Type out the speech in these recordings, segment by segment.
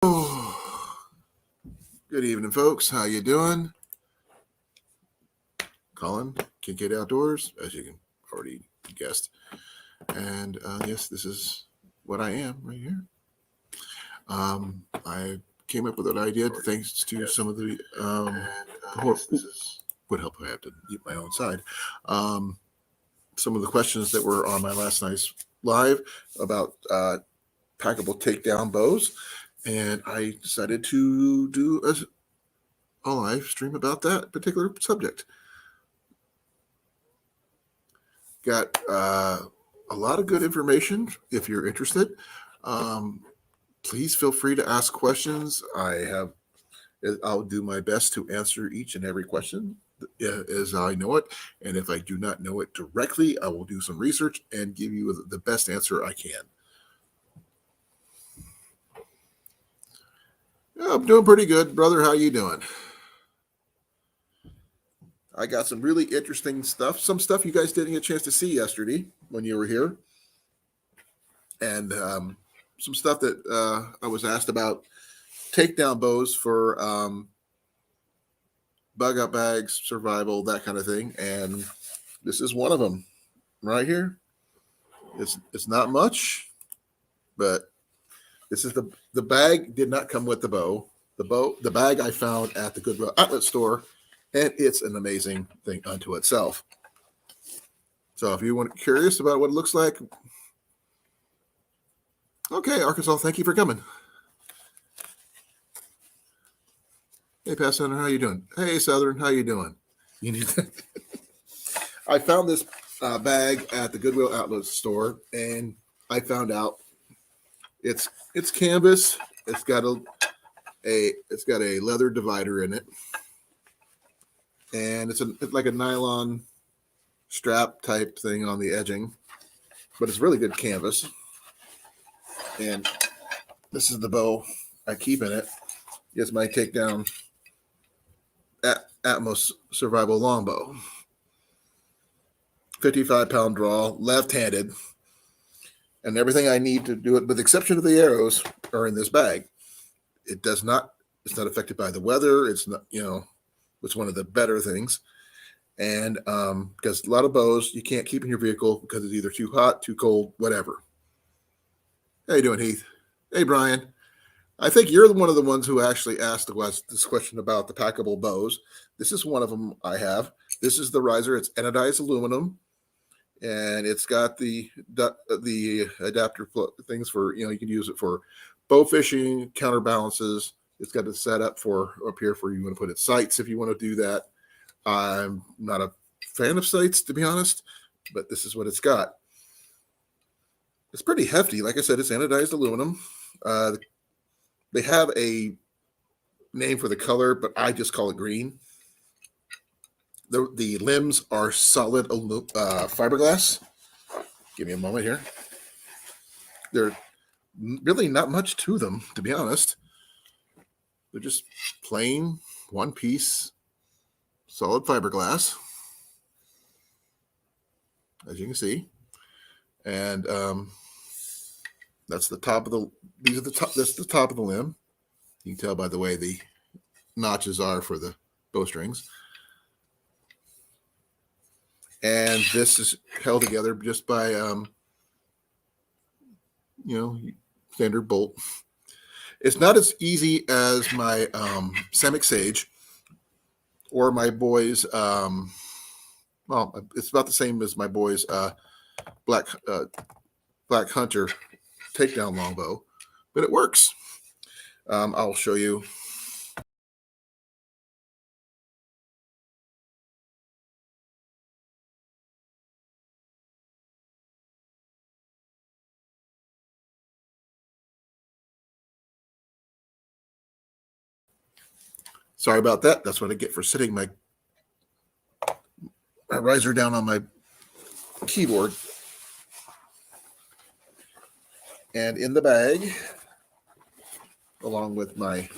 Oh, good evening, folks. How you doing? Colin, Kincaid Outdoors, as you can already guessed. And yes, this is what I am right here. I came up with an idea thanks to some of the would help if I have to eat my own side. Some of the questions that were on my last night's live about packable takedown bows, and I decided to do a live stream about that particular subject. Got a lot of good information. If you're interested, please feel free to ask questions. I'll do my best to answer each and every question as I know it. And if I do not know it directly, I will do some research and give you the best answer I can. Yeah, I'm doing pretty good, brother. How you doing? I got some really interesting stuff. Some stuff you guys didn't get a chance to see yesterday when you were here. And some stuff that I was asked about takedown bows for bugout bags, survival, that kind of thing. And this is one of them right here. It's not much, but this is the bag did not come with the bow. The bag I found at the Goodwill outlet store, and it's an amazing thing unto itself. So if you want curious about what it looks like, okay, Arkansas, thank you for coming. Hey, Pat Southern, how you doing? Hey, Southern, how you doing? You need to... I found this bag at the Goodwill outlet store, and I found out it's canvas. It's got a leather divider in it, and it's like a nylon strap type thing on the edging, but it's really good canvas. And this is the bow I keep in it. It's my takedown Atmos survival longbow. 55-pound draw, left-handed, and everything I need to do it, with the exception of the arrows, are in this bag. It's not affected by the weather. It's not, it's one of the better things. And because a lot of bows you can't keep in your vehicle because it's either too hot, too cold, whatever. How you doing, Heath? Hey, Brian. I think you're one of the ones who actually asked this question about the packable bows. This is one of them I have. This is the riser. It's anodized aluminum, and it's got the adapter things for, you can use it for bow fishing, counterbalances. It's got it set up for up here for you want to put it sights if you want to do that. I'm not a fan of sights, to be honest, but this is what it's got. It's pretty hefty. Like I said, it's anodized aluminum. They have a name for the color, but I just call it green. The limbs are solid fiberglass. Give me a moment here. They're really not much to them, to be honest. They're just plain one-piece solid fiberglass, as you can see. And that's the top of the. These are the top. This is the top of the limb. You can tell by the way the notches are for the bowstrings. And this is held together just by, standard bolt. It's not as easy as my Samick Sage or my boys. Well, it's about the same as my boys' Black Hunter takedown longbow, but it works. I'll show you. Sorry about that. That's what I get for sitting my riser down on my keyboard. And in the bag, along with the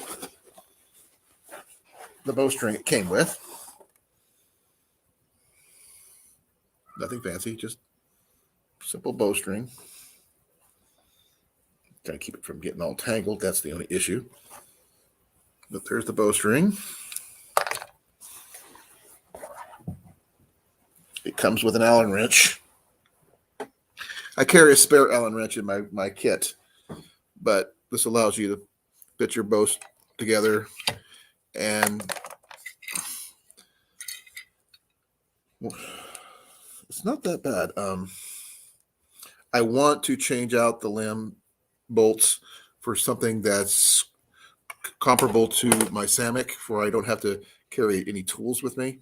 bowstring it came with, nothing fancy, just simple bowstring. Trying to keep it from getting all tangled. That's the only issue. But there's the bowstring. It comes with an Allen wrench. I carry a spare Allen wrench in my kit, but this allows you to fit your bows together, and it's not that bad. I want to change out the limb bolts for something that's comparable to my Samick, where I don't have to carry any tools with me.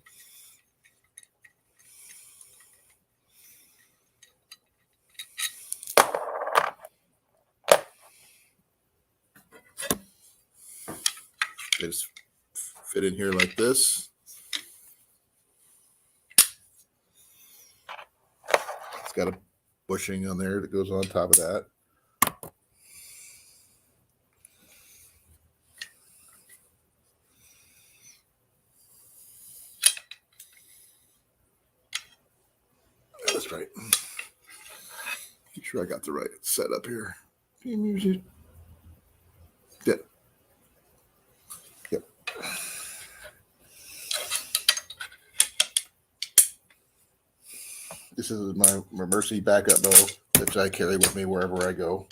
They just fit in here like this. It's got a bushing on there that goes on top of that. That's right. Make sure I got the right setup here. Yep. Yep. This is my Mercy backup bow that I carry with me wherever I go.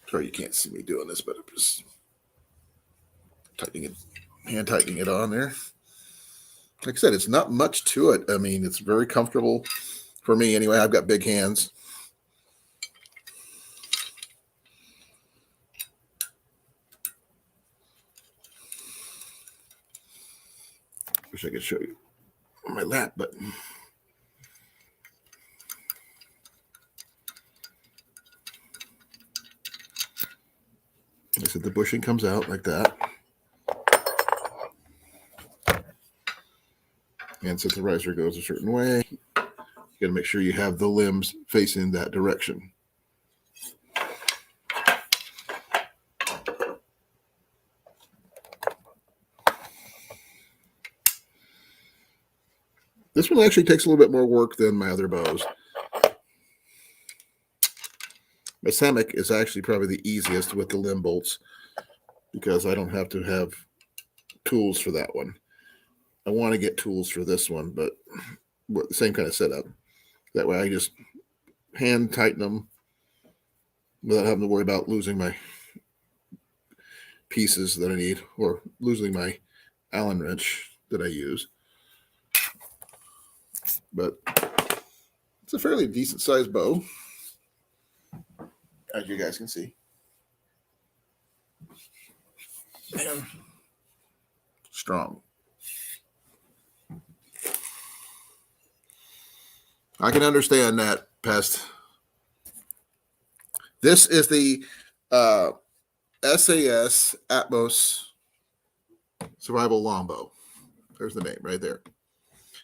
Sorry, you can't see me doing this, but I'm just hand tightening it on there. Like I said, it's not much to it. I mean, it's very comfortable for me anyway. I've got big hands. Wish I could show you my lap button. I said the bushing comes out like that. And since the riser goes a certain way, you got to make sure you have the limbs facing that direction. This one actually takes a little bit more work than my other bows. My Samick is actually probably the easiest with the limb bolts because I don't have to have tools for that one. I want to get tools for this one, but the same kind of setup. That way I just hand tighten them without having to worry about losing my pieces that I need or losing my Allen wrench that I use. But it's a fairly decent sized bow, as you guys can see. And strong. I can understand that, Pest. This is the SAS Atmos Survival Longbow. There's the name right there.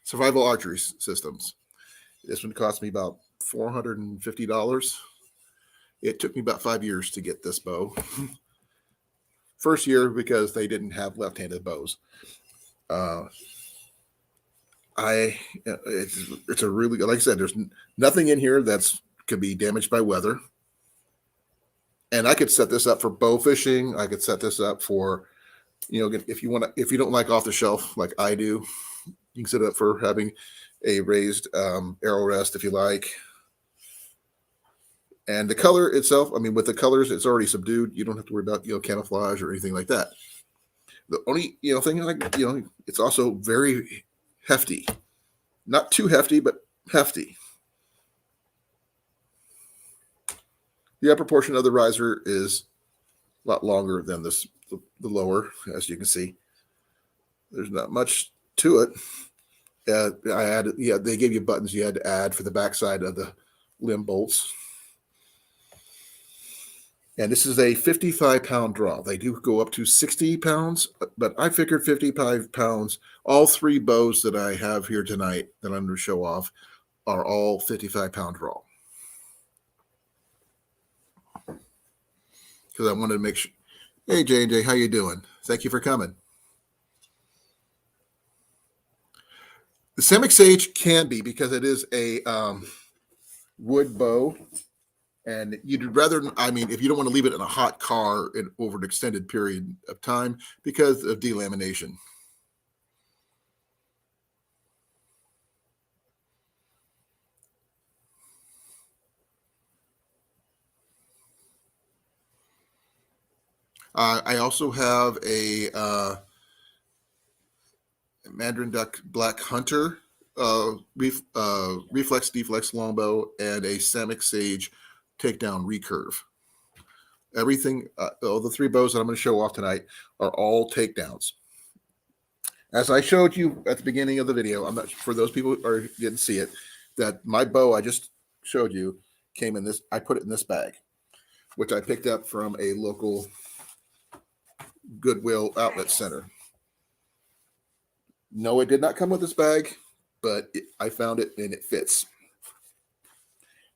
Survival Archery Systems. This one cost me about $450. It took me about 5 years to get this bow. First year because they didn't have left-handed bows. It's a really, like I said, there's nothing in here that's could be damaged by weather. And I could set this up for bow fishing. I could set this up for, if you don't like off the shelf like I do, you can set it up for having a raised arrow rest if you like. And the color itself, I mean, with the colors, it's already subdued. You don't have to worry about, camouflage or anything like that. The only, thing it's also very hefty. Not too hefty, but hefty. The upper portion of the riser is a lot longer than the lower, as you can see. There's not much to it. They gave you buttons you had to add for the backside of the limb bolts. And this is a 55-pound draw. They do go up to 60 pounds, but I figured 55 pounds. All three bows that I have here tonight that I'm going to show off are all 55-pound draw. because I wanted to make sure. Hey, J&J, how you doing? Thank you for coming. The Samick Sage can be, because it is a wood bow, and you'd rather, I mean, if you don't want to leave it in a hot car over an extended period of time because of delamination. I also have a Mandarin Duck Black Hunter, reflex deflex longbow, and a Samick Sage takedown recurve. Everything, all the three bows that I'm going to show off tonight are all takedowns. As I showed you at the beginning of the video, I'm not, for those people who didn't see it, that my bow I just showed you came in this. I put it in this bag, which I picked up from a local Goodwill outlet center. No, it did not come with this bag, but I found it and it fits.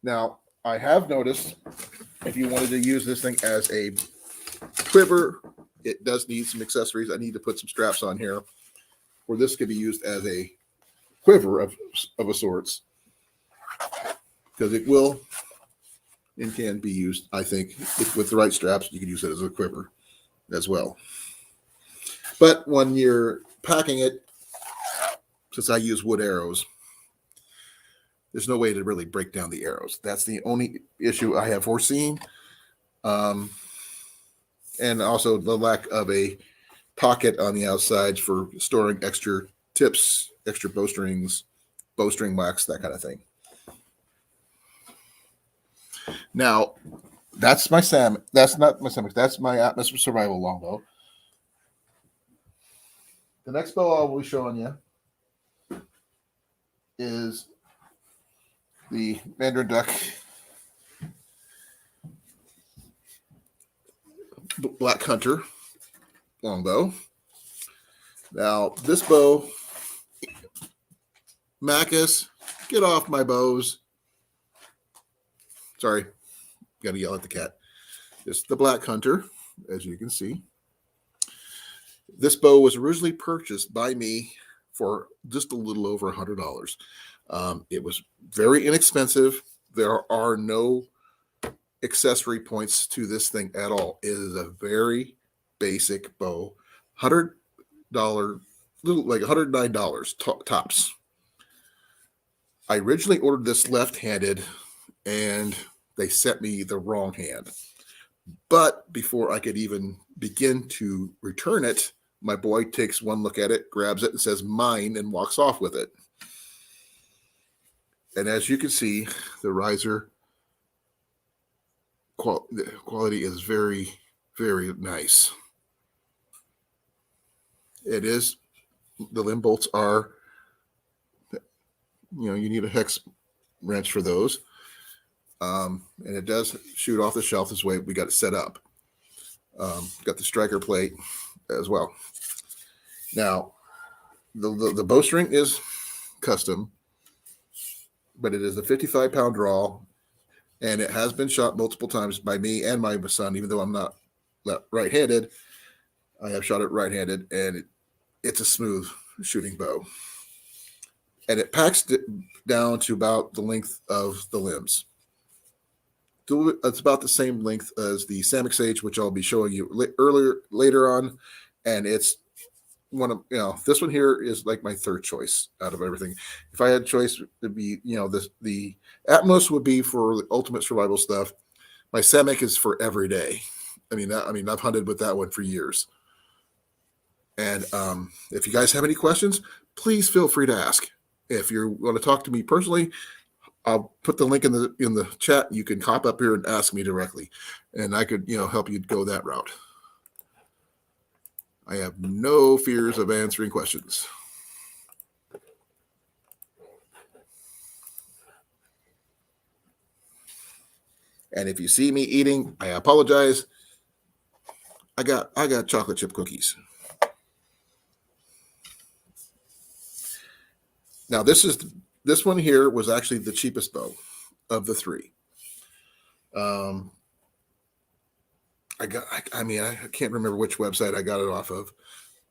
Now, I have noticed if you wanted to use this thing as a quiver, it does need some accessories. I need to put some straps on here where this could be used as a quiver of a sorts, because it will and can be used, I think, with the right straps. You can use it as a quiver as well. But when you're packing it, since I use wood arrows, there's no way to really break down the arrows. That's the only issue I have foreseen. And also the lack of a pocket on the outsides for storing extra tips, extra bowstrings, bowstring wax, that kind of thing. Now, that's my Sam. That's not my Samick. That's my Atmos Survival Longbow. The next bow I will be showing you is the Mandarin Duck Black Hunter longbow. Now, this bow, Macus, get off my bows. Sorry, got to yell at the cat. It's the Black Hunter, as you can see. This bow was originally purchased by me for just a little over $100. It was very inexpensive. There are no accessory points to this thing at all. It is a very basic bow. $100, little like $109 tops. I originally ordered this left-handed, and they sent me the wrong hand. But before I could even begin to return it, my boy takes one look at it, grabs it, and says, "Mine," and walks off with it. And as you can see, the riser quality is very, very nice. It is, the limb bolts are, you need a hex wrench for those. And it does shoot off the shelf this way we got it set up. Got the striker plate as well. Now, the bowstring is custom, but it is a 55-pound draw, and it has been shot multiple times by me and my son. Even though I'm not right-handed, I have shot it right-handed, and it's a smooth shooting bow. And it packs down to about the length of the limbs. It's about the same length as the Samick Sage, which I'll be showing you later on. And it's one of, this one here is like my third choice out of everything. If I had a choice, it'd be, the Atmos would be for the ultimate survival stuff. My Samick is for every day. I mean, I've hunted with that one for years. And if you guys have any questions, please feel free to ask. If you want to talk to me personally, I'll put the link in the chat. You can hop up here and ask me directly, and I could help you go that route. I have no fears of answering questions. And if you see me eating, I apologize. I got chocolate chip cookies. Now this one here was actually the cheapest bow of the three. I can't remember which website I got it off of,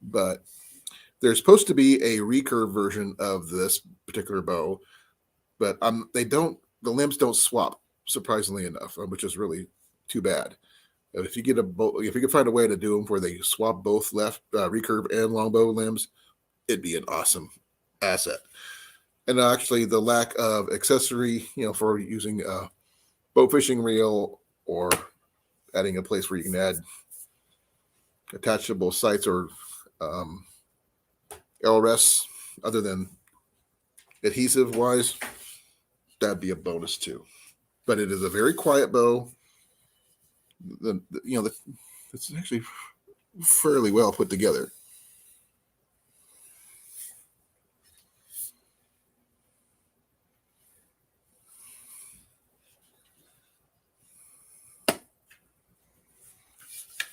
but there's supposed to be a recurve version of this particular bow, but the limbs don't swap, surprisingly enough, which is really too bad. If you can find a way to do them where they swap both left recurve and longbow limbs, it'd be an awesome asset. And actually, the lack of accessory, for using a boat fishing reel or adding a place where you can add attachable sights or LRS other than adhesive wise, that'd be a bonus too. But it is a very quiet bow. It's actually fairly well put together.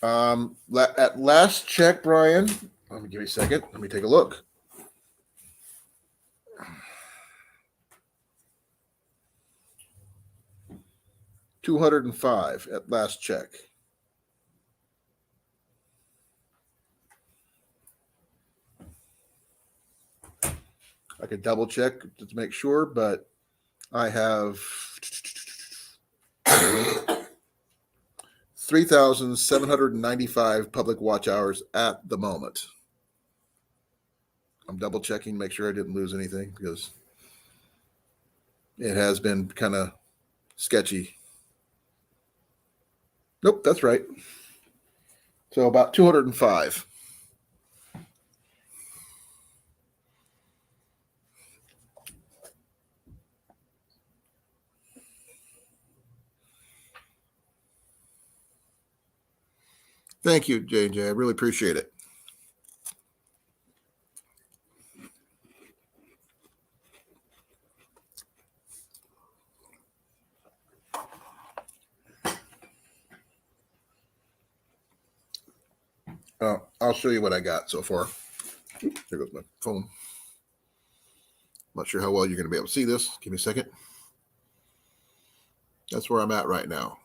At last check, Brian, let me give you a second. Let me take a look. $205 at last check. I could double check to make sure, but I have 3,795 public watch hours at the moment. I'm double checking, make sure I didn't lose anything because it has been kind of sketchy. Nope, that's right. So about 205. Thank you, J&J. I really appreciate it. I'll show you what I got so far. There goes my phone. Not sure how well you're going to be able to see this. Give me a second. That's where I'm at right now.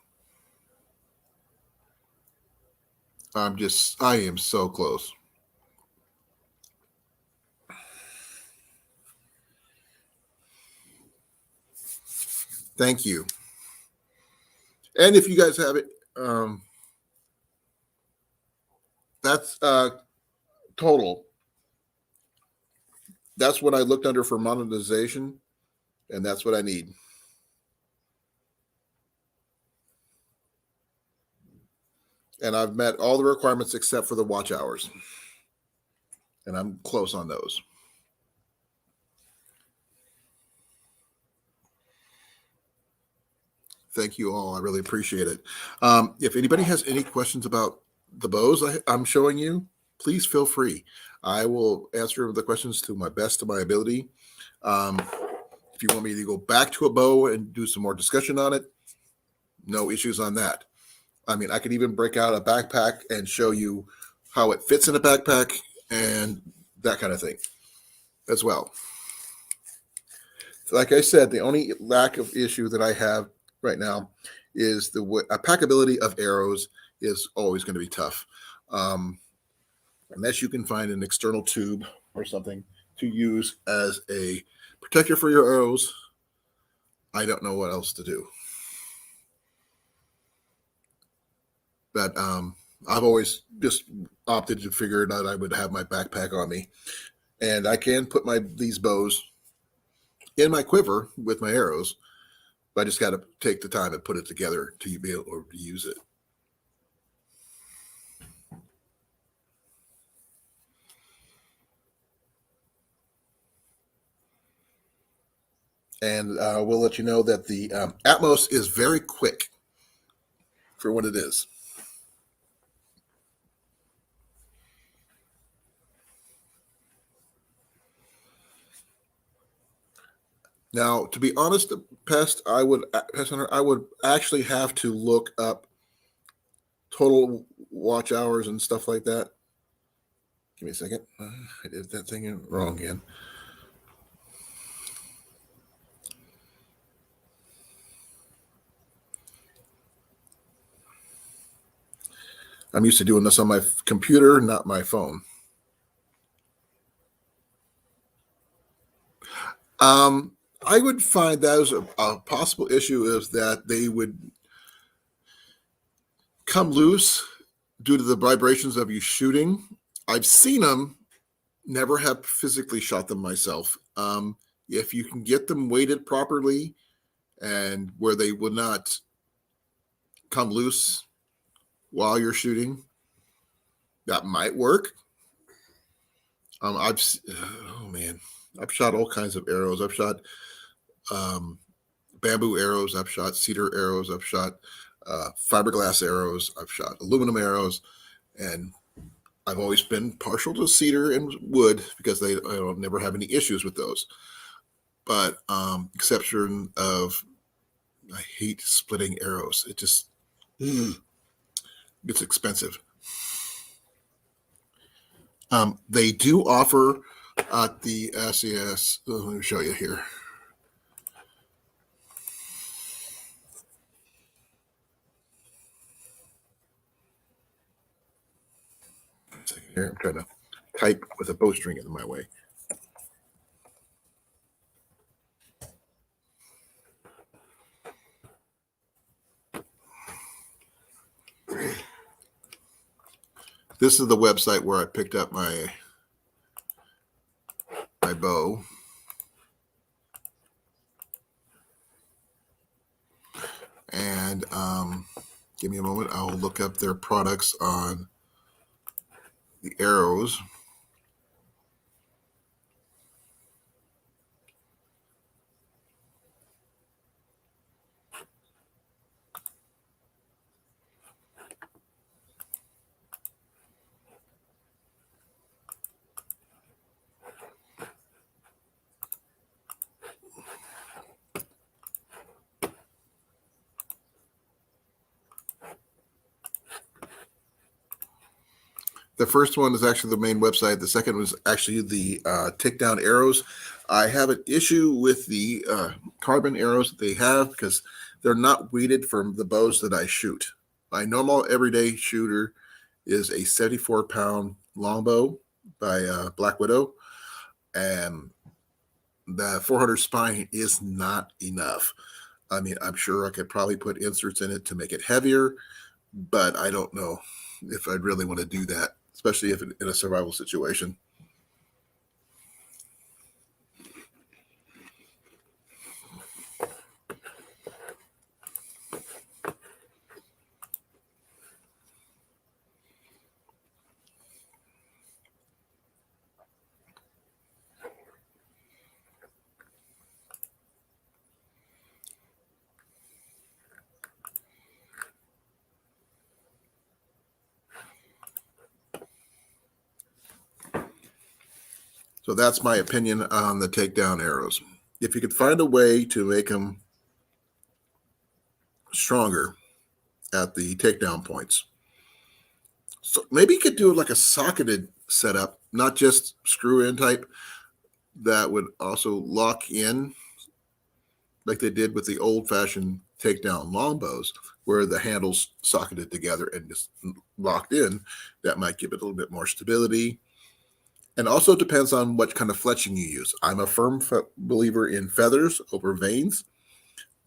I am so close. Thank you. And if you guys have it, that's total. That's what I looked under for monetization, and that's what I need. And I've met all the requirements except for the watch hours. And I'm close on those. Thank you all. I really appreciate it. If anybody has any questions about the bows I'm showing you, please feel free. I will answer the questions to my best of my ability. If you want me to go back to a bow and do some more discussion on it, no issues on that. I mean, I could even break out a backpack and show you how it fits in a backpack and that kind of thing as well. Like I said, the only lack of issue that I have right now is the packability of arrows is always going to be tough. Unless you can find an external tube or something to use as a protector for your arrows, I don't know what else to do. But I've always just opted to figure that I would have my backpack on me. And I can put these bows in my quiver with my arrows, but I just got to take the time and put it together to be able to use it. And we'll let you know that the Atmos is very quick for what it is. Now, to be honest, Pest Hunter, I would actually have to look up total watch hours and stuff like that. Give me a second. I did that thing wrong again. I'm used to doing this on my computer, not my phone. I would find that as a possible issue is that they would come loose due to the vibrations of you shooting. I've seen them, never have physically shot them myself. If you can get them weighted properly and where they would not come loose while you're shooting, that might work. I've shot all kinds of arrows. I've shot bamboo arrows. I've shot cedar arrows. I've shot fiberglass arrows. I've shot aluminum arrows, and I've always been partial to cedar and wood because I don't never have any issues with those. But exception of, I hate splitting arrows. It just gets expensive. They do offer at the SES. Let me show you here. Here, I'm trying to type with a bowstring in my way. This is the website where I picked up my bow. And give me a moment. I'll look up their products on the arrows. The first one is actually the main website. The second was actually the takedown arrows. I have an issue with the carbon arrows that they have because they're not weighted for the bows that I shoot. My normal everyday shooter is a 74-pound longbow by Black Widow, and the 400 spine is not enough. I mean, I'm sure I could probably put inserts in it to make it heavier, but I don't know if I'd really want to do that, especially if in a survival situation. So that's my opinion on the takedown arrows. If you could find a way to make them stronger at the takedown points, so maybe you could do like a socketed setup, not just screw in type, that would also lock in like they did with the old fashioned takedown longbows, where the handles socketed together and just locked in. That might give it a little bit more stability. And also depends on what kind of fletching you use. I'm a firm believer in feathers over vanes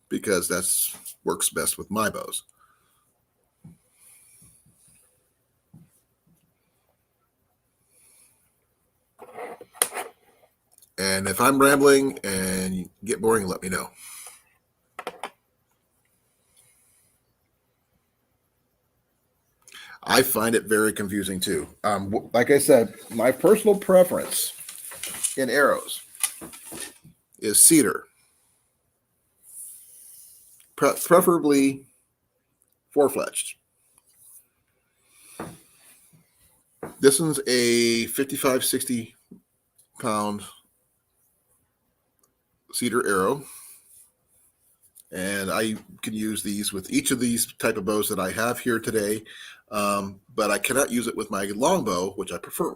because that's works best with my bows. And if I'm rambling and you get boring, let me know. I find it very confusing too. Like I said, my personal preference in arrows is cedar, preferably four-fletched. This one's a 55, 60-pound cedar arrow, and I can use these with each of these type of bows that I have here today, but I cannot use it with my longbow, which I prefer,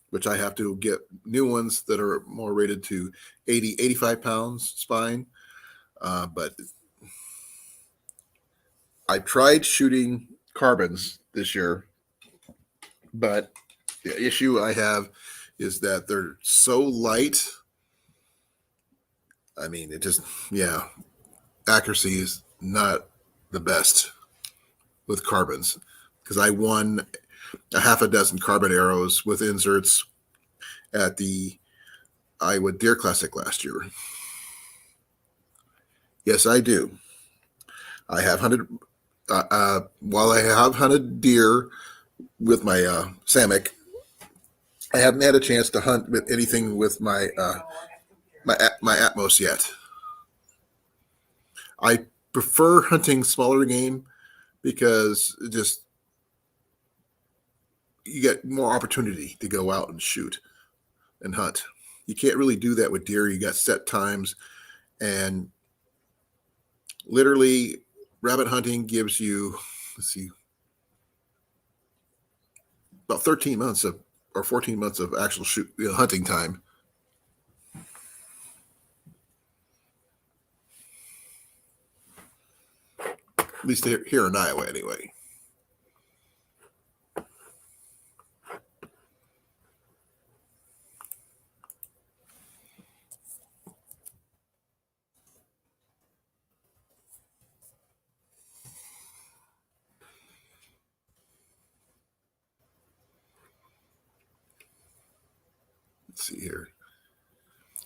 which I have to get new ones that are more rated to 80, 85 pounds spine. But I tried shooting carbons this year. But the issue I have is that they're so light. I mean, it just, yeah, accuracy is not the best with carbons, because I won a half a dozen carbon arrows with inserts at the Iowa Deer Classic last year. Yes, I do. I have hunted, while I have hunted deer with my Samick, I haven't had a chance to hunt with anything with my my Atmos yet. I prefer hunting smaller game because it just you get more opportunity to go out and shoot and hunt. You can't really do that with deer. You got set times, and literally rabbit hunting gives you, let's see, about 13 months of or 14 months of actual hunting time. At least here in Iowa, anyway. Let's see here.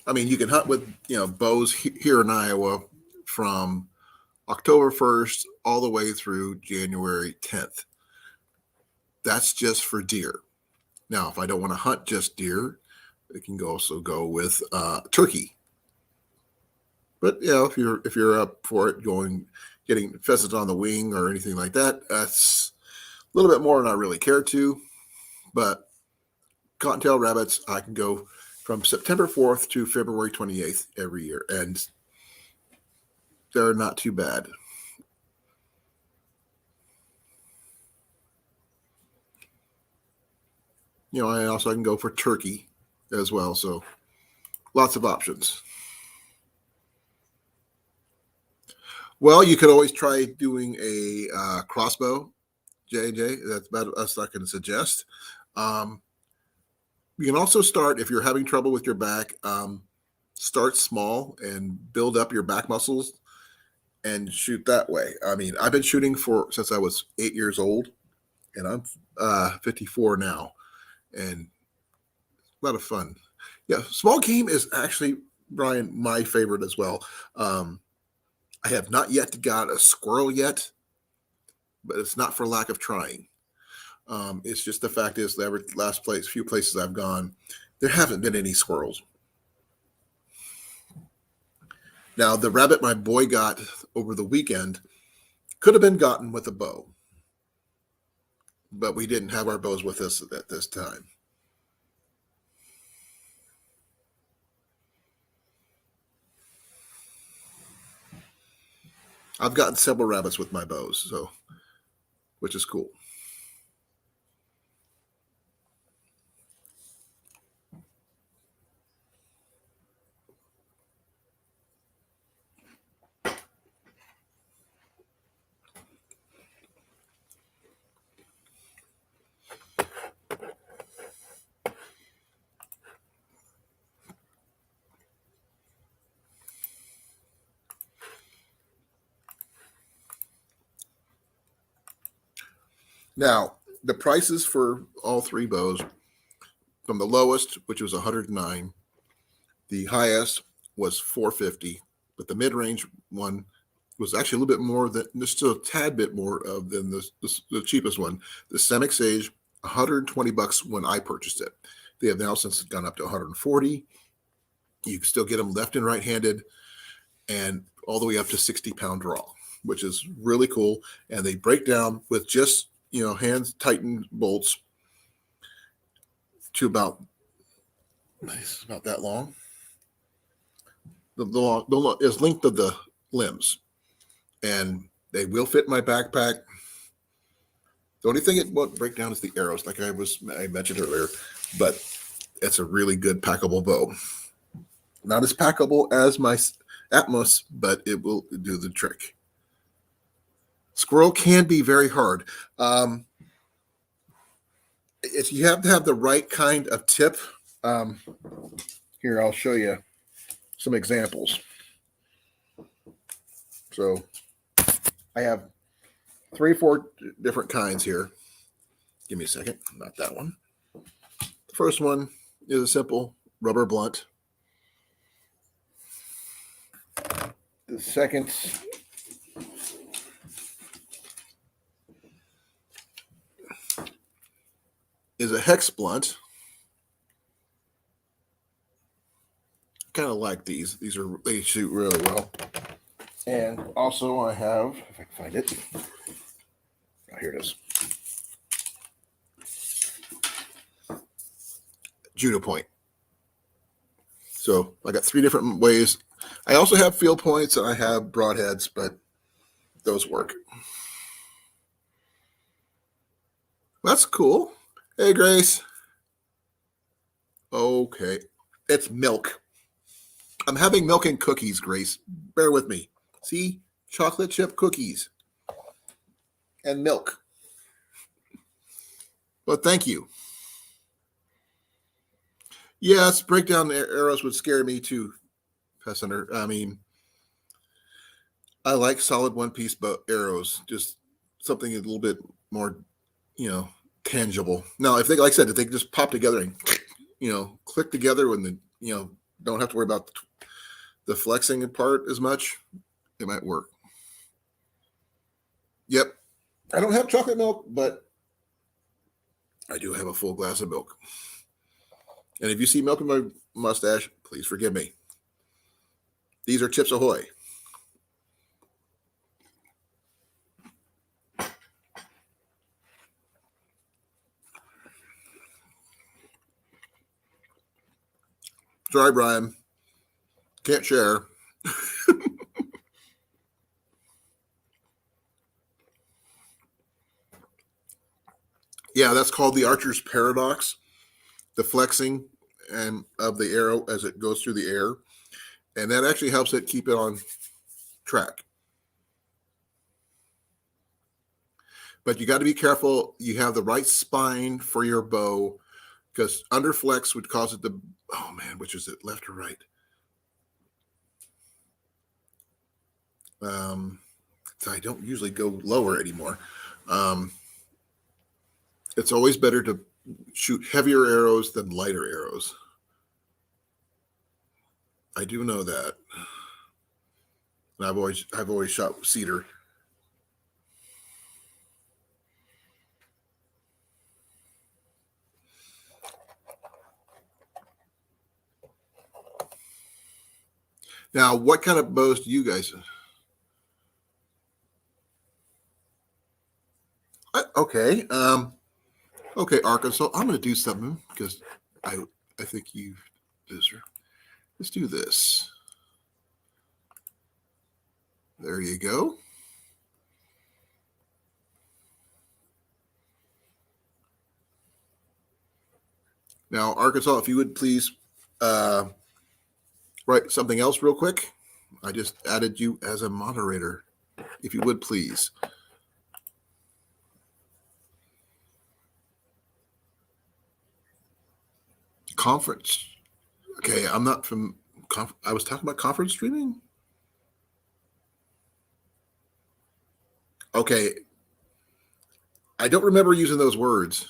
I mean, you can hunt with bows here in Iowa from October 1st all the way through January 10th. That's just for deer. Now, if I don't want to hunt just deer, I can also go with turkey. But if you're up for it, getting pheasants on the wing or anything like that, that's a little bit more than I really care to. But cottontail rabbits, I can go from September 4th to February 28th every year, and they're not too bad. I also can go for turkey as well. So lots of options. Well, you could always try doing a crossbow, J&J. That's not going to suggest. You can also start, if you're having trouble with your back, start small and build up your back muscles and shoot that way. I mean, I've been shooting since I was 8 years old, and I'm 54 now, and a lot of fun. Yeah, small game is actually, Brian, my favorite as well. I have not yet got a squirrel yet, but it's not for lack of trying. It's just the fact is, few places I've gone, there haven't been any squirrels. Now, the rabbit my boy got over the weekend could have been gotten with a bow, but we didn't have our bows with us at this time. I've gotten several rabbits with my bows, which is cool. Now, the prices for all three bows, from the lowest, which was $109, the highest was $450, but the mid-range one was actually a little bit more just a tad bit more than the cheapest one. The Samick Sage, $120 when I purchased it. They have now since gone up to $140. You can still get them left and right-handed, and all the way up to 60-pound draw, which is really cool. And they break down with just hand tightened bolts to about that long. The is length of the limbs, and they will fit my backpack. The only thing it won't break down is the arrows, like I mentioned earlier, but it's a really good packable bow. Not as packable as my Atmos, but it will do the trick. Squirrel can be very hard. You have to have the right kind of tip. Here, I'll show you some examples. So I have 3 or 4 different kinds here. Give me a second. Not that one. The first one is a simple rubber blunt. The second is a hex blunt. Kind of like these. They shoot really well. And also I have, if I can find it. Oh, here it is. Judo point. So I got 3 different ways. I also have field points and I have broadheads, but those work. That's cool. Hey, Grace. Okay. It's milk. I'm having milk and cookies, Grace. Bear with me. See? Chocolate chip cookies. And milk. But thank you. Yes, breakdown arrows would scare me too, Pest Hunter. I mean, I like solid one-piece arrows. Just something a little bit more, tangible. Now, if they, like I said, if they just pop together and, click together when don't have to worry about the flexing part as much, it might work. Yep. I don't have chocolate milk, but I do have a full glass of milk. And if you see milk in my mustache, please forgive me. These are Chips Ahoy. Sorry, Brian. Can't share. Yeah, that's called the archer's paradox. The flexing and of the arrow as it goes through the air. And that actually helps it keep it on track. But you got to be careful. You have the right spine for your bow, because underflex would cause it to, oh man, which is it, left or right? So I don't usually go lower anymore. It's always better to shoot heavier arrows than lighter arrows. I do know that. And I've always shot cedar. Now, what kind of bows do you guys? Okay. Okay, Arkansas. I'm going to do something because I think you deserve. Let's do this. There you go. Now, Arkansas, if you would please write something else real quick. I just added you as a moderator. If you would please. Conference. Okay, I'm not from. I was talking about conference streaming. Okay. I don't remember using those words.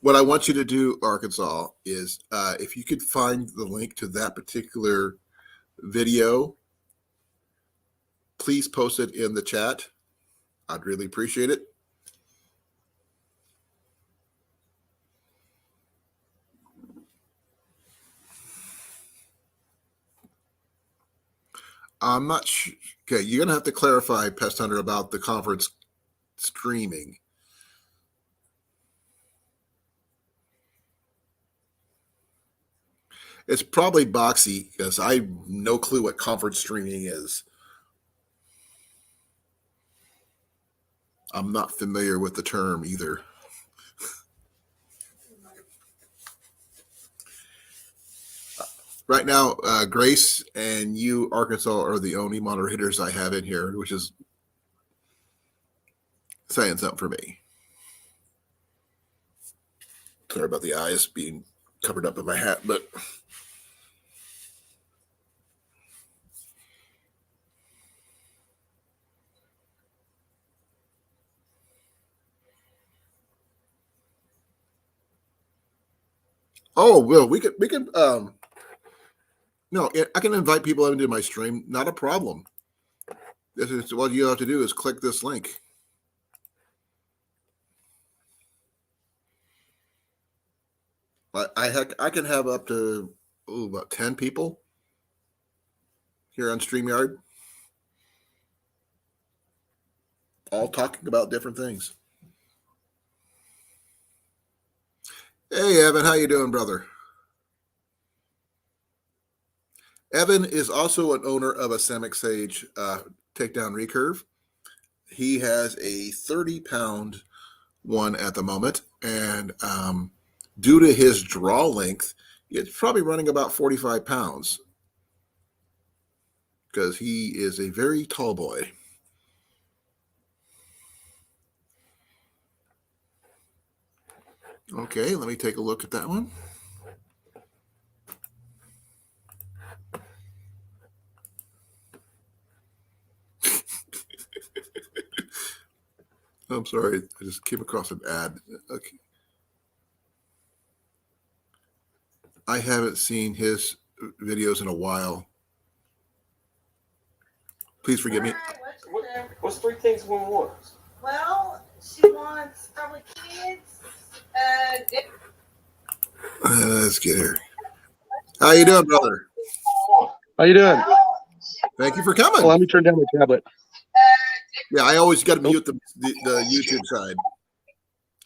What I want you to do, Arkansas, is if you could find the link to that particular video, please post it in the chat. I'd really appreciate it. I'm not sure. Okay, you're going to have to clarify, Pest Hunter, about the conference streaming. It's probably Boxy because I have no clue what conference streaming is. I'm not familiar with the term either. Right now, Grace and you, Arkansas, are the only moderators I have in here, which is saying something for me. Sorry about the eyes being covered up in my hat, but oh well, we could no, I can invite people into my stream, not a problem. This is what you have to do is click this link. I can have up to about 10 people here on StreamYard, all talking about different things. Hey, Evan, how you doing, brother? Evan is also an owner of a Samick Sage takedown recurve. He has a 30-pound one at the moment, and due to his draw length, it's probably running about 45 pounds because he is a very tall boy. Okay, let me take a look at that one. I'm sorry, I just came across an ad. Okay. I haven't seen his videos in a while. Please forgive me. What's 3 things women want? Well, she wants probably kids. Let's get her. How you doing, brother? How you doing? Thank you for coming. Well, let me turn down my tablet. Yeah, I always got to mute the YouTube side.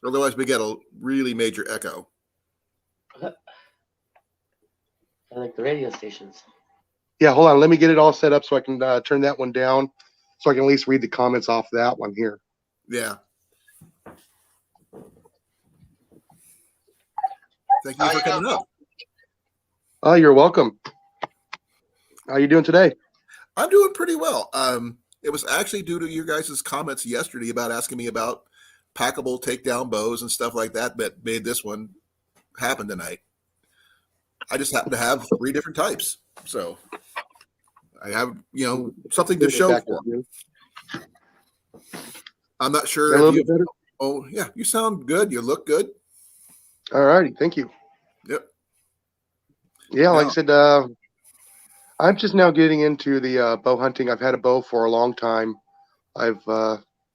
Otherwise, we get a really major echo. I like the radio stations. Yeah, hold on. Let me get it all set up so I can turn that one down so I can at least read the comments off that one here. Yeah. Thank you for coming up. Oh, you're welcome. How you doing today? I'm doing pretty well. It was actually due to your guys' comments yesterday about asking me about packable takedown bows and stuff like that that made this one happen tonight. I just happen to have 3 different types. So I have, something to show for. I'm not sure. A little bit better? Oh, yeah. You sound good. You look good. All righty. Thank you. Yep. Yeah, like I said, I'm just now getting into the bow hunting. I've had a bow for a long time. I've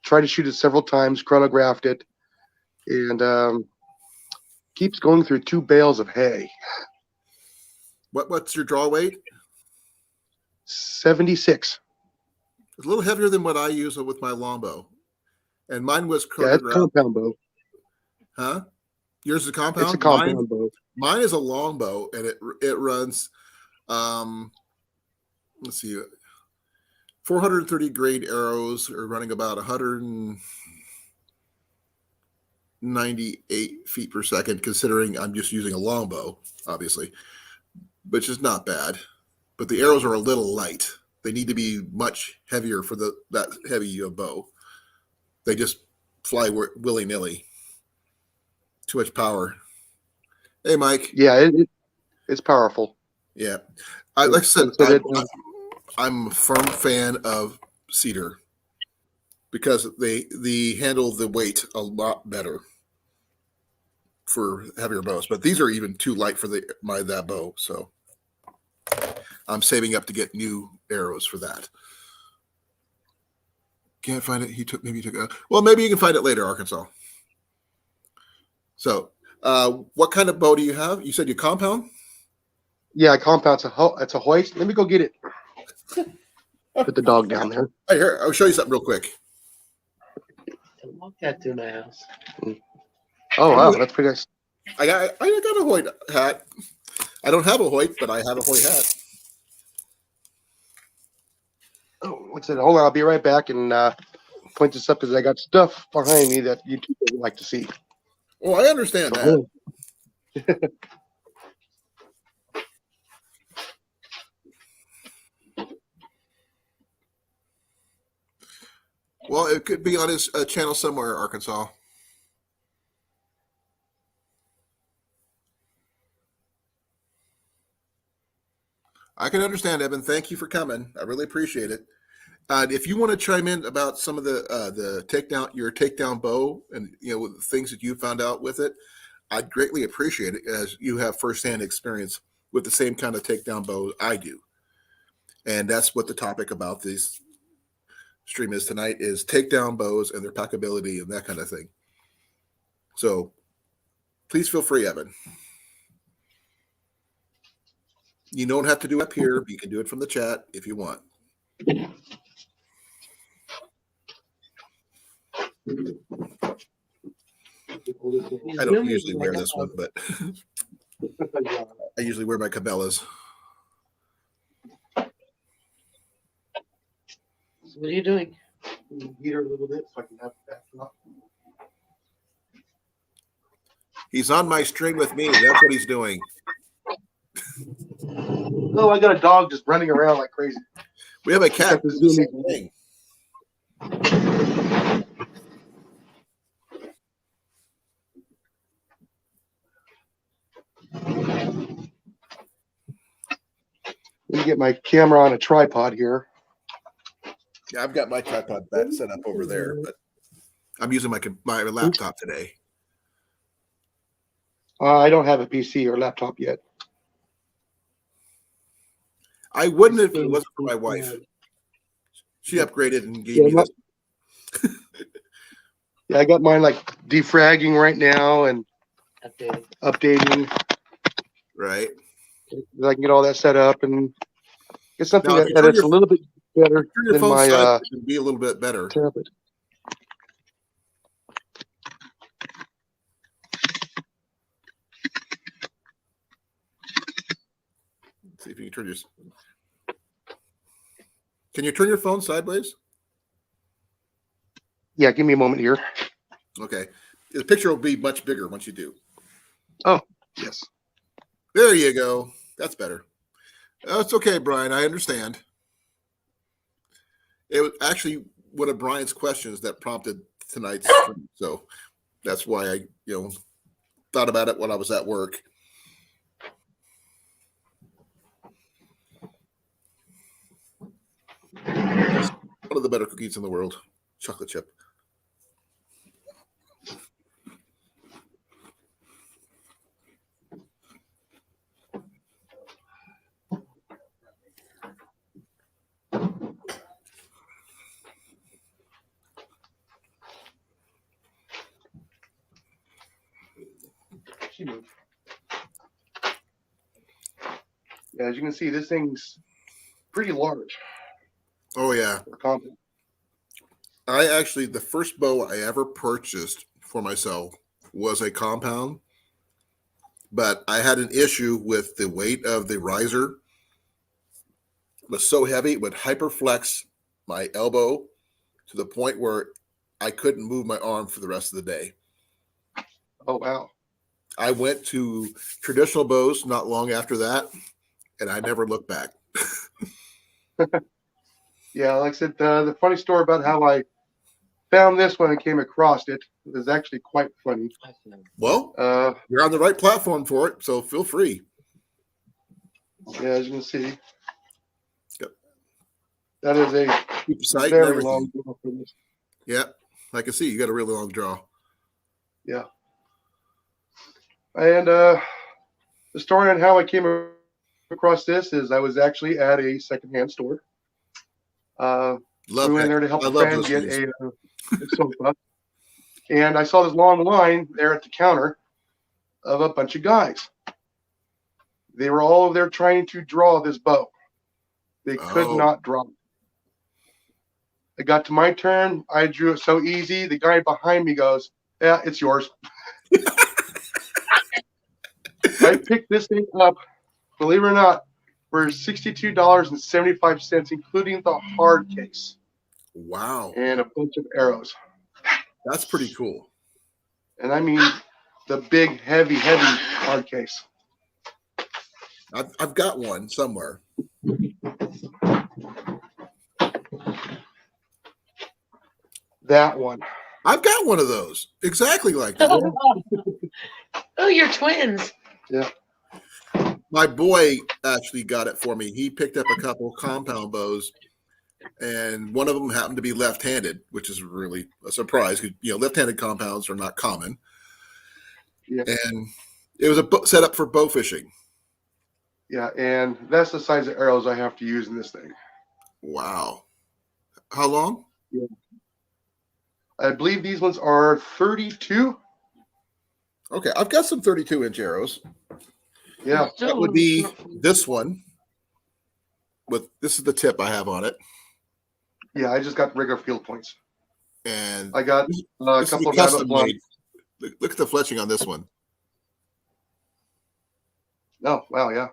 tried to shoot it several times, chronographed it, and keeps going through 2 bales of hay. What's your draw weight? 76. It's a little heavier than what I use with my longbow. And mine was Yeah, it's a compound bow. Huh? Yours is a compound? It's a compound bow. Mine is a longbow, and it runs, let's see, 430 grade arrows are running about 198 feet per second, considering I'm just using a longbow, obviously, which is not bad. But the arrows are a little light. They need to be much heavier for that heavy bow. They just fly willy-nilly. Too much power. Hey, Mike. Yeah, it's powerful. Yeah. Like I said, I'm a firm fan of cedar because they handle the weight a lot better for heavier bows. But these are even too light for that bow, so I'm saving up to get new arrows for that. Can't find it. Maybe he took. Well, maybe you can find it later, Arkansas. So, what kind of bow do you have? You said you compound? Yeah, compound. It's a hoist. Let me go get it. Put the dog down there. Hey, here, I'll show you something real quick. Don't walk that through my house. Oh wow, that's pretty nice. I got a Hoyt hat. I don't have a Hoyt, but I have a Hoyt hat. Oh, what's it? Hold on, I'll be right back and point this up because I got stuff behind me that YouTube would like to see. Oh, I understand that. Well, it could be on his channel somewhere, Arkansas. I can understand, Evan. Thank you for coming. I really appreciate it. If you want to chime in about some of the your takedown bow, and with the things that you found out with it, I'd greatly appreciate it, as you have firsthand experience with the same kind of takedown bow I do. And that's what the topic about this stream is tonight, is takedown bows and their packability and that kind of thing. So please feel free, Evan. You don't have to do it up here. You can do it from the chat if you want. I don't usually wear this one, but I usually wear my Cabela's. So what are you doing? Heat her a little bit so I can have that. He's on my stream with me. That's what he's doing. Oh, I got a dog just running around like crazy. We have a cat. Except the Same zooming. thing. Let me get my camera on a tripod here. Yeah, I've got my tripod set up over there, but I'm using my laptop today. I don't have a PC or laptop yet. I wouldn't if it wasn't for my wife. She upgraded and gave me this. Yeah, I got mine like defragging right now and updating. Right. I can get all that set up and get something Now, if you that turn it's a little bit better Turn your than phone my side it can be a little bit better. tablet. Let's see if you can turn your. Can you turn your phone sideways? Yeah, give me a moment here. Okay. The picture will be much bigger once you do. Oh, yes. There you go. That's better. It's okay, Brian. I understand. It was actually one of Brian's questions that prompted tonight's stream. So that's why I, thought about it when I was at work. One of the better cookies in the world. Chocolate chip. Yeah, as you can see, this thing's pretty large. Oh, yeah. The first bow I ever purchased for myself was a compound, but I had an issue with the weight of the riser. It was so heavy, it would hyperflex my elbow to the point where I couldn't move my arm for the rest of the day. Oh, wow. I went to traditional bows not long after that, and I never looked back. Yeah, like I said, the funny story about how I found this when I came across it is actually quite funny. Well, you're on the right platform for it, so feel free. Yeah, as you can see, Yep. That is a Keep the sight very and everything. long draw for this. Yeah, I can see you got a really long draw. Yeah. And the story on how I came across this is I was actually at a secondhand store. We went there to help a friend get a sofa. And I saw this long line there at the counter of a bunch of guys. They were all there trying to draw this bow. They could not draw it. It got to my turn. I drew it so easy. The guy behind me goes, "Yeah, it's yours." I picked this thing up, believe it or not, for $62.75, including the hard case. Wow. And a bunch of arrows. That's pretty cool. And I mean the big, heavy hard case. I've got one somewhere. That one. I've got one of those exactly like that. Oh, you're twins. Yeah. My boy actually got it for me. He picked up a couple compound bows, and one of them happened to be left-handed, which is really a surprise because left-handed compounds are not common. Yeah. And it was a set up for bow fishing. Yeah, and that's the size of arrows I have to use in this thing. Wow. How long? Yeah. I believe these ones are 32. Okay, I've got some 32-inch arrows. Yeah. That would be this one. This is the tip I have on it. Yeah, I just got regular field points. And I got a this couple is of custom rabbit made. Look at the fletching on this one. Oh, wow, yeah.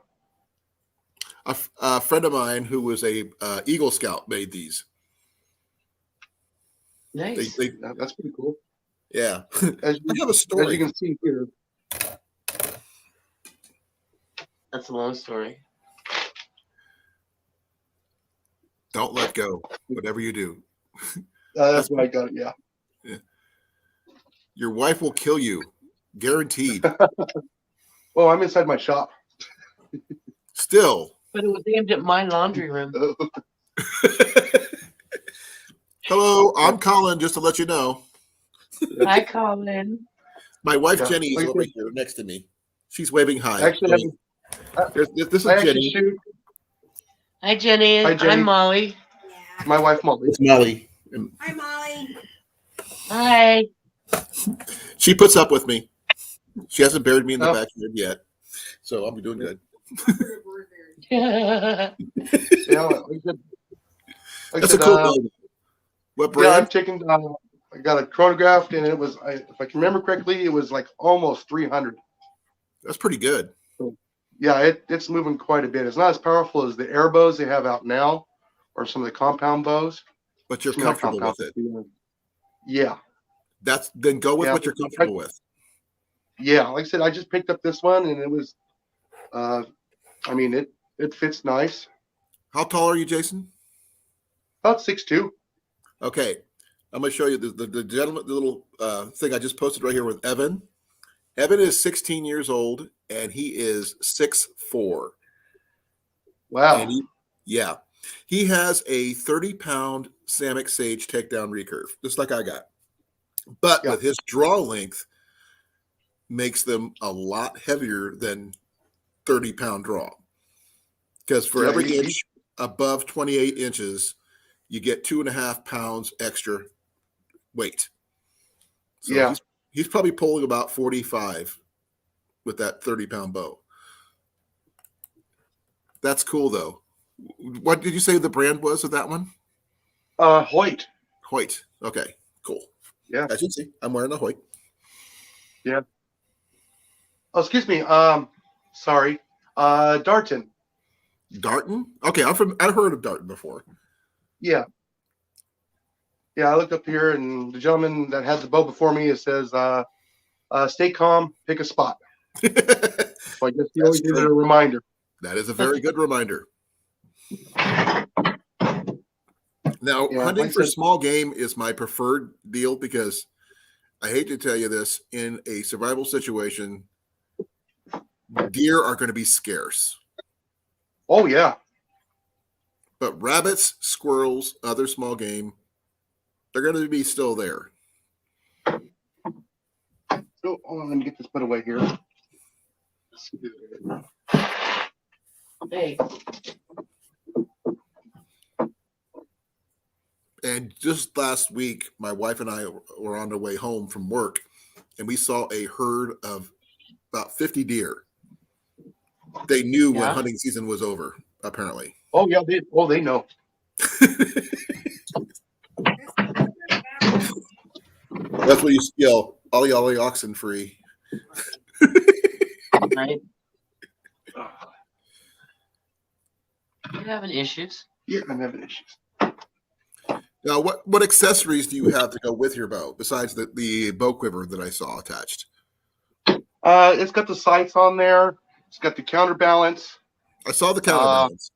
A friend of mine who was a Eagle Scout made these. Nice. That's pretty cool. Yeah. As I have a story. As you can see here. That's a long story. Don't let go, whatever you do. That's what I got, yeah. Your wife will kill you, guaranteed. Oh, I'm inside my shop. Still. But it was aimed at my laundry room. Hello, I'm Colin, just to let you know. Hi, Colin. My wife Yeah, Jenny is like over this. here next to me. She's waving hi. Actually, This is I actually Jenny. shoot Hi, Jenny. Hi, Jenny. I'm Molly. Yeah. my wife Molly. It's Molly. Hi, Molly. Hi. She puts up with me. She hasn't buried me in the Oh. backyard yet, so I'll be doing good. Yeah, like I That's said, a cool bow. What yeah, brand? I've taken. I got a chronographed, and it was, if I can remember correctly, it was like almost 300. That's pretty good. Yeah, it's moving quite a bit. It's not as powerful as the air bows they have out now, or some of the compound bows. But you're It's not comfortable with compound. it. Yeah, Then go with Yeah. what you're comfortable with. yeah. Like I said, I just picked up this one, and it was, I mean, it fits nice. How tall are you, Jason? About 6'2". Okay, I'm going to show you the gentleman, the little thing I just posted right here with Evan. Evan is 16 years old, and he is 6'4". Wow. And he has a 30-pound Samick Sage takedown recurve, just like I got. But Yeah. with his draw length, makes them a lot heavier than 30-pound draw. Because for Yeah, every he- inch above 28 inches, you get 2.5 pounds extra weight. So Yeah. he's probably pulling about 45 with that 30-pound bow. That's cool, though. What did you say the brand was of that one? Hoyt. Hoyt. Okay, cool. Yeah. As you can see, I'm wearing a Hoyt. Oh, excuse me. Sorry. Darton. Darton? Okay, I've heard of Darton before. Yeah. Yeah, I looked up here, and the gentleman that had the bow before me, it says, stay calm, pick a spot. So I guess he always gives it a reminder. That is a very good reminder. Now, Yeah, hunting like I for said- small game is my preferred deal because I hate to tell you this, in a survival situation, deer are going to be scarce. Oh, yeah. But rabbits, squirrels, other small game, they're going to be still there. Oh, hold on, let me get this put away here. Hey. And just last week, my wife and I were on our way home from work, and we saw a herd of about 50 deer. They knew when Yeah. hunting season was over, apparently. Oh, yeah. They know. That's what you yell, ollie, ollie, oxen free. Right? You're having issues. Yeah, I'm having issues. Now, what accessories do you have to go with your bow besides the bow quiver that I saw attached? It's got the sights on there. It's got the counterbalance. I saw the counterbalance.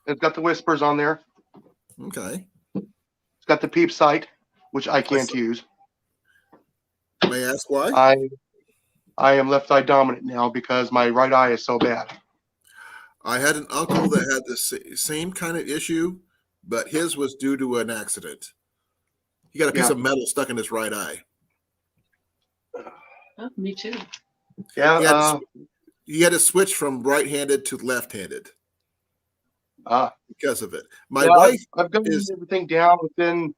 It's got the whispers on there. Okay. It's got the peep sight. which I can't use. May I ask why? I am left eye dominant now because my right eye is so bad. I had an uncle that had the same kind of issue, but his was due to an accident. He got a piece of metal stuck in his right eye. Oh, me too. Yeah. He had to switch from right-handed to left-handed because of it. My wife I've got everything down within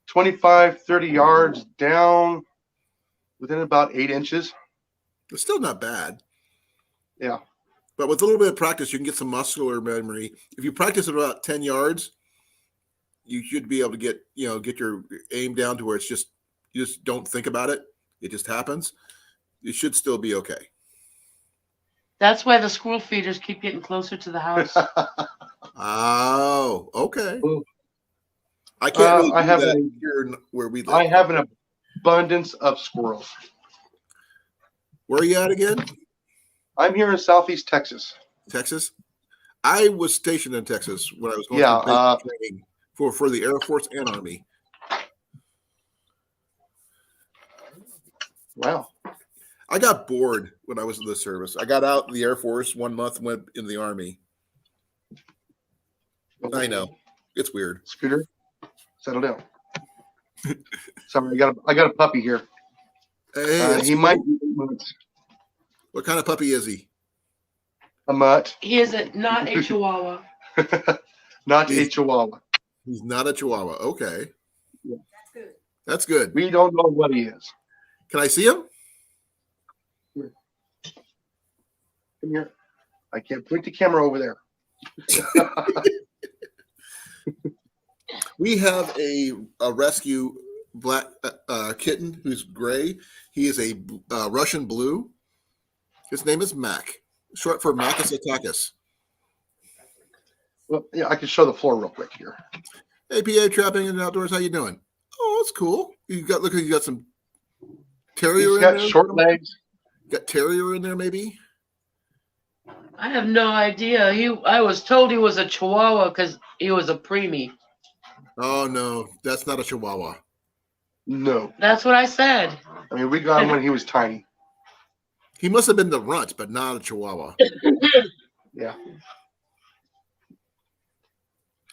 25, 30 yards down within about 8 inches. It's still not bad. Yeah. But with a little bit of practice, you can get some muscular memory. If you practice at about 10 yards, you should be able to get your aim down to where you just don't think about it. It just happens. It should still be okay. That's why the squirrel feeders keep getting closer to the house. Oh, okay. Well, I can't really do I have that here where we live. I have an abundance of squirrels. Where are you at again? I'm here in Southeast Texas. Texas? I was stationed in Texas when I was going through basic training for the Air Force and Army. Wow. I got bored when I was in the service. I got out in the Air Force 1 month, went in the Army. I know. It's weird. Scooter, settle down. Sorry, I got a puppy here. Hey, he might be 8 months. What kind of puppy is he? A mutt. He is not a Chihuahua. Not a Chihuahua. He's not a Chihuahua. Okay. Yeah. That's good. That's good. We don't know what he is. Can I see him? Come here. I can't point the camera over there. We have a rescue black kitten who's gray. He is a Russian blue. His name is Mac, short for Macus attackus. Well, yeah, I can show the floor real quick here. Hey, PA Trapping and Outdoors, how you doing? Oh, that's cool. You got some terrier He's in got there. short legs. Got terrier in there, maybe? I have no idea. I was told he was a Chihuahua because he was a preemie. Oh no, that's not a Chihuahua. No. That's what I said. I mean, we got him when he was tiny. He must have been the runt, but not a Chihuahua. Yeah.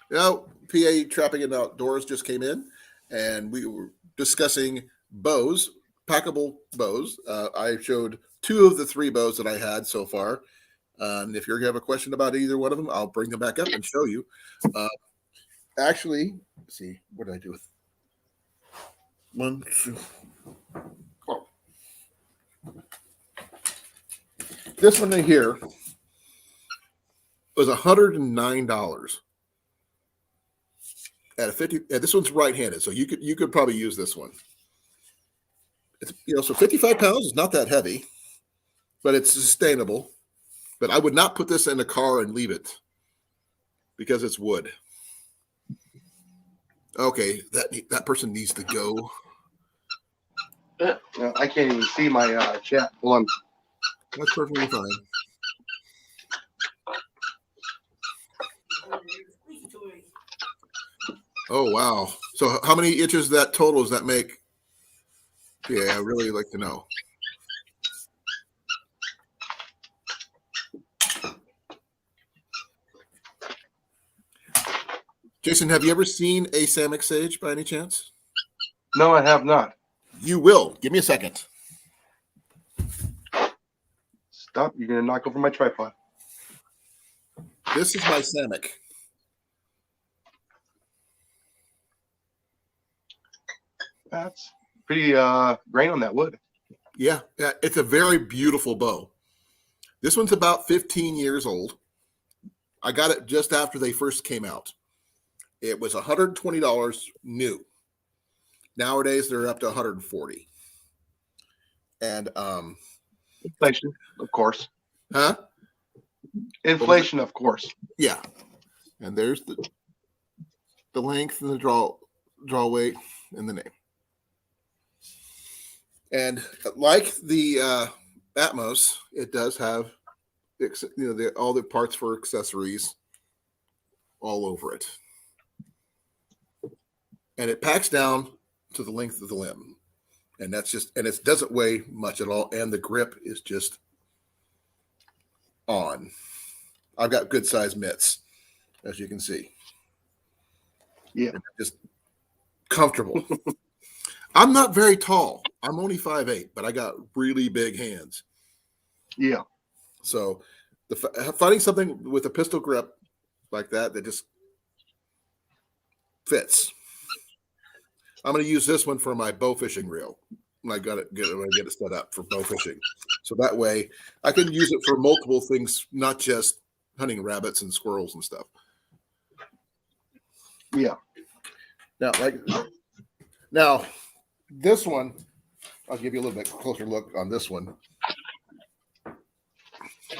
Now, PA Trapping and Outdoors just came in, and we were discussing bows, packable bows. I showed 2 of the 3 bows that I had so far. And if you have a question about either one of them, I'll bring them back up and show you. Actually, let's see, what did I do with 1, 2? Oh. This one in here was $109 at a 50. This one's right-handed, so you could probably use this one. It's so 55 pounds is not that heavy, but it's sustainable. But I would not put this in a car and leave it because it's wood. Okay, that person needs to go. I can't even see my chat. Hold on. That's perfectly fine. Oh, wow. So how many inches that total does that make? Yeah, I really like to know. Jason, have you ever seen a Samick Sage by any chance? No, I have not. You will. Give me a second. Stop. You're going to knock over my tripod. This is my Samick. That's pretty grain on that wood. Yeah, it's a very beautiful bow. This one's about 15 years old. I got it just after they first came out. It was $120 new. Nowadays they're up to $140. And inflation, of course. Huh? Inflation, of course. Yeah. And there's the length and the draw weight and the name. And like the Atmos, it does have all the parts for accessories all over it. And it packs down to the length of the limb. And that's just, and it doesn't weigh much at all. And the grip is just on. I've got good size mitts, as you can see. Yeah. And just comfortable. I'm not very tall. I'm only 5'8", but I got really big hands. Yeah. So finding something with a pistol grip like that just fits. I'm going to use this one for my bow fishing reel. When I get it set up for bow fishing. So that way I can use it for multiple things, not just hunting rabbits and squirrels and stuff. Yeah. Now, this one, I'll give you a little bit closer look on this one.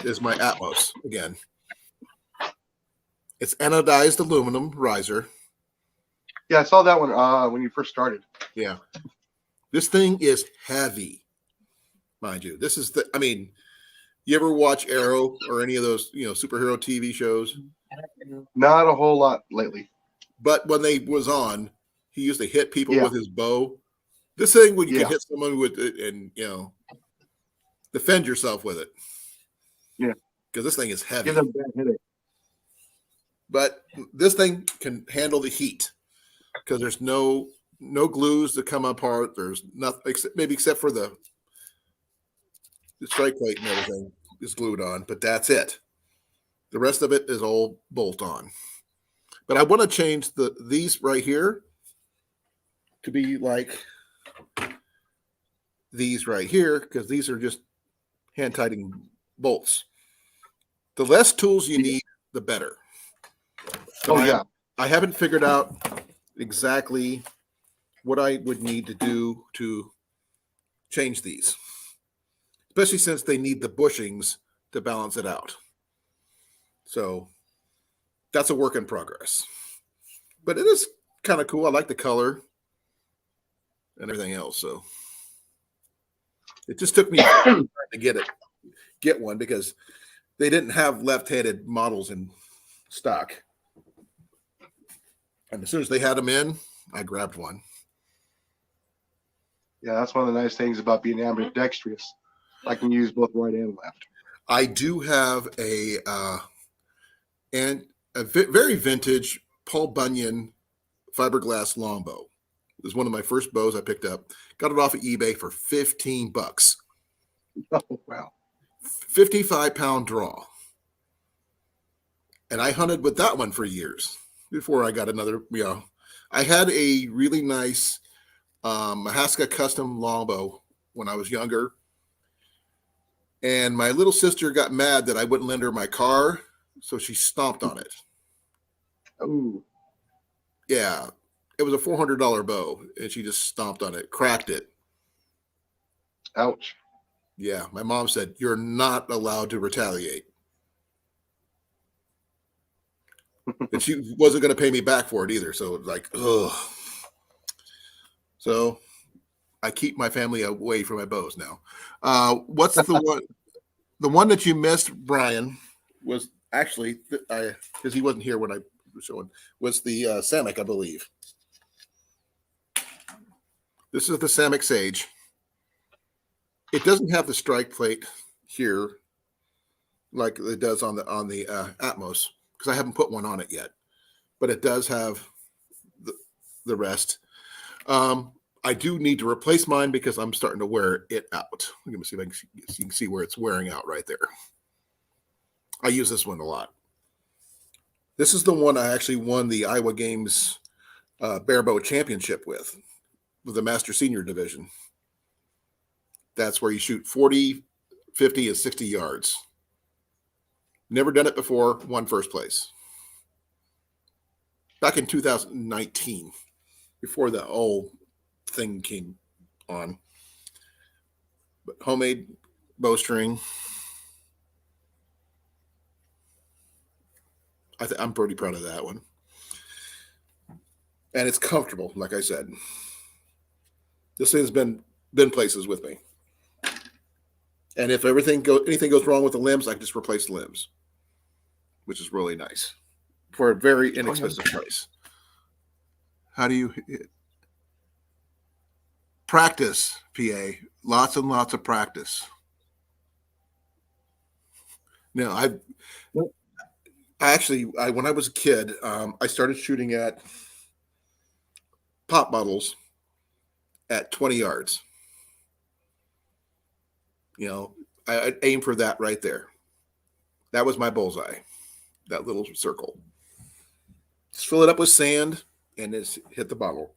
Is my Atmos again. It's anodized aluminum riser. Yeah, I saw that one when you first started. Yeah. This thing is heavy, mind you. This is you ever watch Arrow or any of those, superhero TV shows? Not a whole lot lately. But when they was on, he used to hit people with his bow. This thing, when you can hit someone with it and, defend yourself with it. Yeah. Because this thing is heavy. Give them a bad headache. But this thing can handle the heat because there's no glues that come apart. There's nothing, except for the strike plate and everything is glued on, but that's it. The rest of it is all bolt on. But I want to change these right here to be like these right here, because these are just hand tightening bolts. The less tools you need, the better. So I haven't figured out exactly what I would need to do to change these, especially since they need the bushings to balance it out. So that's a work in progress, but it is kind of cool. I like the color and everything else. So it just took me to get one because they didn't have left-handed models in stock. And as soon as they had them in, I grabbed one. Yeah, that's one of the nice things about being ambidextrous. I can use both right and left. I do have a very vintage Paul Bunyan fiberglass longbow. It was one of my first bows I picked up. Got it off of eBay for $15. Oh, wow. 55-pound draw. And I hunted with that one for years before I got another, I had a really nice Mahaska custom longbow when I was younger. And my little sister got mad that I wouldn't lend her my car, so she stomped on it. Oh. Yeah. It was a $400 bow, and she just stomped on it, cracked it. Ouch. Yeah. My mom said, "You're not allowed to retaliate." And she wasn't going to pay me back for it either. So it was like, ugh. So I keep my family away from my bows now. What's the one? The one that you missed, Brian, was actually, because he wasn't here when I was showing, was the Samick, I believe. This is the Samick Sage. It doesn't have the strike plate here like it does on the Atmos, because I haven't put one on it yet, but it does have the rest. I do need to replace mine because I'm starting to wear it out. Let me see if you can see where it's wearing out right there. I use this one a lot. This is the one I actually won the Iowa Games Barebow Championship with the Master Senior Division. That's where you shoot 40, 50, and 60 yards. Never done it before, won first place. Back in 2019, before the whole thing came on. But homemade bowstring. I'm pretty proud of that one. And it's comfortable, like I said. This thing's been places with me. And if anything goes wrong with the limbs, I can just replace the limbs, which is really nice for a very inexpensive price. How do you hit? Practice, PA. Lots and lots of practice. Now, when I was a kid, I started shooting at pop bottles at 20 yards. I'd aim for that right there. That was my bullseye, that little circle. Just fill it up with sand and just hit the bottle.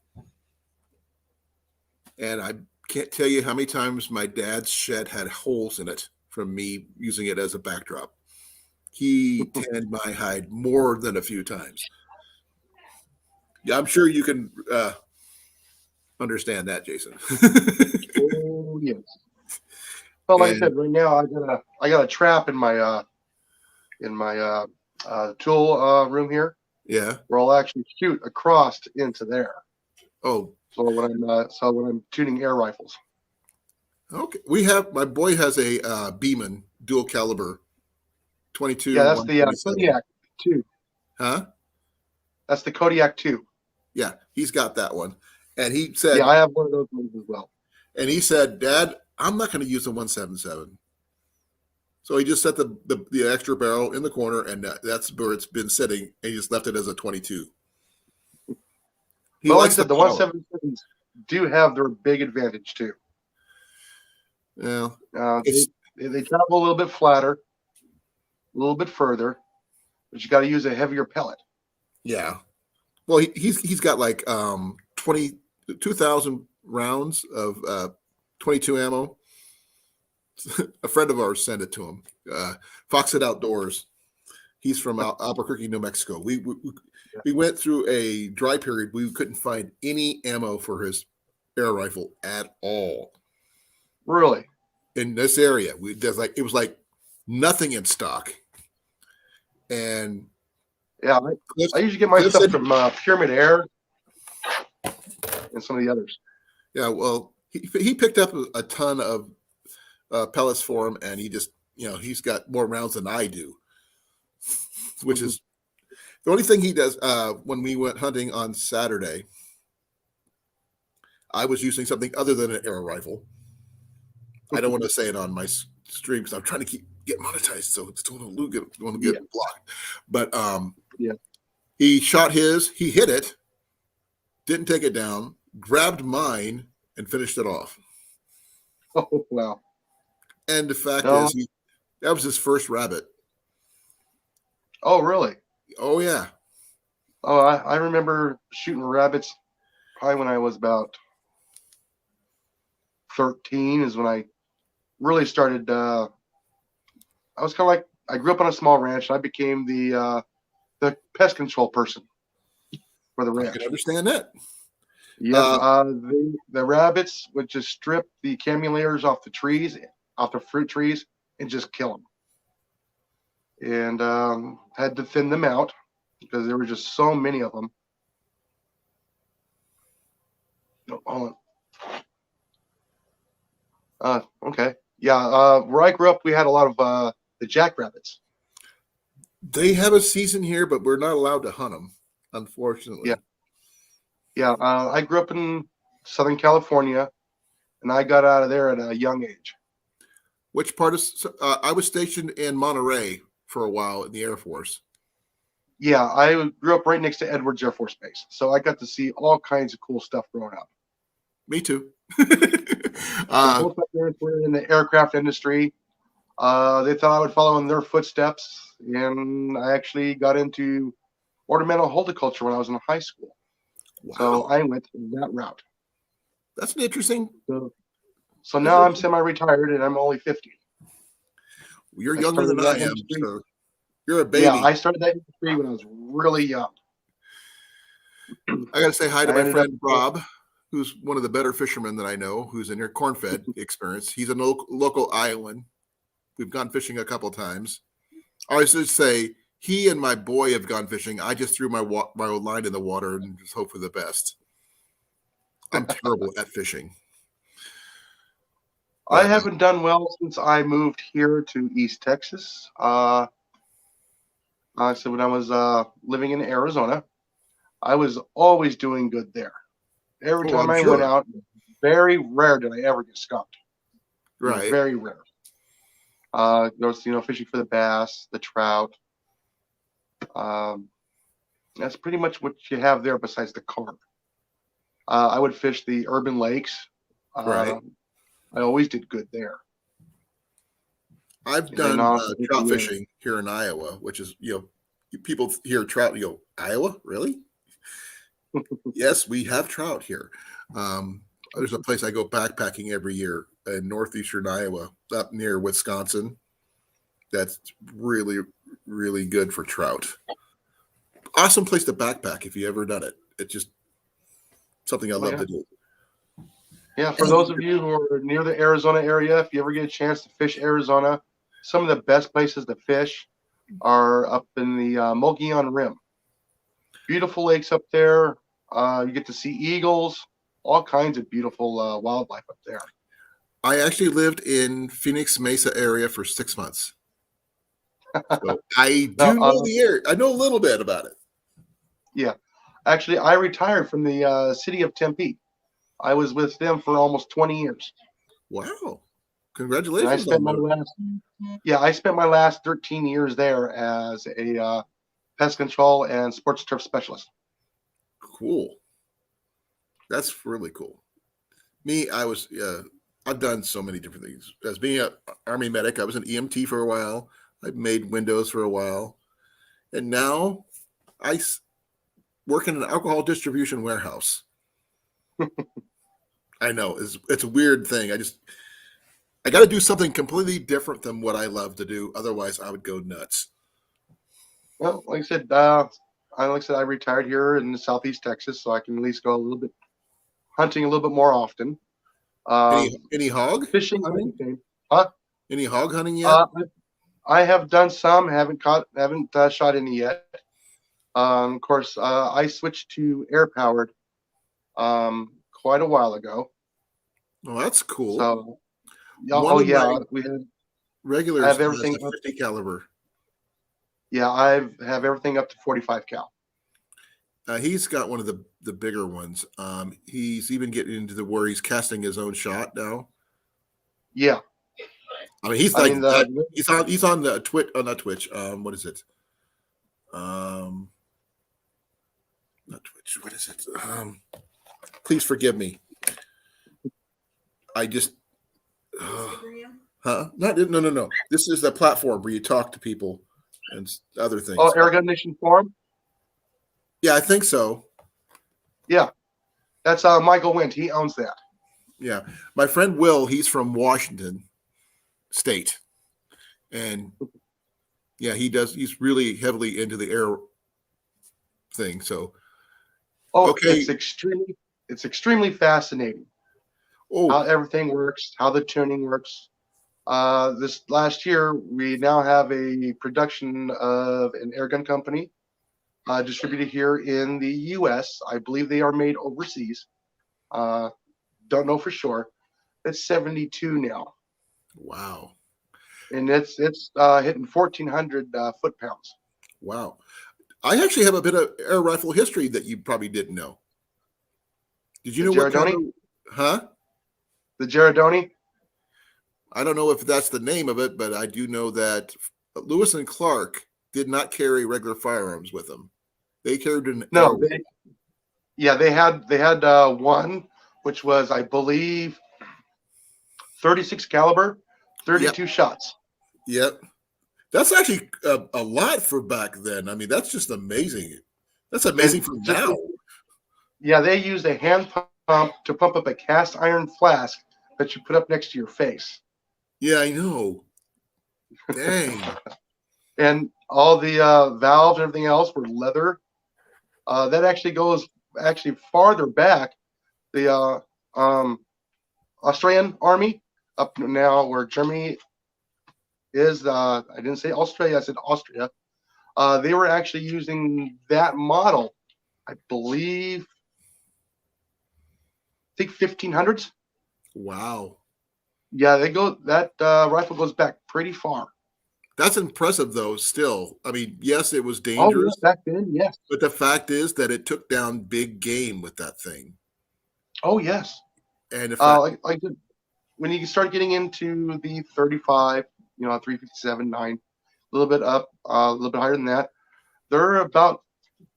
And I can't tell you how many times my dad's shed had holes in it from me using it as a backdrop. He tanned my hide more than a few times. Yeah, I'm sure you can understand that, Jason. Oh yes. Well, like I said, right now I got a trap in my tool room here. Yeah. Where I'll actually shoot across into there. Oh. So when I'm shooting air rifles. Okay. My boy has a Beeman dual caliber 22. Yeah, that's the Kodiak 2. Huh? That's the Kodiak 2. Yeah, he's got that one. And he said, yeah, I have one of those ones as well. And he said, Dad, I'm not going to use the 177. So he just set the extra barrel in the corner, and that's where it's been sitting, and he just left it as a 22. Well, like I said, the 177s do have their big advantage, too. Yeah. They travel a little bit flatter, a little bit further, but you got to use a heavier pellet. Yeah. Well, he's got like 2,000 rounds of 22 ammo. A friend of ours sent it to him. Foxit Outdoors. He's from Albuquerque, New Mexico. We went through a dry period. We couldn't find any ammo for his air rifle at all. Really? In this area, it was like nothing in stock. And yeah, I usually get my stuff from Pyramid Air and some of the others. Yeah, well, he picked up a ton of pellets for him, and he just, he's got more rounds than I do, which is the only thing he does. When we went hunting on Saturday, I was using something other than an arrow rifle. I don't want to say it on my stream because I'm trying to get monetized, so it's don't want to get blocked. But he shot his, he hit it, didn't take it down, grabbed mine, and finished it off. Oh wow! And the fact is, that was his first rabbit. Oh really? Oh yeah. Oh, I remember shooting rabbits probably when I was about 13 is when I really started. I was kind of like, I grew up on a small ranch, and I became the pest control person for the ranch. I can understand that. Yes, the rabbits would just strip the camulators off the trees, off the fruit trees, and just kill them. And had to thin them out because there were just so many of them. No, hold on. Okay. Yeah, where I grew up, we had a lot of the jackrabbits. They have a season here, but we're not allowed to hunt them, unfortunately. Yeah. Yeah, I grew up in Southern California, and I got out of there at a young age. Which part of? I was stationed in Monterey for a while in the Air Force. Yeah, I grew up right next to Edwards Air Force Base, so I got to see all kinds of cool stuff growing up. Me too. Both my parents were in the aircraft industry. They thought I would follow in their footsteps, and I actually got into ornamental horticulture when I was in high school. Wow. So I went that route. That's an interesting. So now I'm semi-retired, and I'm only 50. You're younger than I am, so you're a baby. Yeah, I started that industry when I was really young. I got to say hi to my friend Rob, who's one of the better fishermen that I know, who's in your corn-fed experience. He's a local Iowan. We've gone fishing a couple times. I should say he and my boy have gone fishing. I just threw my line in the water and just hope for the best. I'm terrible at fishing. I haven't done well since I moved here to East Texas. So when I was living in Arizona, I was always doing good there. Every time I went out, very rare did I ever get skunked. It was Right. very rare. Goes, fishing for the bass, the trout. That's pretty much what you have there besides the carp. I would fish the urban lakes. Right. I always did good there. I've And done then honestly, trout yeah. fishing here in Iowa, which is, people hear trout and you go, Iowa? Really? Yes, we have trout here. There's a place I go backpacking every year in northeastern Iowa, up near Wisconsin. That's really, really good for trout. Awesome place to backpack if you ever done it. It's just something I love yeah. to do. Yeah, for those of you who are near the Arizona area, if you ever get a chance to fish Arizona, some of the best places to fish are up in the Mogollon Rim. Beautiful lakes up there. You get to see eagles, all kinds of beautiful wildlife up there. I actually lived in Phoenix Mesa area for 6 months. So I do know the area. I know a little bit about it. Yeah. Actually, I retired from the city of Tempe. I was with them for almost 20 years. Wow. And Congratulations. I spent my last 13 years there as a pest control and sports turf specialist. Cool. That's really cool. Me, I've done so many different things. As being an Army medic, I was an EMT for a while. I made windows for a while. And now I work in an alcohol distribution warehouse. I know it's a weird thing. I got to do something completely different than what I love to do. Otherwise, I would go nuts. Well, like I said, I retired here in Southeast Texas, so I can at least go a little bit hunting a little bit more often. Any hog Fishing, hunting? anything. Huh? Any hog hunting yet? I have done some. Haven't shot any yet. Of course, I switched to air powered quite a while ago. Oh, that's cool. So, we have regulars have everything has a 50 caliber. Yeah, I have everything up to 45 cal. He's got one of the bigger ones. He's even getting into the where he's casting his own shot now. Yeah, I mean he's he's on the Twitch. Oh, not Twitch. What is it? Not Twitch. What is it? Please forgive me. I just no. This is the platform where you talk to people and other things. Oh, Airgun Nation Forum. Yeah, I think so. Yeah, that's Michael Wendt. He owns that. Yeah, my friend Will. He's from Washington State, and yeah, he does. He's really heavily into the air thing. So, okay, it's extremely fascinating. How everything works, how the tuning works. This last year, we now have a production of an airgun company distributed here in the U.S. I believe they are made overseas. Don't know for sure. It's 72 now. Wow. And it's hitting 1,400 foot-pounds. Wow. I actually have a bit of air rifle history that you probably didn't know. Did you know what kind of, huh? The Gerardoni? I don't know if that's the name of it, but I do know that Lewis and Clark did not carry regular firearms with them. They carried an no. They had one, which was, I believe, 36 caliber, 32 shots. Yep. That's actually a lot for back then. I mean, that's just amazing. That's amazing for now. Yeah, they used a hand pump to pump up a cast iron flask that you put up next to your face. Yeah, I know. Dang. And all the valves and everything else were leather. That actually goes farther back. The Australian Army up now where Germany is. I didn't say Australia. I said Austria. They were actually using that model, I believe. I think 1500s. Wow. Yeah, that rifle goes back pretty far. That's impressive, though, still. I mean, yes, it was dangerous. Oh, back then, yes. But the fact is that it took down big game with that thing. Oh, yes. And if like when you start getting into the 35, 357, 9, a little bit up, a little bit higher than that, they're about,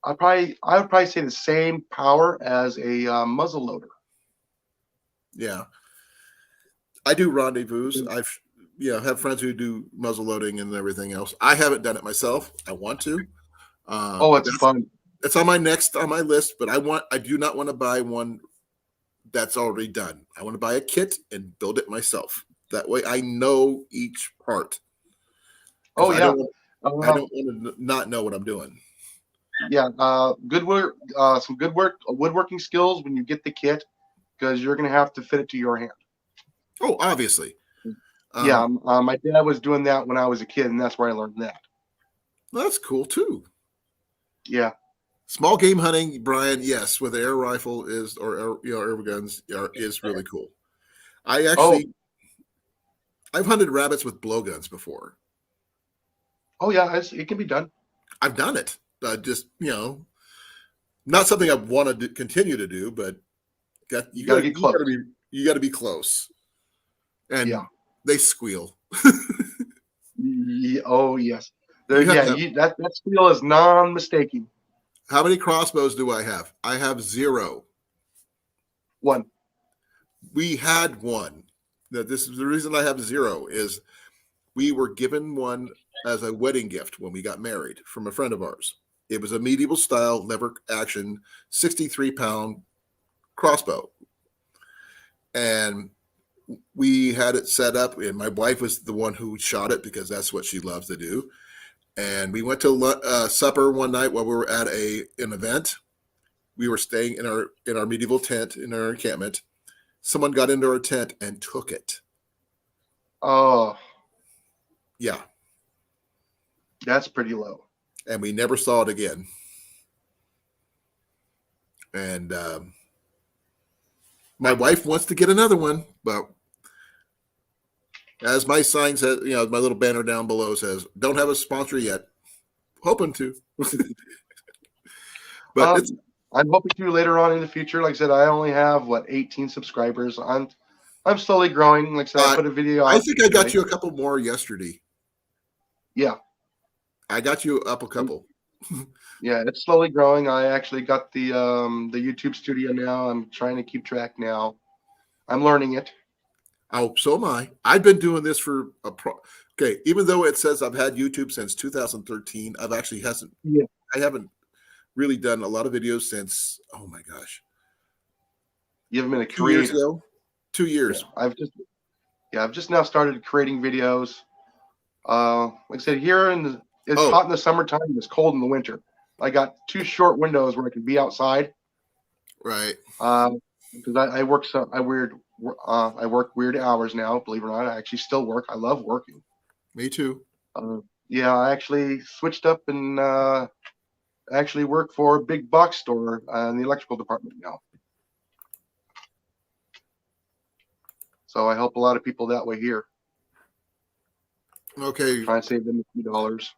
I would probably say the same power as a muzzle loader. yeah, I do rendezvous. I've have friends who do muzzle loading and everything else. I haven't done it myself. I want to. Oh, it's fun. It's on my list, but I do not want to buy one that's already done. I want to buy a kit and build it myself. That way I know each part. Oh, I yeah. I don't want to not know what I'm doing. Yeah. Good work. Some good woodworking skills when you get the kit, because you're going to have to fit it to your hand. Oh, obviously. Yeah. My dad was doing that when I was a kid, and that's where I learned that. That's cool too. Yeah. Small game hunting, Brian, yes, with air rifle air guns is really cool. I've hunted rabbits with blowguns before. Oh yeah, it can be done. I've done it. Just not something I want to continue to do, but you got to get close. You got to be close, and they squeal. Oh yes, that squeal is non-mistaking. How many crossbows do I have? I have 0. 1. We had one. This is the reason I have 0 is we were given one as a wedding gift when we got married from a friend of ours. It was a medieval style lever action 63-pound crossbow. And we had it set up, and my wife was the one who shot it because that's what she loves to do. And we went to supper one night while we were at an event. We were staying in our medieval tent in our encampment. Someone got into our tent and took it. Oh, yeah, that's pretty low. And we never saw it again. And my wife wants to get another one, but as my sign says, my little banner down below says, "Don't have a sponsor yet." Hoping to, but I'm hoping to later on in the future. Like I said, I only have 18 subscribers. I'm slowly growing. Like I said, I put a video out. I think I got you a couple more yesterday. Yeah, I got you up a couple. Yeah, it's slowly growing. I actually got the YouTube studio now. I'm trying to keep track now. I'm learning it. Oh, so am I. I've been doing this for okay. Even though it says I've had YouTube since 2013, I haven't really done a lot of videos since. Oh my gosh, you haven't been a 2 years ago. 2 years. Yeah, I've just now started creating videos. Like I said, it's hot in the summertime and it's cold in the winter. I got 2 short windows where I can be outside. Right. Because I work weird hours now. Believe it or not, I actually still work. I love working. Me too. Yeah, I actually switched up and actually work for a big box store in the electrical department now. So I help a lot of people that way here. Okay. Try and save them a few dollars.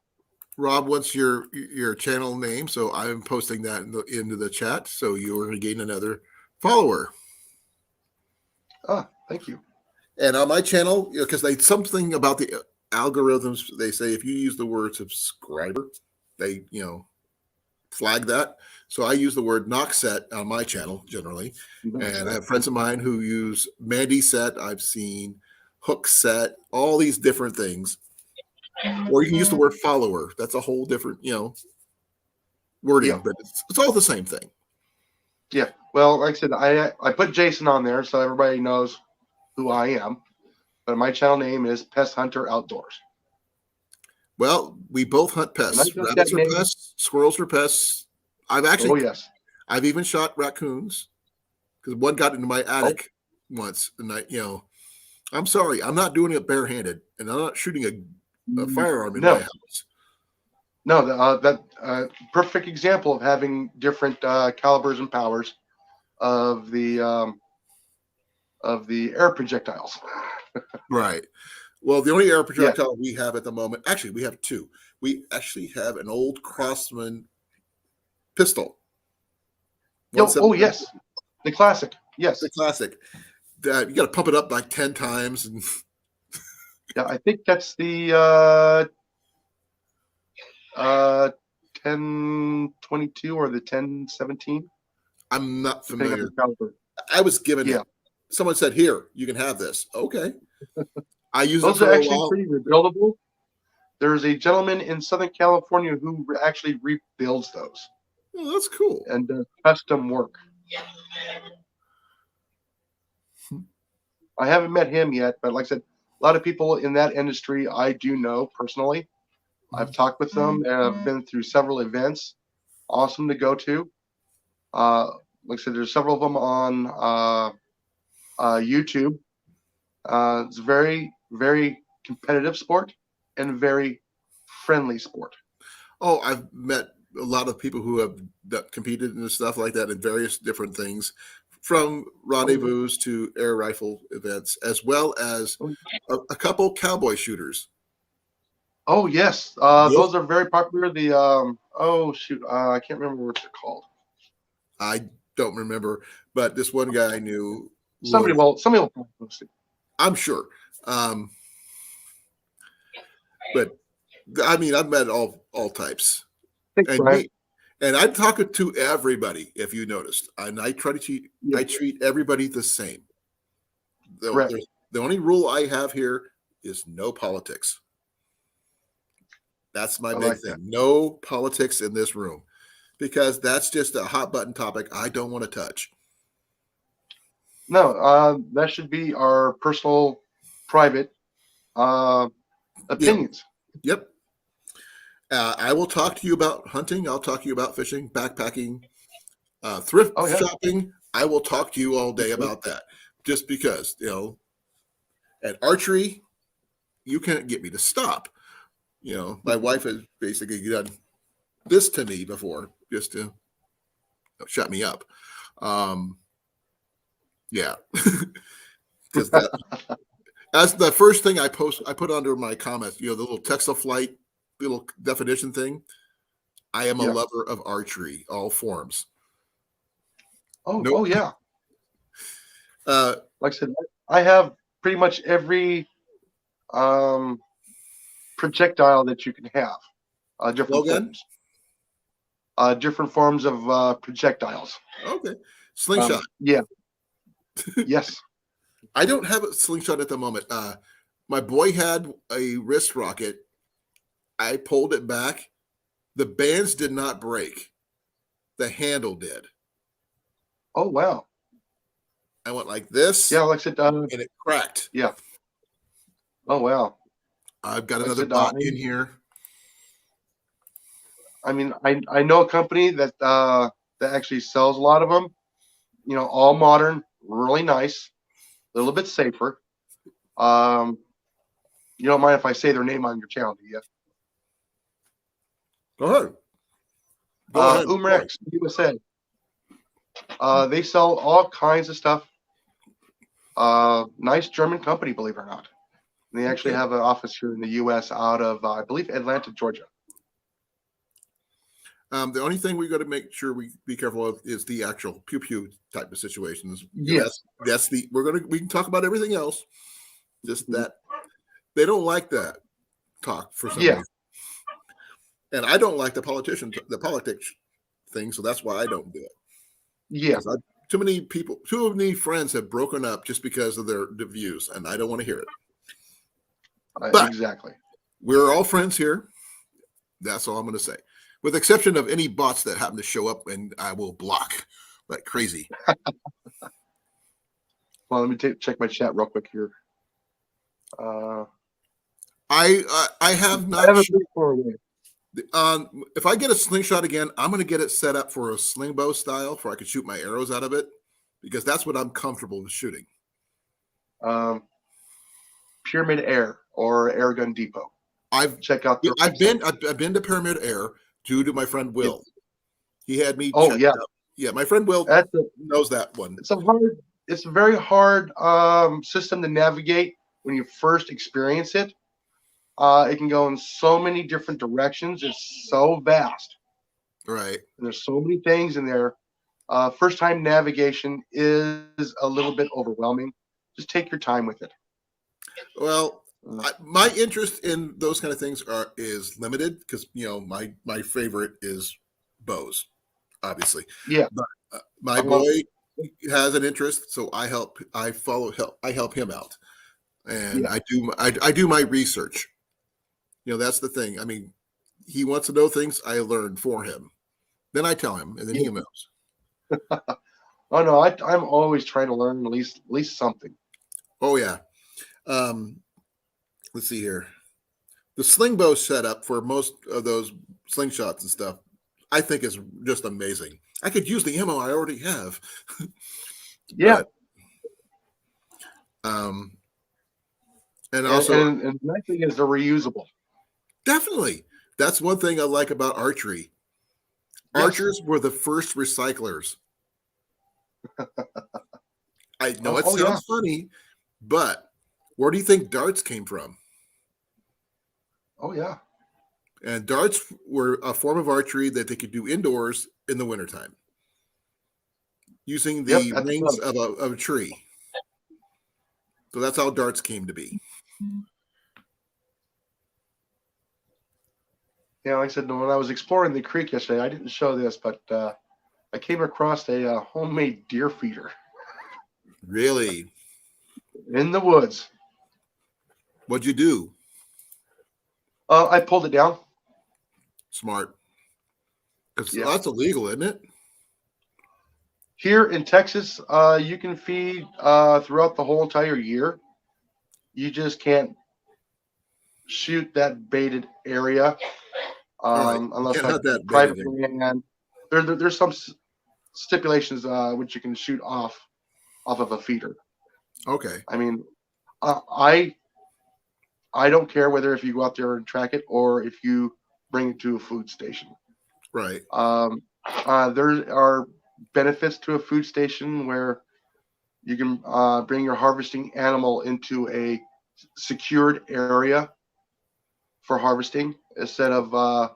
Rob, what's your channel name? So I'm posting that into the chat. So you are going to gain another follower. Thank you. And on my channel, because something about the algorithms, they say if you use the word subscriber, they flag that. So I use the word knock set on my channel generally. And I have friends of mine who use Mandy set. I've seen hook set, all these different things. Or you can use the word follower. That's a whole different, wording, but it's all the same thing. Yeah. Well, like I said, I put Jason on there so everybody knows who I am. But my channel name is Pest Hunter Outdoors. Well, we both hunt pests. Rabbits are pests. Squirrels are pests. I've even shot raccoons because one got into my attic once, and I'm sorry, I'm not doing it barehanded, and I'm not shooting a firearm in my house. No, that perfect example of having different calibers and powers of the air projectiles. Right. Well, the only air projectile we have at the moment, actually, we have 2. We actually have an old Crosman pistol. Oh, yes. The classic. Yes. The classic. that you got to pump it up like 10 times. And Yeah, I think that's the 1022 or the 1017. I'm not Depending on familiar. the caliber. I was given Yeah. it. Someone said, "Here, you can have this." Okay. I use it Those for are a actually while. pretty rebuildable. There's a gentleman in Southern California who actually rebuilds those Oh, that's cool. and does custom work. I haven't met him yet, but like I said, a lot of people in that industry I do know personally. I've talked with them and I've been through several events. Awesome to go to. Like I said, there's several of them on YouTube. It's very, very competitive sport and very friendly sport. Oh, I've met a lot of people who have competed in stuff like that in various different things, from rendezvous to air rifle events, as well as a couple cowboy shooters. Oh yes, Those- those are very popular. The oh shoot, I can't remember what they're called. I don't remember, but this one guy I knew. Somebody will post it. I'm sure. But I mean, I've met all types. Thanks, And Brian. I'm talking to everybody, if you noticed. And I try to treat Yeah. I treat everybody the same. Correct. The only rule I have here is no politics. That's my I big like thing. that. No politics in this room, because that's just a hot button topic I don't want to touch. No, that should be our personal, private opinions. Yep. I will talk to you about hunting. I'll talk to you about fishing, backpacking, thrift Oh, yeah. shopping. I will talk to you all day about that, just because, at archery, you can't get me to stop. My wife has basically done this to me before just to shut me up. Yeah. Because that's the first thing I put under my comments, the little text of flight, little definition thing. I am a Yeah. lover of archery, all forms. Oh, Nope. oh yeah. Uh, Like I said, I have pretty much every projectile that you can have. Different Blowgun? forms. Different forms of projectiles. okay. Slingshot. Yeah. Yes. I don't have a slingshot at the moment. My boy had a wrist rocket. I pulled it back. The bands did not break. The handle did. Oh wow. I went like this, Yeah, like I said, and it cracked. yeah. Oh wow. I've got Like I another said, bot in here. I mean, I know a company that actually sells a lot of them. All modern, really nice, a little bit safer. You don't mind if I say their name on your channel, do you? Go ahead. Go ahead. Umrex USA. They sell all kinds of stuff. Nice German company, believe it or not. And they actually Okay. have an office here in the U.S. out of, I believe, Atlanta, Georgia. The only thing we got to make sure we be careful of is the actual pew pew type of situations. Yes. That's we can talk about everything else. Just Mhm. that they don't like that talk for some Yeah. reason. And I don't like the politics thing, so that's why I don't do it. Yeah. Too many friends have broken up just because of their views, and I don't want to hear it. But- Exactly. We're all friends here. That's all I'm going to say. With the exception of any bots that happen to show up, and I will block like crazy. Well, let me check my chat real quick here. I have I not. have a pretty far away. If I get a slingshot again, I'm going to get it set up for a sling bow style, where I can shoot my arrows out of it, because that's what I'm comfortable with shooting. Pyramid Air or Air Gun Depot. I've Check out their website. I've been to Pyramid Air due to my friend Will. He had me. Oh, check yeah. it out. Yeah, my friend Will That's knows that one. it's a very hard system to navigate when you first experience it. It can go in so many different directions. It's so vast. Right. And there's so many things in there. First time navigation is a little bit overwhelming. just take your time with it. Well, my interest in those kind of things is limited because my favorite is bows, obviously. Yeah. But my boy has an interest, so I help him out, and Yeah. I do my research. That's the thing. I mean, he wants to know things, I learn for him. Then I tell him, and then he knows. Oh no, I'm always trying to learn at least something. Oh yeah. Let's see here. The sling bow setup for most of those slingshots and stuff, I think is just amazing. I could use the ammo I already have. Yeah. And also, and the nice thing is they're reusable. Definitely. That's one thing I like about archery. Yes. Archers were the first recyclers. I know it sounds funny, but where do you think darts came from? Oh, yeah. And darts were a form of archery that they could do indoors in the wintertime using the rings of a tree. So that's how darts came to be. Yeah, like I said, when I was exploring the creek yesterday, I didn't show this, but I came across a homemade deer feeder. Really? In the woods. What'd you do? I pulled it down. Smart. Because that's illegal, isn't it? Here in Texas, you can feed throughout the whole entire year. You just can't shoot that baited area unless like private land. There's some stipulations which you can shoot off of a feeder. Okay. I mean, I don't care whether if you go out there and track it or if you bring it to a food station. Right. There are benefits to a food station where you can bring your harvesting animal into a secured area for harvesting instead of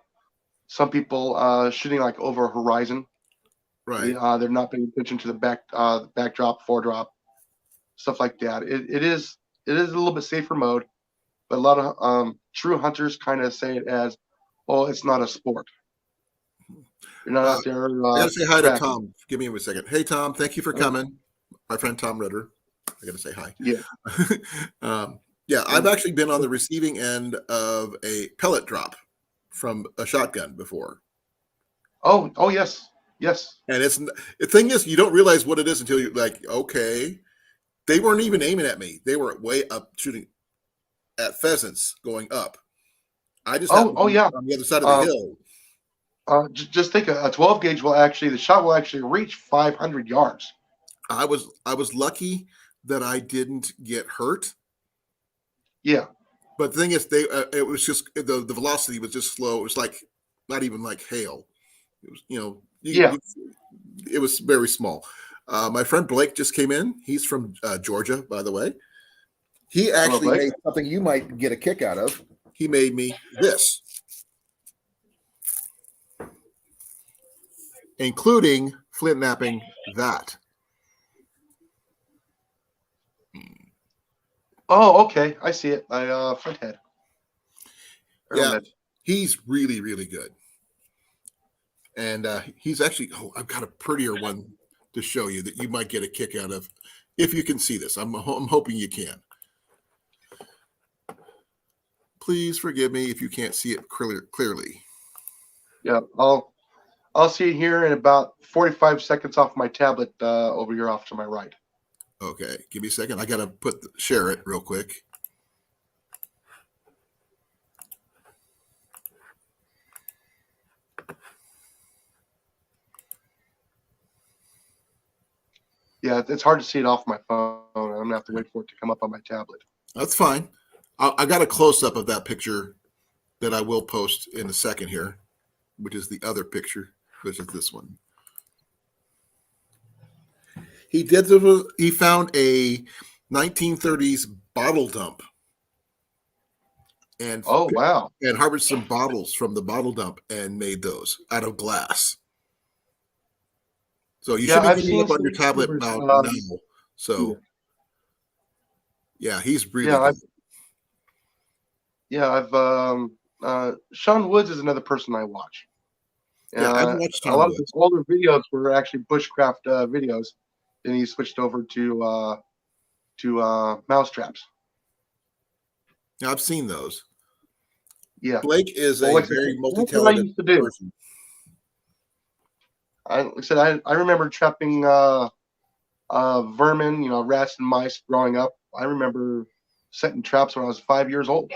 some people shooting like over a horizon. Right. They're not paying attention to the backdrop, foredrop, stuff like that. It is a little bit safer mode, but a lot of true hunters kind of say it as, "Oh, it's not a sport." You're not out there. I gotta say hi to Tom. Give me a second. Hey, Tom. Thank you for coming. My friend Tom Ritter. I gotta say hi. Yeah. Yeah, I've actually been on the receiving end of a pellet drop from a shotgun before. Oh yes. And the thing is, you don't realize what it is until you're like, okay. They weren't even aiming at me. They were way up shooting at pheasants going up. I just on the other side of the hill. Just think a 12 gauge the shot will actually reach 500 yards. I was lucky that I didn't get hurt. Yeah. But the thing is, it was just the velocity was just slow. It was like not even like hail. It was it was very small. My friend Blake just came in. He's from Georgia, by the way. He actually made something you might get a kick out of. He made me this, including flint knapping that. Oh, okay. I see it. Front head. Yeah, he's really, really good. And he's actually, I've got a prettier one to show you that you might get a kick out of if you can see this. I'm hoping you can. Please forgive me if you can't see it clearly. Yeah, I'll see it here in about 45 seconds off my tablet over here off to my right. Okay, give me a second. I got to share it real quick. Yeah, it's hard to see it off my phone. I'm going to have to wait for it to come up on my tablet. That's fine. I got a close-up of that picture that I will post in a second here, which is the other picture, which is this one. He found a 1930s bottle dump. And and harvested some bottles from the bottle dump and made those out of glass. So you should be getting up on your tablet now. So Yeah, he's really Yeah, good. I've Sean Woods is another person I watch. Yeah, I've watched A Tom lot of his Woods. older videos were actually bushcraft videos. Then he switched over to mousetraps. Now, I've seen those. Yeah. Blake is Well, a like I said, very that's what I multi-talented used to do. person. Like I said, I remember trapping vermin, rats and mice growing up. I remember setting traps when I was 5 years old.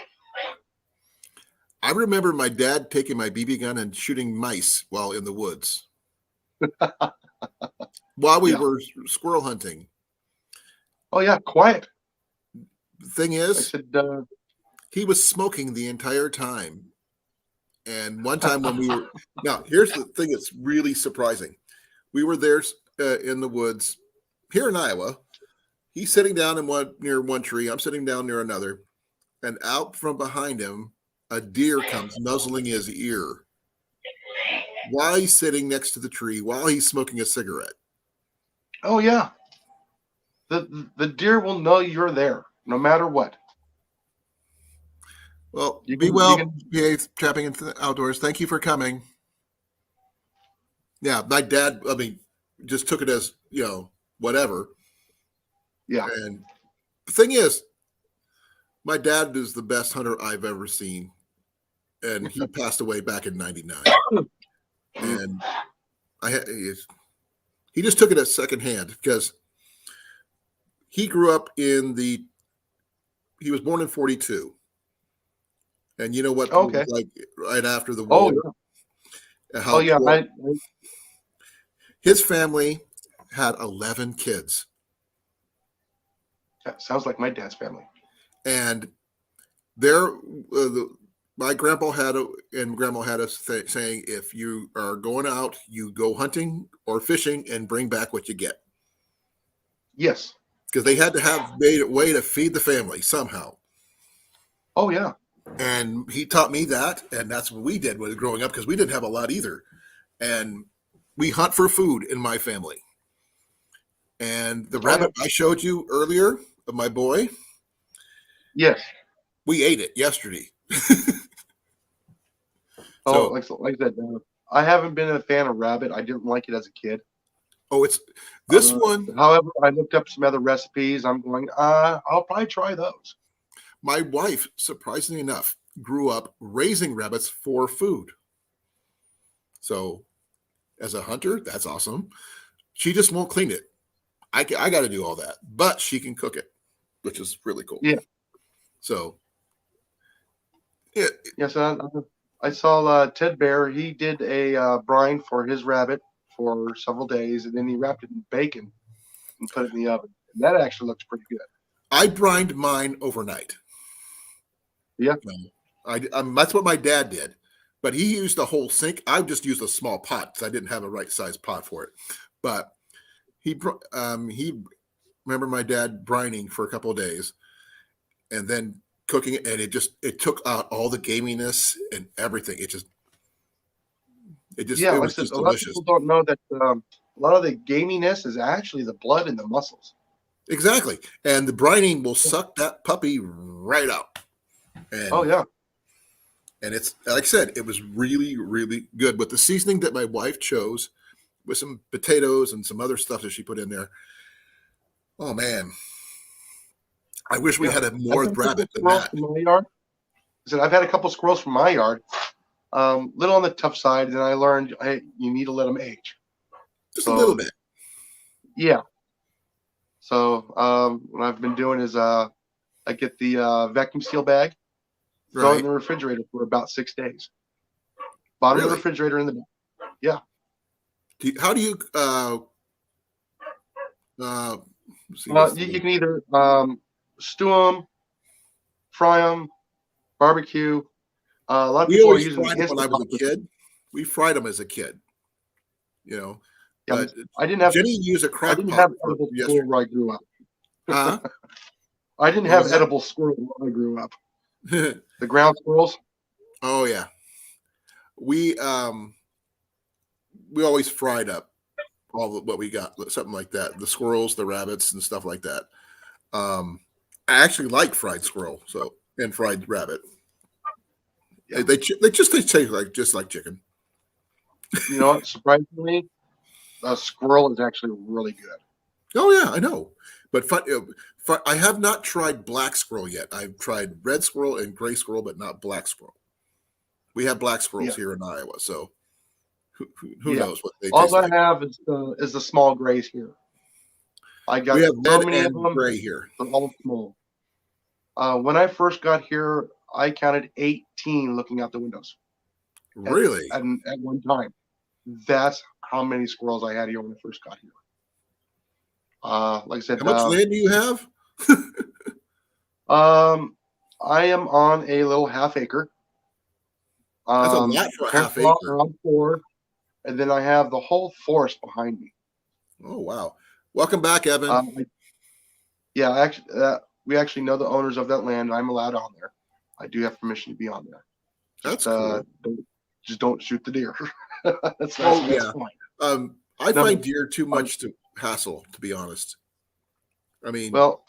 I remember my dad taking my BB gun and shooting mice while in the woods while we Yeah. were squirrel hunting. Oh yeah, quiet. The thing I is, said, he was smoking the entire time. And one time when we were now, here's the thing that's really surprising. We were there in the woods here in Iowa. He's sitting down near one tree. I'm sitting down near another, and out from behind him, a deer comes nuzzling his ear while he's sitting next to the tree while he's smoking a cigarette. oh yeah, the deer will know you're there no matter what. Well, You be can- well, you can- PA Trapping in Outdoors. Thank you for coming. Yeah, my dad, I mean, just took it as, whatever. Yeah. And the thing is, my dad is the best hunter I've ever seen. And he passed away back in 99. And he just took it as secondhand because he grew up he was born in 42. And you know what it Okay. was like right after the Oh war? yeah. How Oh yeah. poor- his family had 11 kids. That sounds like my dad's family. And my grandpa and grandma had us saying, if you are going out, you go hunting or fishing and bring back what you get. Yes. Because they had to have made a way to feed the family somehow. Oh yeah. And he taught me that. And that's what we did when growing up because we didn't have a lot either. And we hunt for food in my family. And the rabbit I showed you earlier of my boy, Yes. we ate it yesterday. Oh, like I said, I haven't been a fan of rabbit. I didn't like it as a kid. Oh, it's this one. However, I looked up some other recipes. I'm going, I'll probably try those. My wife, surprisingly enough, grew up raising rabbits for food. So, as a hunter, that's awesome. She just won't clean it. I got to do all that, but she can cook it, which is really cool. Yeah. So, yeah. Yes, I saw Ted Bear. He did a brine for his rabbit for several days, and then he wrapped it in bacon and put it in the oven. And that actually looks pretty good. I brined mine overnight. Yeah. That's what my dad did, but he used a whole sink. I just used a small pot because I didn't have a right size pot for it. But he remember my dad brining for a couple of days, and then cooking it, and it took out all the gaminess and everything. It was just a lot of delicious. people don't know that a lot of the gaminess is actually the blood in the muscles. Exactly, and the brining will suck that puppy right out. And, oh yeah, and it's like I said, it was really, really good. But the seasoning that my wife chose with some potatoes and some other stuff that she put in there. Oh man, I wish we had a more rabbit than that. From my yard. I said I've had a couple squirrels from my yard. Little on the tough side, and I learned you need to let them age. Just a little bit. Yeah. So what I've been doing is I get the vacuum seal bag, throw it in the refrigerator for about 6 days. Bottom of the refrigerator in the back. Yeah. How do you you can either stew them, fry them, barbecue. A lot of people are using fried them when I was a kid. We fried them as a kid, Yeah, but I didn't have. Jenny used a crock I didn't pot have edible squirrel where I grew up. Huh? I didn't have edible squirrel where I grew up. The ground squirrels. Oh yeah, we always fried up all what we got, something like that. The squirrels, the rabbits, and stuff like that. I actually like fried squirrel, and fried rabbit. Yeah. They just taste like chicken. You know what? Surprisingly, a squirrel is actually really good. Oh yeah, I know. But I have not tried black squirrel yet. I've tried red squirrel and gray squirrel, but not black squirrel. We have black squirrels Yeah. here in Iowa, so who Yeah. knows what they All taste I like. have is the small grays here. I got We have so red many of and them. gray here. They're all small. When I first got here, I counted 18 looking out the windows Really? at one time. That's how many squirrels I had here when I first got here. Like I said, How much land do you have? I am on a little half acre. That's a lot for a parents half bought acre. around 4, and then I have the whole forest behind me. Oh wow! Welcome back, Evan. Yeah, we actually know the owners of that land. I'm allowed on there. I do have permission to be on there. That's cool. Don't shoot the deer. that's yeah. fine. I find deer too much to hassle, to be honest. I mean, well,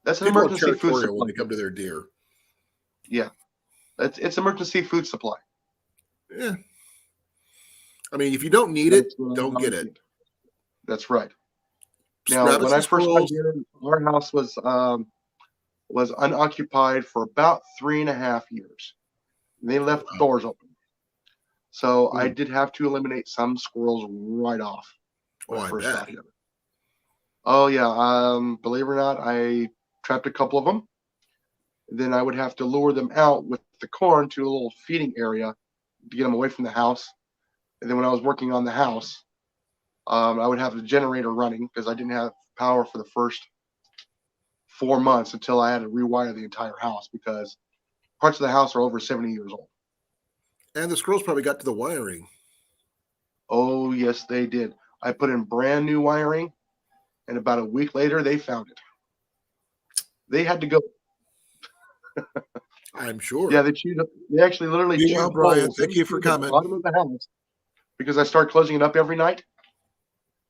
that's an people are emergency food territorial when supply. they come to their deer. Yeah, it's emergency food supply. Yeah. I mean, if you don't need it, don't get it. That's right. Now, Rabbits when I and first got squirrels. here, our house was unoccupied for about 3.5 years. They left the doors open. So I did have to eliminate some squirrels right off when I first got here. Oh yeah, believe it or not, I trapped a couple of them. Then I would have to lure them out with the corn to a little feeding area to get them away from the house. And then when I was working on the house, I would have the generator running because I didn't have power for the first 4 months until I had to rewire the entire house because parts of the house are over 70 years old. And the squirrels probably got to the wiring. Oh, yes, they did. I put in brand new wiring, and about a week later, they found it. They had to go. I'm sure. Yeah, they actually literally chewed Brian, holes thank you for into the coming. bottom of the house because I started closing it up every night.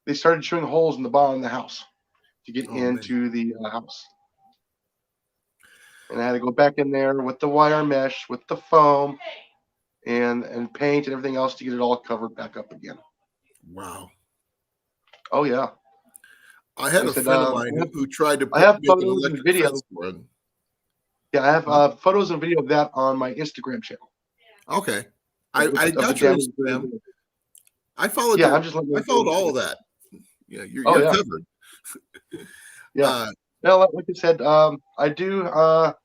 They started chewing holes in the bottom of the house to get into the house. And I had to go back in there with the wire mesh, with the foam, and paint and everything else to get it all covered back up again. Wow. Oh yeah. I had a friend of mine who tried to I have make an photos and electric videos. fence for him. Yeah, I have photos and video of that on my Instagram channel. Okay. I got your Instagram. I followed I followed all of that. Yeah, you're covered. Yeah. Well, like I said, I do. Like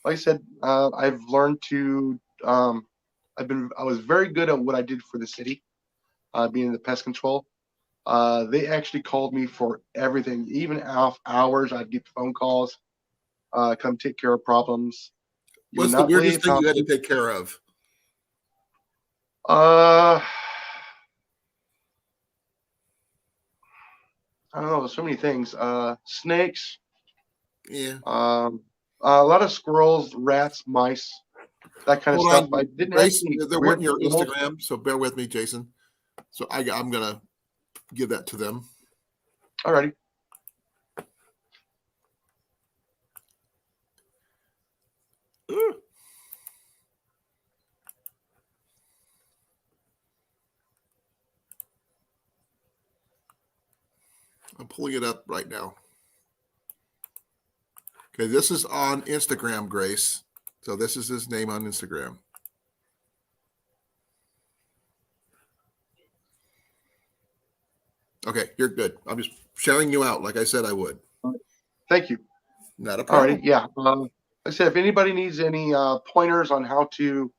I said, I've learned to. I was very good at what I did for the city, being in the pest control. They actually called me for everything, even off hours. I'd get phone calls, come take care of problems. What's the weirdest thing you had to take care of? I don't know. There's so many things. Snakes. Yeah. A lot of squirrels, rats, mice, that kind of stuff. I didn't have any there wasn't your Instagram, so bear with me, Jason. So I'm gonna give that to them. Alrighty. I'm pulling it up right now. Okay, this is on Instagram, Grace. So this is his name on Instagram. Okay, you're good. I'm just shouting you out like I said I would. Thank you. Not a problem. Alrighty, yeah. Like I said, if anybody needs any pointers on how to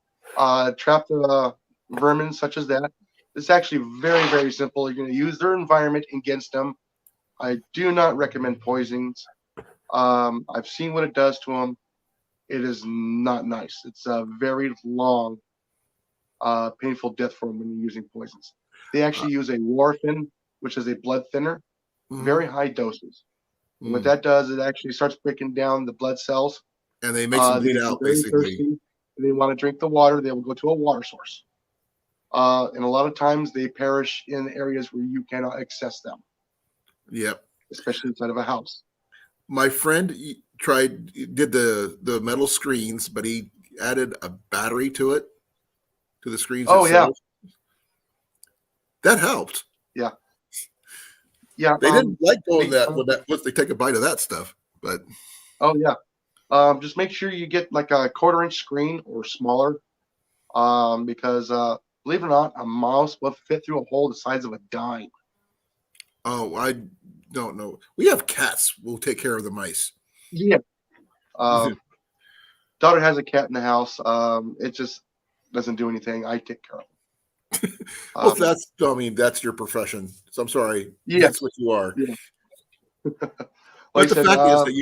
trap the vermin such as that, it's actually very, very simple. You're going to use their environment against them. I do not recommend poisons. I've seen what it does to them. It is not nice. It's a very long, painful death for them when you're using poisons. They actually use a warfarin, which is a blood thinner, very high doses. What that does, it actually starts breaking down the blood cells. And they make them bleed out, basically. Thirsty, they want to drink the water. They will go to a water source. And a lot of times they perish in areas where you cannot access them. Yep. Especially inside of a house. My friend did the metal screens, but he added a battery to the screens Oh yeah, itself. That helped. yeah. They didn't like going Make- once they take a bite of that stuff, but Oh yeah. Just make sure you get like a 1/4-inch screen or smaller, because believe it or not, a mouse will fit through a hole the size of a dime. oh, I don't know. We have cats. We'll take care of the mice. Yeah. Daughter has a cat in the house. It just doesn't do anything. I take care of it. Well, that's your profession. So I'm sorry. Yeah. That's what you are. Yeah. But Like the I said, fact is that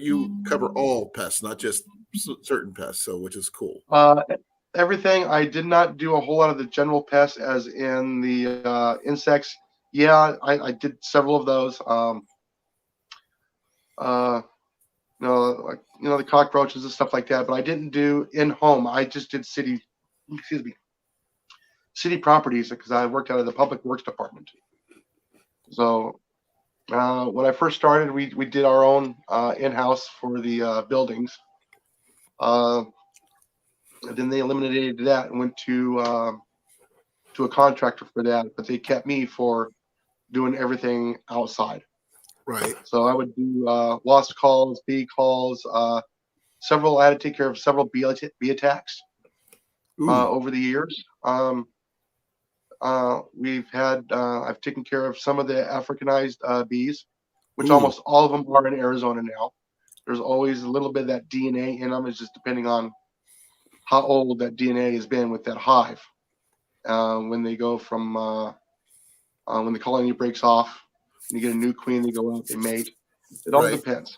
you cover all pests, not just certain pests. So which is cool. everything. I did not do a whole lot of the general pests, as in the insects. Yeah, I did several of those. The cockroaches and stuff like that. But I didn't do in home. I just did city properties, because I worked out of the public works department. So when I first started, we did our own in-house for the buildings. And then they eliminated that and went to a contractor for that. But they kept me for doing everything outside. Right. So I would do wasp calls, bee calls. I had to take care of several bee attacks over the years. I've taken care of some of the Africanized bees, which almost all of them are in Arizona now. There's always a little bit of that DNA in them. It's just depending on how old that DNA has been with that hive. When they go from when the colony breaks off, and you get a new queen, they go out, they mate. It all depends.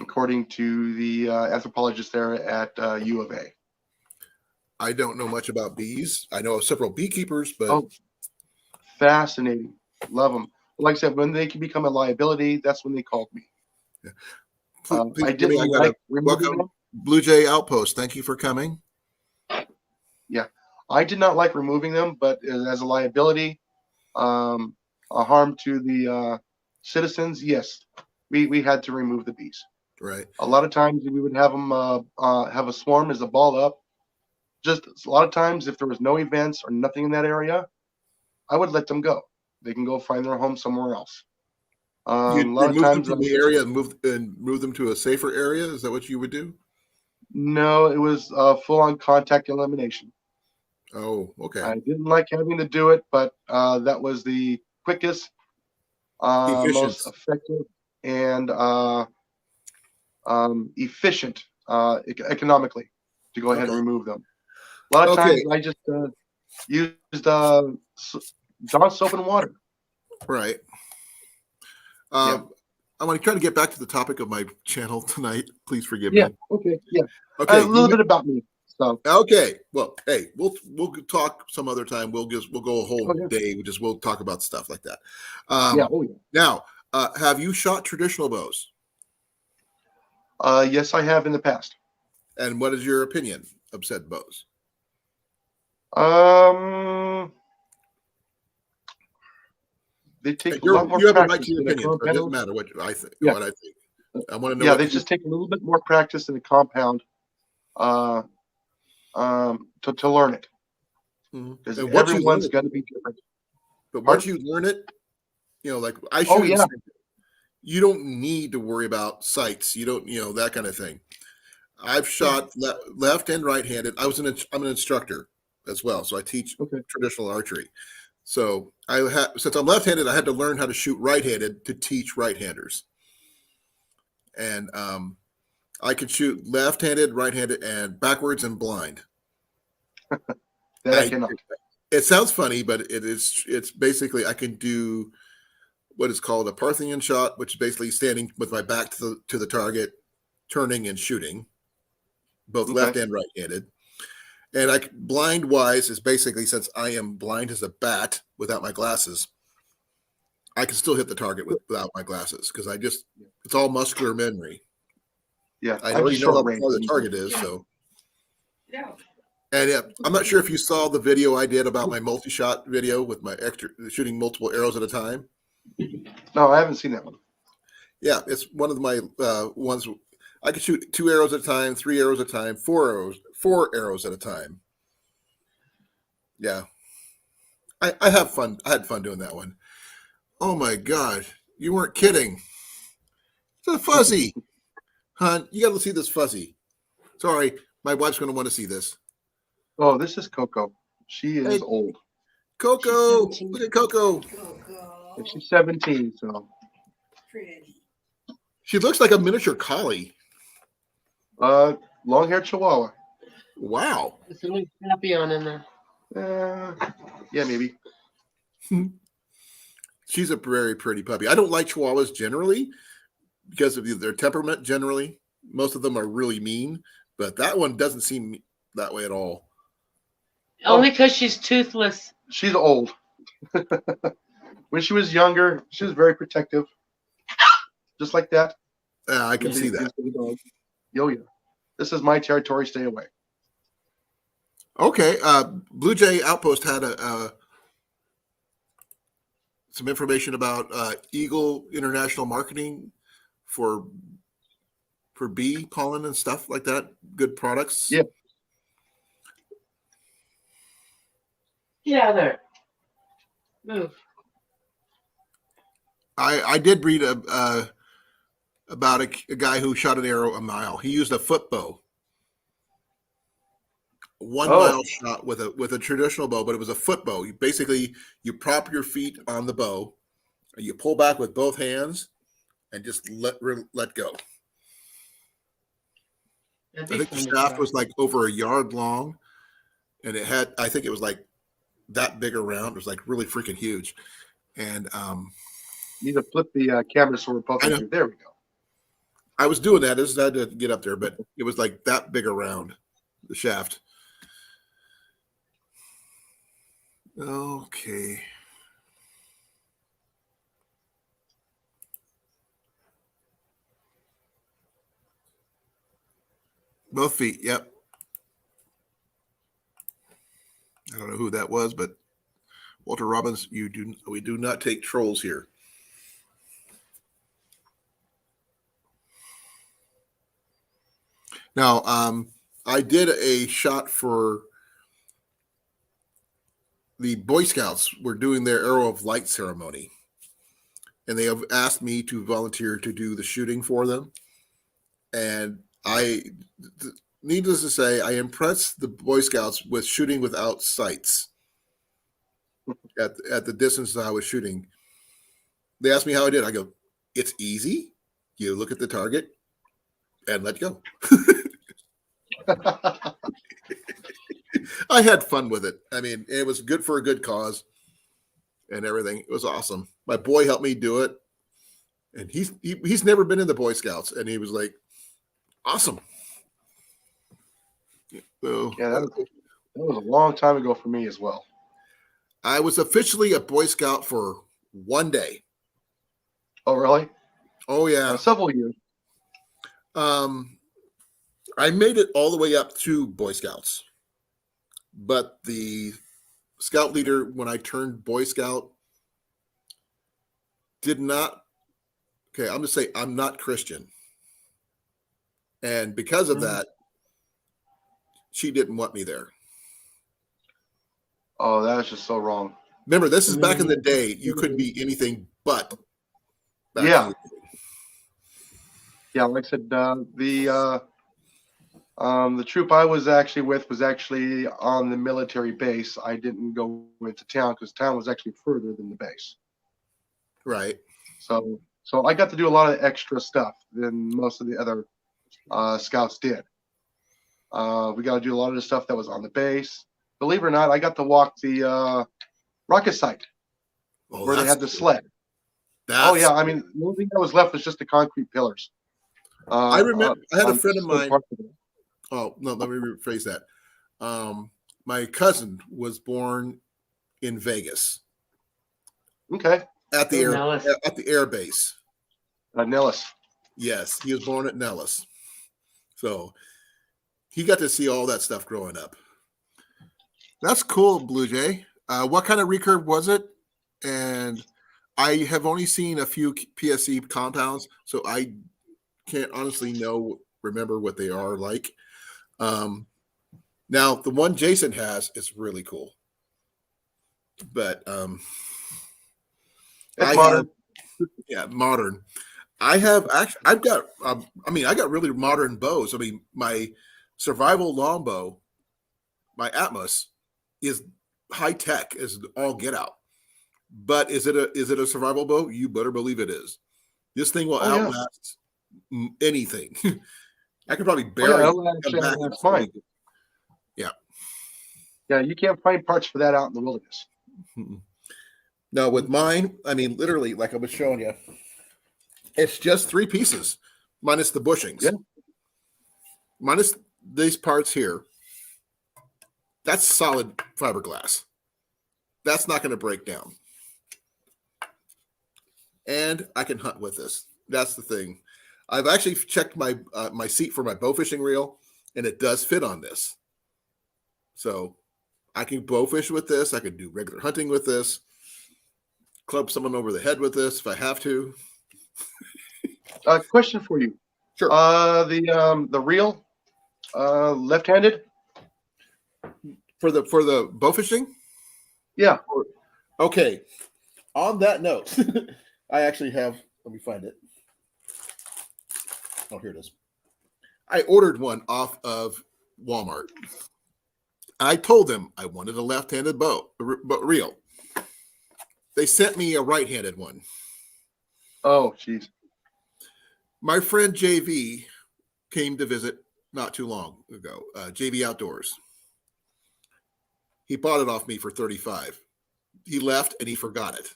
According to the anthropologist there at U of A. I don't know much about bees. I know of several beekeepers, but fascinating. Love them. Like I said, when they can become a liability, that's when they called me. Yeah. I didn't like removing them. Blue Jay Outpost, thank you for coming. Yeah, I did not like removing them, but as a liability, a harm to the citizens, yes, we had to remove the bees. Right. A lot of times we would have them have a swarm as a ball up. Just a lot of times, if there was no events or nothing in that area, I would let them go. They can go find their home somewhere else. You'd a lot of remove times them from the area and move them to a safer area. Is that what you would do? No, it was full-on contact elimination. Oh, okay. I didn't like having to do it, but that was the quickest, most effective, and efficient economically to go ahead and remove them. A lot of times I just used Dawn soap and water. Right. I want to try to get back to the topic of my channel tonight. Please forgive me. Okay. Yeah. Okay. A little bit about me. So. Okay. Well, hey, we'll talk some other time. We'll go a whole day. We'll talk about stuff like that. Now, have you shot traditional bows? Yes, I have in the past. And what is your opinion of said bows? They take a lot more you have practice. A right to your opinion. So it doesn't matter what I think. Yeah. What I think. I want to know. Yeah, they just take a little bit more practice in the compound to learn it. Because everyone's got to be different. But once you learn it, like I shoot. You don't need to worry about sights. You don't, that kind of thing. I've shot left and right-handed. I'm an instructor as well, so I teach traditional archery. So since I'm left-handed, I had to learn how to shoot right-handed to teach right-handers. And I can shoot left-handed, right-handed, and backwards and blind. I cannot. It sounds funny, but it's basically I can do what is called a Parthian shot, which is basically standing with my back to the target, turning and shooting, both left and right-handed. And blind wise is basically, since I am blind as a bat without my glasses, I can still hit the target without my glasses because it's all muscular memory. Yeah, I already know how far the target is. So, and I'm not sure if you saw the video I did about my multi-shot video with my shooting multiple arrows at a time. No, I haven't seen that one. Yeah, it's one of my ones. I could shoot 2 arrows at a time, 3 arrows at a time, 4 arrows at a time. Yeah, I have fun. I had fun doing that one. Oh my god, you weren't kidding. It's a fuzzy, hon. You got to see this fuzzy. Sorry, my wife's going to want to see this. Oh, this is Coco. She is Hey. old. Coco, She's 17. look at Coco. Go. And she's 17, so Pretty. She looks like a miniature collie. long-haired Chihuahua. Wow. There's something happy on in there. Yeah, maybe. She's a very pretty puppy. I don't like Chihuahuas generally because of their temperament. Generally, most of them are really mean, but that one doesn't seem that way at all. Only because she's toothless. She's old. When she was younger, she was very protective. Just like that. I can see that. Yo, yeah. This is my territory. Stay away. Okay. Blue Jay Outpost had some information about Eagle International Marketing for bee pollen and stuff like that. Good products. Yeah. Get out of there. Move. I did read about a guy who shot an arrow a mile. He used a foot bow. 1 mile shot with a traditional bow, but it was a foot bow. You prop your feet on the bow, and you pull back with both hands, and just let go. I think the shaft was like over a yard long, and I think it was like that big around. It was like really freaking huge, and You need to flip the camera so we're both. There we go. I was doing that. I just had to get up there, but it was like that big around the shaft. Okay. Both feet. Yep. I don't know who that was, but Walter Robbins, we do not take trolls here. Now, I did a shot for the Boy Scouts. Were doing their Arrow of Light ceremony, and they have asked me to volunteer to do the shooting for them. And needless to say, I impressed the Boy Scouts with shooting without sights at the distance that I was shooting. They asked me how I did. I go, it's easy. You look at the target and let go. I had fun with it. I mean, it was good for a good cause and everything. It was awesome. My boy helped me do it, and he's never been in the Boy Scouts, and he was like, awesome. So, Yeah, that was a long time ago for me as well. I was officially a Boy Scout for 1 day. Oh, really? Oh yeah, several years. I made it all the way up to Boy Scouts, but the scout leader, when I turned Boy Scout, did not. Okay, I'm going to say I'm not Christian, and because of that, she didn't want me there. Oh, that was just so wrong. Remember, this is back in the day. You couldn't be anything but. Yeah. Yeah, like I said, the troop I was actually with was actually on the military base. I didn't go into town because town was actually further than the base. Right. So I got to do a lot of extra stuff than most of the other scouts did. We got to do a lot of the stuff that was on the base. Believe it or not, I got to walk the rocket site where they had the sled. Oh yeah, I mean, the only thing that was left was just the concrete pillars. I remember I had a friend of mine. Oh no, let me rephrase that. My cousin was born in Vegas. Okay. At the air base. Nellis. Yes, he was born at Nellis. So he got to see all that stuff growing up. That's cool, Blue Jay. What kind of recurve was it? And I have only seen a few PSE compounds, so I can't honestly remember what they are like. Now the one Jason has is really cool, but It's modern. modern. I have actually, I've got, I got really modern bows. I mean, my survival longbow, my Atmos, is high tech as all get out. But is it a survival bow? You better believe it is. This thing will Oh, yeah. outlast anything. I could probably Oh, bury yeah, it. Come back that's fine. Yeah. Yeah, you can't find parts for that out in the wilderness. No, with mine, I mean, literally, like I was showing you, it's just 3 pieces minus the bushings. Yeah. Minus these parts here. That's solid fiberglass. That's not going to break down. And I can hunt with this. That's the thing. I've actually checked my my seat for my bow fishing reel, and it does fit on this. So I can bow fish with this. I can do regular hunting with this. Club someone over the head with this if I have to. Question for you. Sure. The reel, left-handed. For the bow fishing? Yeah. Okay. On that note, I actually have, let me find it. Oh, here it is. I ordered one off of Walmart. I told them I wanted a left-handed reel. They sent me a right-handed one. Oh, jeez. My friend JV came to visit not too long ago. JV Outdoors. He bought it off me for $35. He left and he forgot it.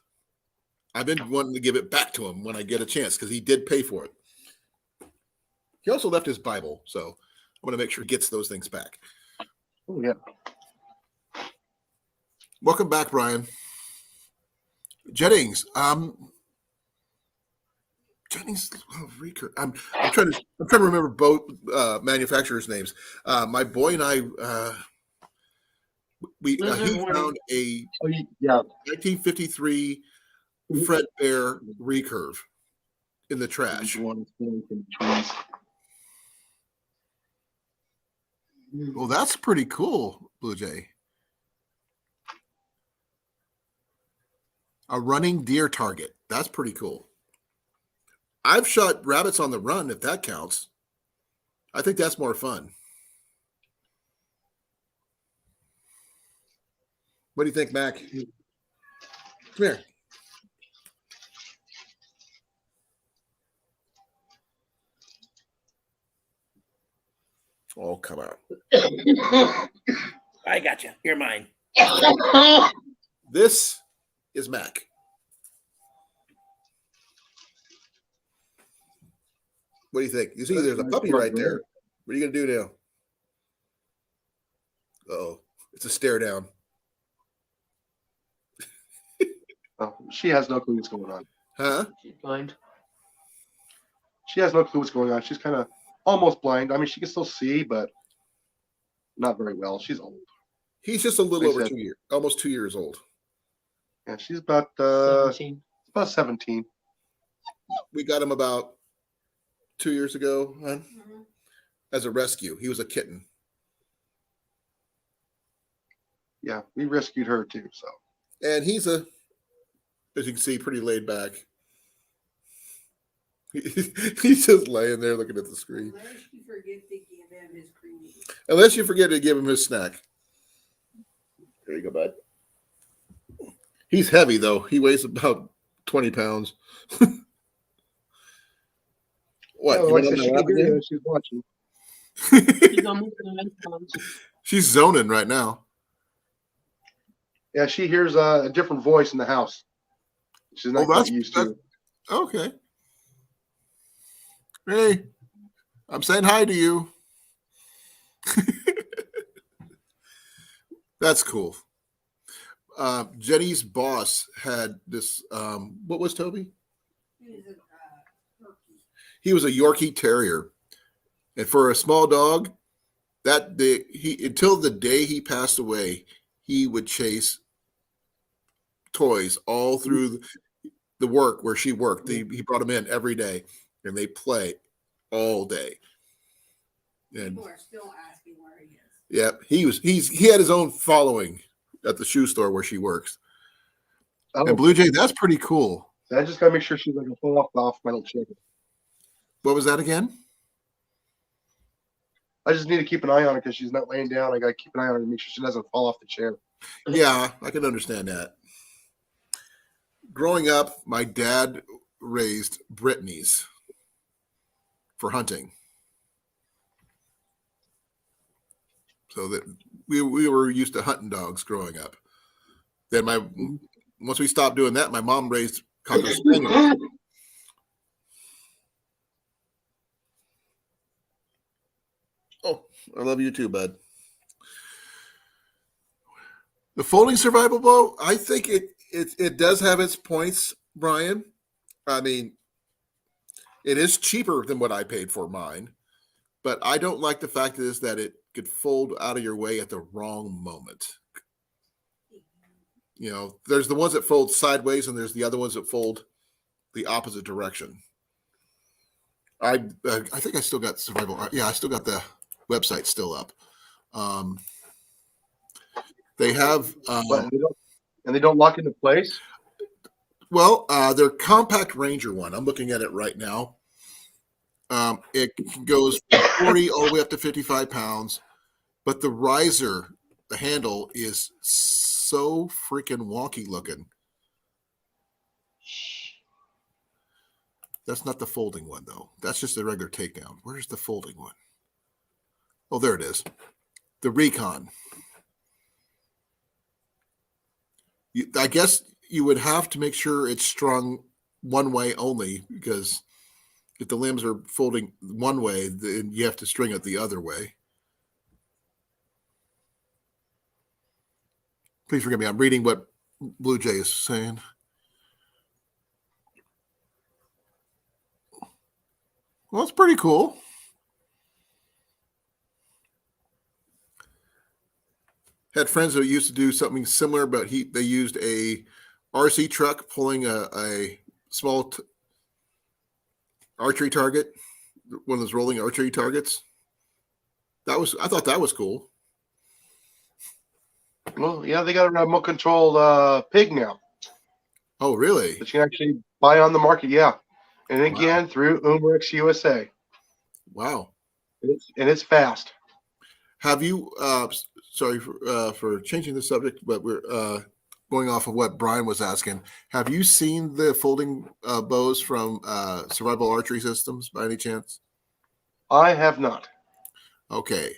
I've been wanting to give it back to him when I get a chance because he did pay for it. He also left his Bible, so I want to make sure he gets those things back. Oh, yeah. Welcome back, Brian. Jennings. Jennings. Oh, I'm trying to remember both manufacturers' names. My boy and I he found a 1953 Fred Bear recurve in the trash. Well, that's pretty cool, Blue Jay. A running deer target. That's pretty cool. I've shot rabbits on the run, if that counts. I think that's more fun. What do you think, Mac? Come here. Oh, come on. I got you. You're mine. This is Mac. What do you think? You see, there's a puppy right there. What are you going to do now? Uh-oh. It's a stare down. Oh, she has no clue what's going on. Huh? She's blind. She has no clue what's going on. She's kind of almost blind. I mean, she can still see, but not very well. She's old. He's just a little over 2 years, almost 2 years old. Yeah, she's about 17. About 17. We got him about 2 years ago, huh? Mhm. As a rescue. He was a kitten. Yeah, we rescued her too. So. And he's as you can see, pretty laid back. He's just laying there looking at the screen. Unless you forget to give him his creamy. Unless you forget to give him his snack. There you go, bud. He's heavy, though. He weighs about 20 pounds. What? Oh, like I said, she can hear you. She's watching. She's zoning right now. Yeah, she hears a different voice in the house. She's not quite used to. Okay. Hey, I'm saying hi to you. That's cool. Jenny's boss had this. What was Toby? He was a Yorkie Terrier, and for a small dog, until the day he passed away, he would chase toys all through. the work where she worked. He brought them in every day, and they play all day. And People are still asking where he is. yeah, he had his own following at the shoe store where she works. Oh, And Blue Jay, that's pretty cool. I just gotta make sure she's like a fall off my little chicken. What was that again? I just need to keep an eye on her because she's not laying down. I gotta keep an eye on her to make sure she doesn't fall off the chair. Yeah, I can understand that. Growing up, my dad raised Brittany's for hunting. So that we were used to hunting dogs growing up. Then once we stopped doing that, my mom raised Cocker Spaniels. Oh, I love you too, bud. The folding survival bow, I think it does have its points, Brian. I mean, it is cheaper than what I paid for mine, but I don't like the fact is that it could fold out of your way at the wrong moment. You know, there's the ones that fold sideways, and there's the other ones that fold the opposite direction. I think I still got survival. Yeah, I still got the website still up. They have, But they don't lock into place. well, their compact Ranger one. I'm looking at it right now. It goes from 40 all the way up to 55 pounds, but the riser, the handle is so freaking wonky looking. That's not the folding one, though. That's just the regular takedown. Where's the folding one? Oh, there it is. The Recon. I guess you would have to make sure it's strung one way only, because if the limbs are folding one way, then you have to string it the other way. Please forgive me. I'm reading what Blue Jay is saying. Well, it's pretty cool. Had friends who used to do something similar, but they used a RC truck pulling a small archery target, one of those rolling archery targets. I thought that was cool. Well, yeah, they got a remote controlled pig now Oh, really? that you can actually buy on the market. Yeah, and again through Umrex USA. Wow. And it's fast. Have you? Sorry for changing the subject, but we're going off of what Brian was asking. Have you seen the folding bows from Survival Archery Systems by any chance? I have not. Okay.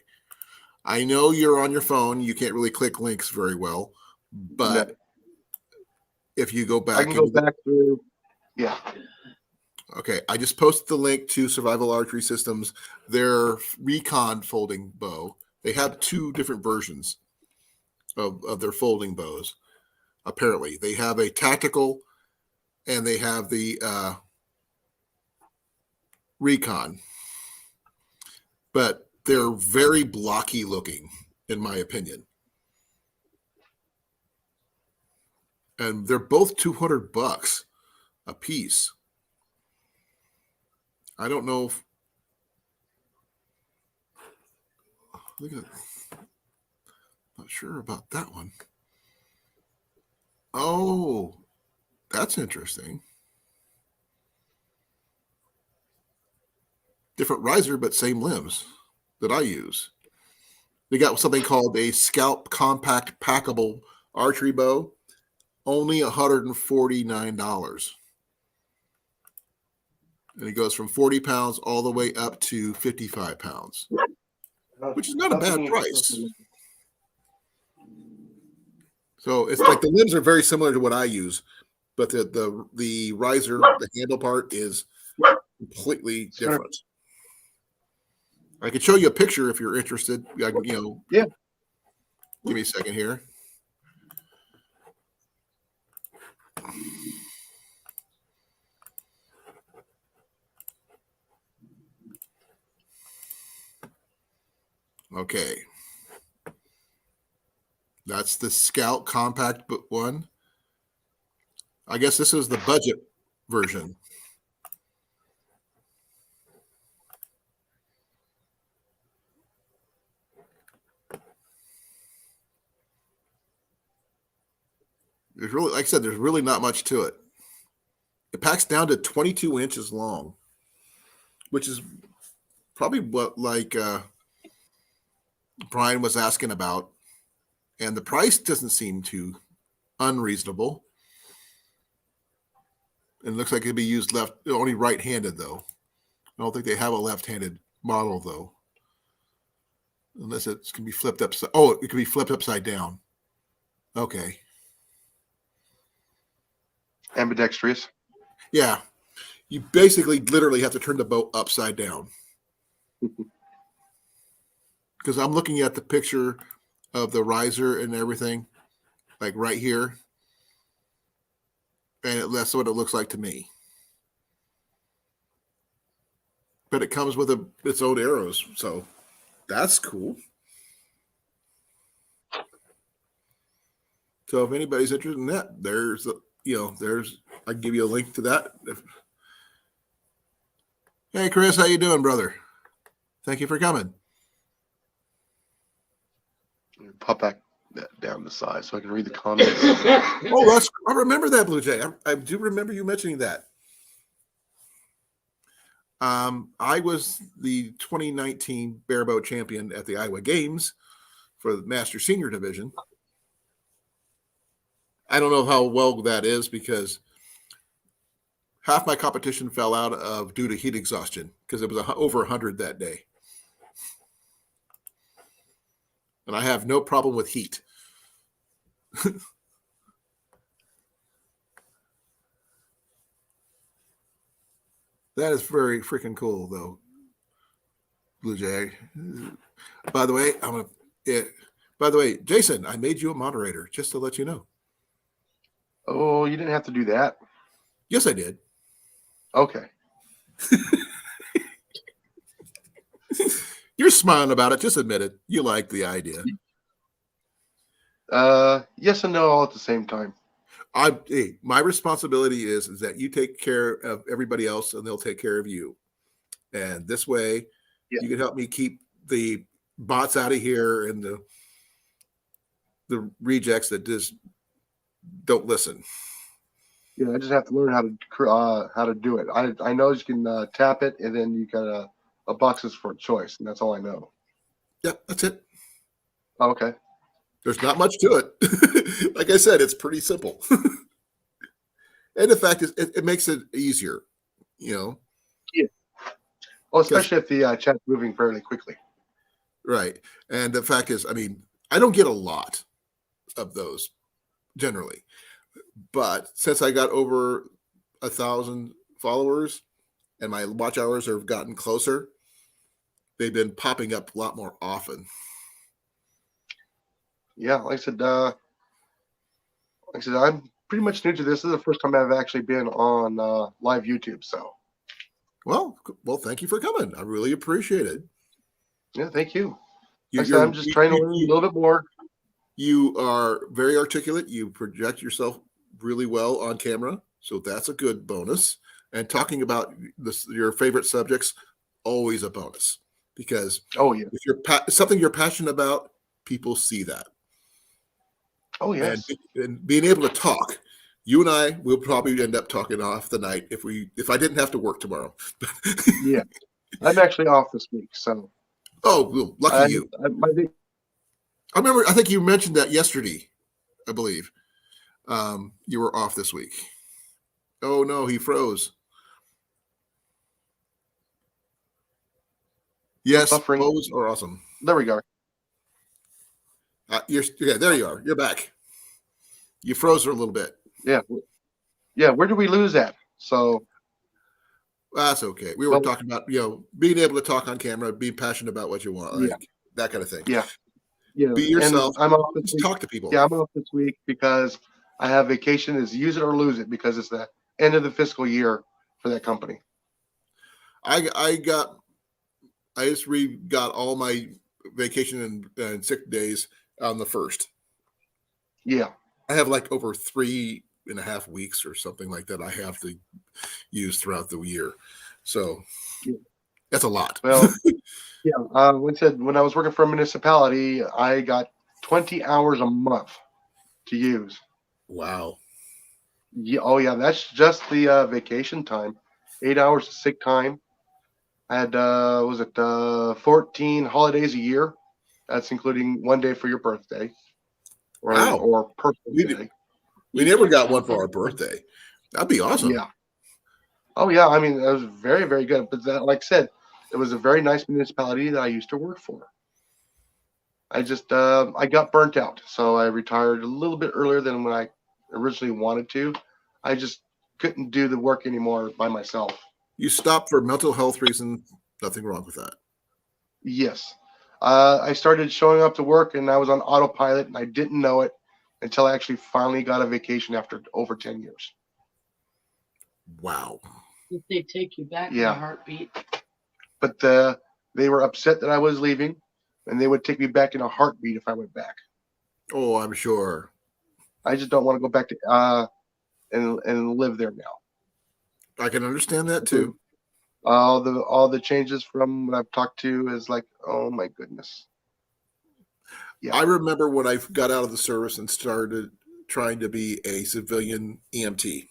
I know you're on your phone. You can't really click links very well, but if you go back, I can go back through. Yeah. Okay. I just posted the link to Survival Archery Systems, their Recon folding bow. They have two different versions of their folding bows. Apparently, they have a tactical, and they have the Recon, but they're very blocky looking, in my opinion. And they're both $200 a piece. I don't know if. Look at. Not sure about that one. Oh, that's interesting. Different riser, but same limbs that I use. They got something called a Scalp Compact Packable Archery Bow, only $149. And it goes from 40 pounds all the way up to 55 pounds, which is not a bad price. So it's like the limbs are very similar to what I use, but the riser, the handle part is completely different. I could show you a picture if you're interested. I can, Yeah. Give me a second here. Okay. That's the Scout Compact one. I guess this is the budget version. There's really, like I said, there's really not much to it. It packs down to 22 inches long, which is probably what Brian was asking about. And the price doesn't seem too unreasonable. And it looks like it could be used only right-handed, though. I don't think they have a left-handed model, though. Unless it can be flipped upside. Oh, it can be flipped upside down. Okay. Ambidextrous. Yeah. You basically literally have to turn the bow upside down. Because I'm looking at the picture of the riser and everything, like right here. And that's what it looks like to me. But it comes with its own arrows, so that's cool. So if anybody's interested in that, I can give you a link to that. Hey, Chris, how you doing, brother? Thank you for coming. Pop back that down the side so I can read the comments. Oh, I remember that, Blue Jay. I do remember you mentioning that. I was the 2019 barebow champion at the Iowa Games for the Master Senior Division. I don't know how well that is because half my competition fell out due to heat exhaustion because it was over 100 that day. And I have no problem with heat. That is very freaking cool, though, Blue Jay. By the way, Jason, I made you a moderator just to let you know. Oh, you didn't have to do that. Yes, I did. Okay. You're smiling about it. Just admit it. You like the idea. Yes and no all at the same time. My responsibility is that you take care of everybody else and they'll take care of you. And this way you can help me keep the bots out of here and the rejects that just don't listen. Yeah, I just have to learn how to do it. I know you can tap it and then you got a boxes for a choice, and that's all I know. Yep, that's it. Okay. There's not much to it. Like I said, it's pretty simple. And the fact is, it makes it easier, Yeah. Well, especially if the chat's moving fairly quickly. Right. And the fact is, I mean, I don't get a lot of those generally. But since I got over 1,000 followers and my watch hours have gotten closer, they've been popping up a lot more often. Yeah, like I said, I'm pretty much new to this. This is the first time I've actually been on live YouTube. So, well, thank you for coming. I really appreciate it. Yeah, thank you. I'm just trying to learn a little bit more. You are very articulate. You project yourself really well on camera, so that's a good bonus. And talking about your favorite subjects, always a bonus because if you're something you're passionate about, people see that. Oh yes, and being able to talk. You and I will probably end up talking off the night if I didn't have to work tomorrow. Yeah, I'm actually off this week, so. Oh, well, lucky you. I remember. I think you mentioned that yesterday. I believe you were off this week. Oh no, he froze. Yes, bows are awesome. There we go. There you are. You're back. You froze for a little bit. Yeah. Where did we lose at? So that's okay. We were talking about being able to talk on camera, being passionate about what you want, that kind of thing. Yeah. Be yourself. And I'm off this week. Talk to people. Yeah, I'm off this week because I have vacation. Is use it or lose it because it's the end of the fiscal year for that company. I just got all my vacation and sick days on the 1st. Yeah. I have like over 3 and a half weeks or something like that I have to use throughout the year. So that's a lot. Well, yeah. When I was working for a municipality, I got 20 hours a month to use. Wow. Yeah. Oh, yeah. That's just the vacation time. 8 hours of sick time. I had 14 holidays a year. That's including one day for your birthday, Wow. or personal day. We never got one for our birthday. That'd be awesome. Yeah. Oh, yeah. I mean, it was very, very good. But that, like I said, it was a very nice municipality that I used to work for. I just I got burnt out, so I retired a little bit earlier than when I originally wanted to. I just couldn't do the work anymore by myself. You stopped for mental health reasons. Nothing wrong with that. Yes. I started showing up to work, and I was on autopilot, and I didn't know it until I actually finally got a vacation after over 10 years. Wow. Did they take you back in Yeah. a heartbeat? But they were upset that I was leaving, and they would take me back in a heartbeat if I went back. Oh, I'm sure. I just don't want to go back to and live there now. I can understand that too. All the changes from what I've talked to is like, oh my goodness. Yeah. I remember when I got out of the service and started trying to be a civilian EMT.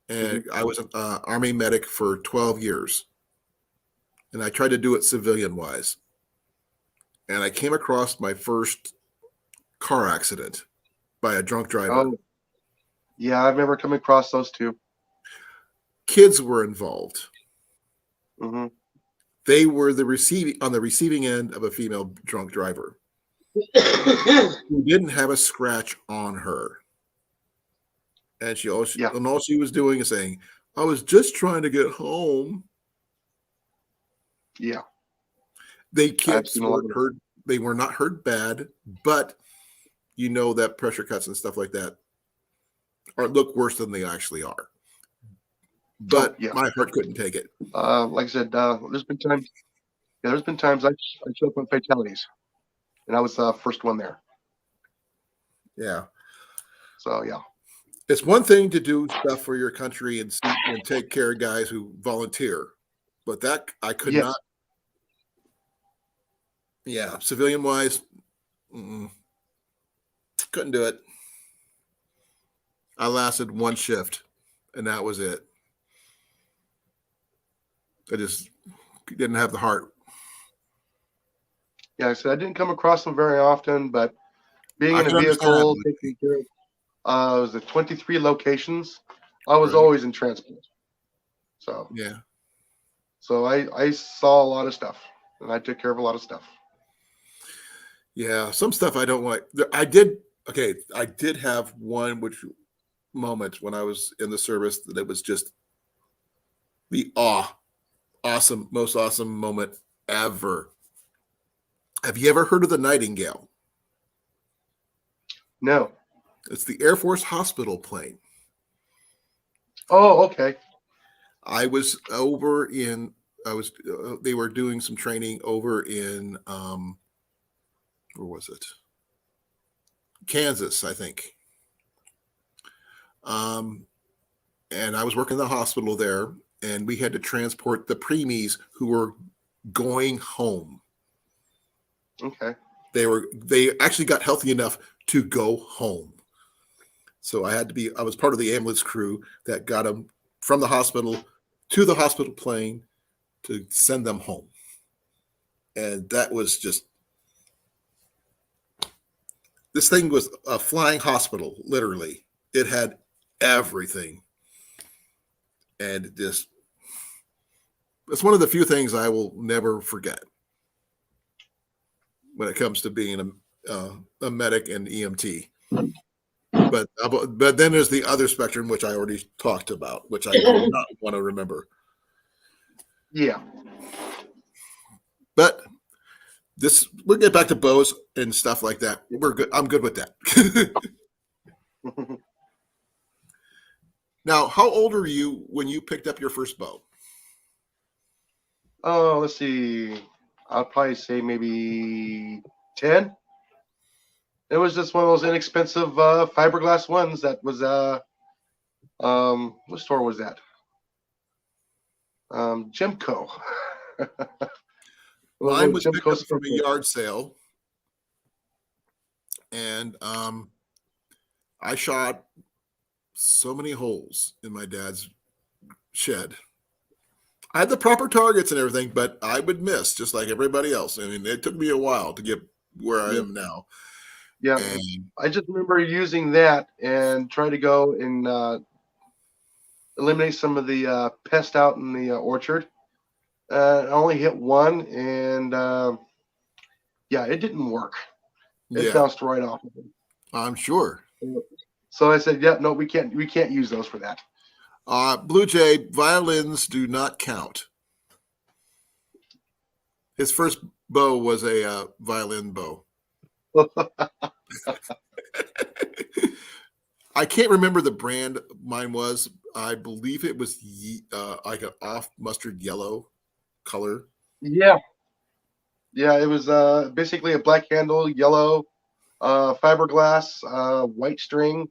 And I was an Army medic for 12 years. And I tried to do it civilian wise. And I came across my first car accident by a drunk driver. Oh, yeah, I've never come across those two. Kids were involved. Hmm. They were on the receiving end of a female drunk driver who didn't have a scratch on her. And all she was doing is saying, I was just trying to get home. Yeah. Kids weren't hurt. They were not hurt bad, but you know that pressure cuts and stuff like that look worse than they actually are. But my heart couldn't take it. Like I said, there's been times I show up on fatalities, and I was the first one there. Yeah. So yeah. It's one thing to do stuff for your country and take care of guys who volunteer, but that I could not. Yeah, civilian wise, couldn't do it. I lasted one shift, and that was it. I just didn't have the heart. Yeah, I didn't come across them very often, but being in a vehicle, taking care of, was the 23 locations. I was always in transport. So yeah. So I saw a lot of stuff, and I took care of a lot of stuff. Yeah, some stuff I don't like. I did have one moment when I was in the service that it was just the most awesome moment ever. Have you ever heard of the Nightingale? No. It's the Air Force hospital plane. Oh, okay. they were doing some training over in, where was it? Kansas, I think. And I was working in the hospital there, and we had to transport the preemies who were going home. Okay. They actually got healthy enough to go home. So I was part of the ambulance crew that got them from the hospital to the hospital plane to send them home. And that was just, this thing was a flying hospital, literally. It had everything. And it's one of the few things I will never forget when it comes to being a medic and EMT. But then there's the other spectrum, which I already talked about, which I do not want to remember. Yeah. But we'll get back to bows and stuff like that. We're good. I'm good with that. Now, how old are you when you picked up your first bow? Oh, let's see. I'll probably say maybe 10. It was just one of those inexpensive fiberglass ones that was what store was that? Gemco. Mine was picked Gemco up from a Special. yard sale, and I shot so many holes in my dad's shed. I had the proper targets and everything, but I would miss just like everybody else. I mean, it took me a while to get where I am now. Yeah, And I just remember using that and trying to go and eliminate some of the pest out in the orchard. I only hit one, and yeah, it didn't work. It yeah, bounced right off of it. I'm sure. So I said, "Yeah, no, we can't use those for that." Blue Jay, violins do not count. His first bow was a violin bow. I can't remember the brand mine was. I believe it was like an off mustard yellow color. Yeah, it was basically a black handle, yellow fiberglass, white string,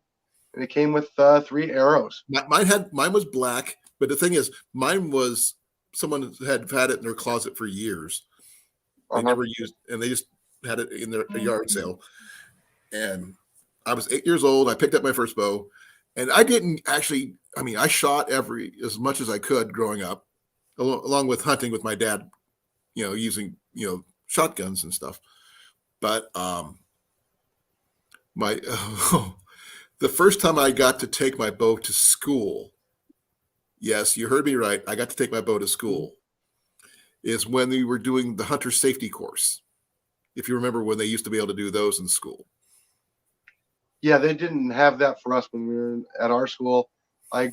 and it came with 3 arrows. Mine was black, but the thing is, mine was someone had had it in their closet for years. They never used, and they just had it in their yard sale. And I was 8 years old. I picked up my first bow, and I didn't actually. I mean, I shot as much as I could growing up, along with hunting with my dad. Using shotguns and stuff. But the first time I got to take my bow to school, yes, you heard me right. I got to take my bow to school. Is when we were doing the hunter safety course. If you remember when they used to be able to do those in school. Yeah, they didn't have that for us when we were at our school. I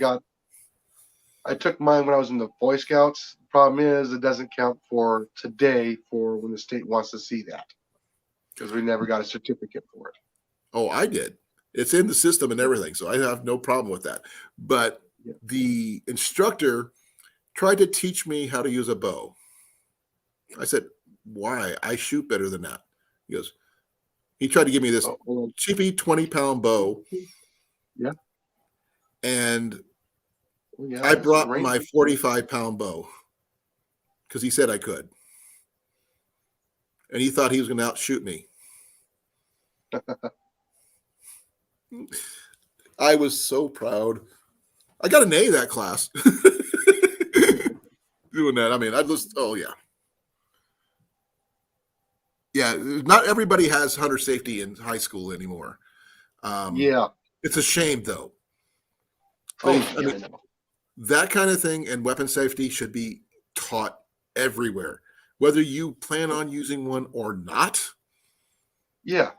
took mine when I was in the Boy Scouts. The problem is it doesn't count for today for when the state wants to see that because we never got a certificate for it. Oh, I did. It's in the system and everything, so I have no problem with that. But the instructor tried to teach me how to use a bow. I said, why? I shoot better than that. He tried to give me this cheapy 20-pound bow. Yeah. And I brought my 45-pound bow because he said I could. And he thought he was going to outshoot me. I was so proud. I got an A that class. Doing that. I mean, yeah. Yeah, not everybody has hunter safety in high school anymore. Yeah. It's a shame, though. I mean, that kind of thing and weapon safety should be taught everywhere, whether you plan on using one or not. Yeah.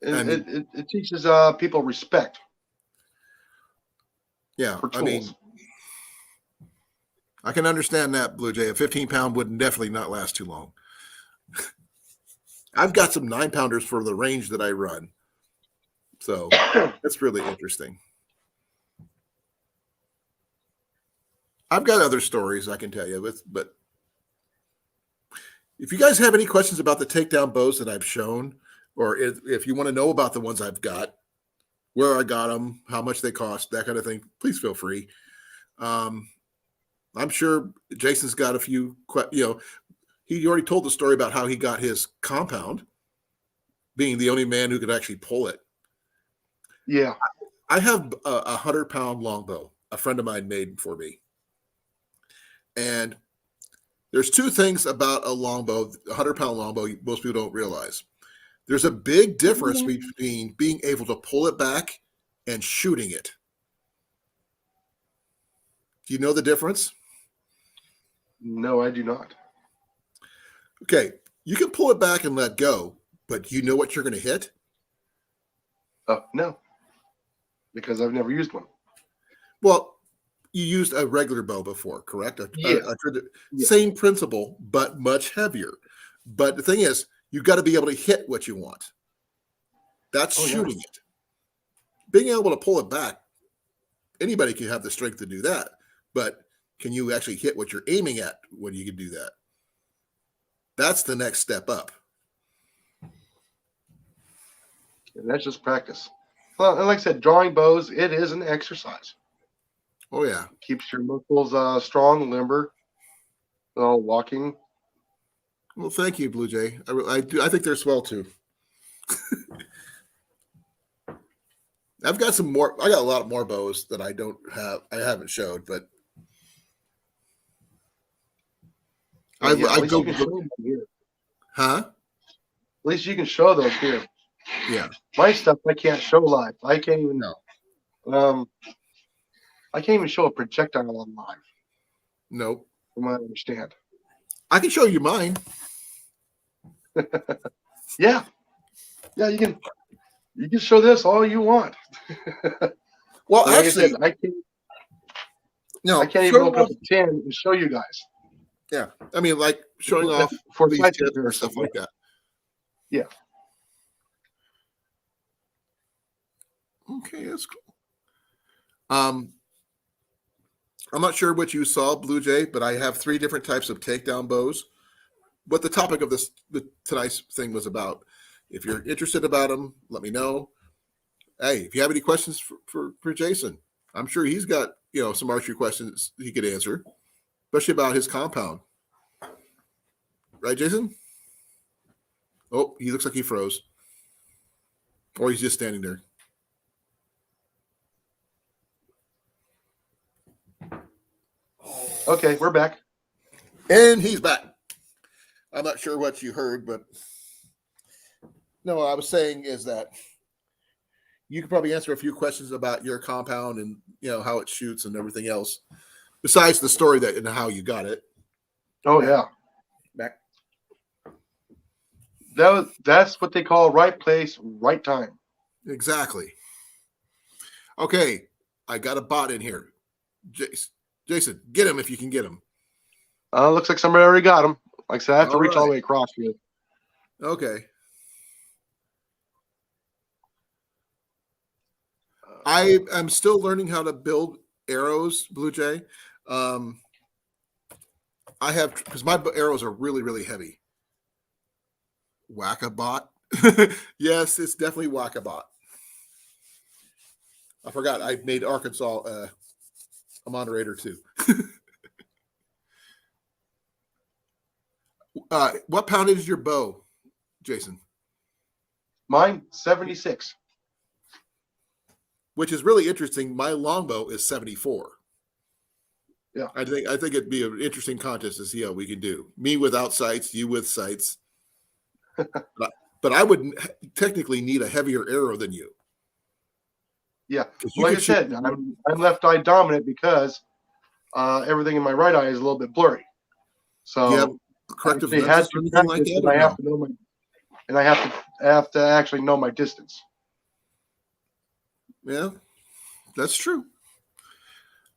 It teaches people respect. Yeah. For tools. I mean, I can understand that, Blue Jay. A 15-pound would definitely not last too long. I've got some 9-pounders for the range that I run. So that's really interesting. I've got other stories I can tell you but if you guys have any questions about the takedown bows that I've shown, or if you want to know about the ones I've got, where I got them, how much they cost, that kind of thing, please feel free. I'm sure Jason's got a few, he already told the story about how he got his compound, being the only man who could actually pull it. Yeah. I have a 100-pound longbow a friend of mine made for me. And there's two things about a longbow, a 100-pound longbow, most people don't realize. There's a big difference between being able to pull it back and shooting it. Do you know the difference? No, I do not. Okay, you can pull it back and let go, but you know what you're going to hit? No, because I've never used one. Well, you used a regular bow before, correct? Yeah. Same principle, but much heavier. But the thing is, you've got to be able to hit what you want. That's shooting it. Being able to pull it back, anybody can have the strength to do that. But can you actually hit what you're aiming at when you can do that? That's the next step up. And that's just practice. Well, and like I said, drawing bows, it is an exercise. Oh yeah. Keeps your muscles strong, limber, walking. Well, thank you, Blue Jay. I do. I think they're swell too. I've got some more. I got a lot more bows that I don't have. I haven't showed, but I Yeah, at least go. you can show them here. Huh? At least you can show those here. Yeah. My stuff I can't show live. I can't even. No. I can't even show a projectile on live. Nope. From what I understand. I can show you mine. Yeah. Yeah, you can show this all you want. Well, Like actually, I can't even open up a tin and show you guys. Yeah, I mean, like showing off for these sight tips and comparison, stuff like that. Yeah. Okay, that's cool. I'm not sure what you saw, Blue Jay, but I have 3 different types of takedown bows. What the topic of tonight's thing was about. If you're interested about them, let me know. Hey, if you have any questions for Jason, I'm sure he's got some archery questions he could answer, especially about his compound. Right, Jason? Oh, he looks like he froze, or he's just standing there. Okay, we're back. And he's back. I'm not sure what you heard, but no, what I was saying is that you could probably answer a few questions about your compound and how it shoots and everything else, besides the story that and how you got it. Oh yeah. Back. That's what they call right place, right time. Exactly. Okay, I got a bot in here. Jason, get him if you can get him. Looks like somebody already got him. Like I said, I have to reach all the way across here. Okay. I am still learning how to build arrows, Blue Jay. I have, because my arrows are really, really heavy. Whack-a-bot. Yes, it's definitely Whack-a-bot. I forgot I made Arkansas a moderator too. What poundage is your bow, Jason? Mine, 76. Which is really interesting. My longbow is 74. Yeah. I think it'd be an interesting contest to see how we can do. Me without sights, you with sights. but I would technically need a heavier arrow than you. Yeah. Like I said, I'm left eye dominant because everything in my right eye is a little bit blurry. So do you have corrective lenses or anything like that? I have to know I have to actually know my distance. Yeah, that's true.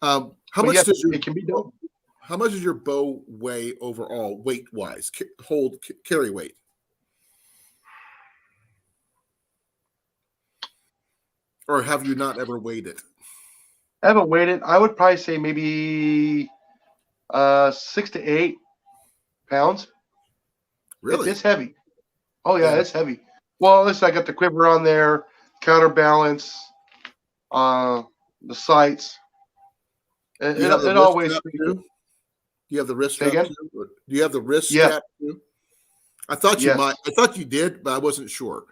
How much yes, does it can be done. How much does your bow weigh overall, weight wise? Carry weight. Or have you not ever weighed it? I haven't weighed it. I would probably say maybe 6 to 8 pounds. Really? It's heavy. Oh yeah, it's heavy. Well, listen, I got the quiver on there, counterbalance, the sights. It always. Do you have the wrist strap again? too? Do you have the wrist strap too? I thought you might. I thought you did, but I wasn't sure.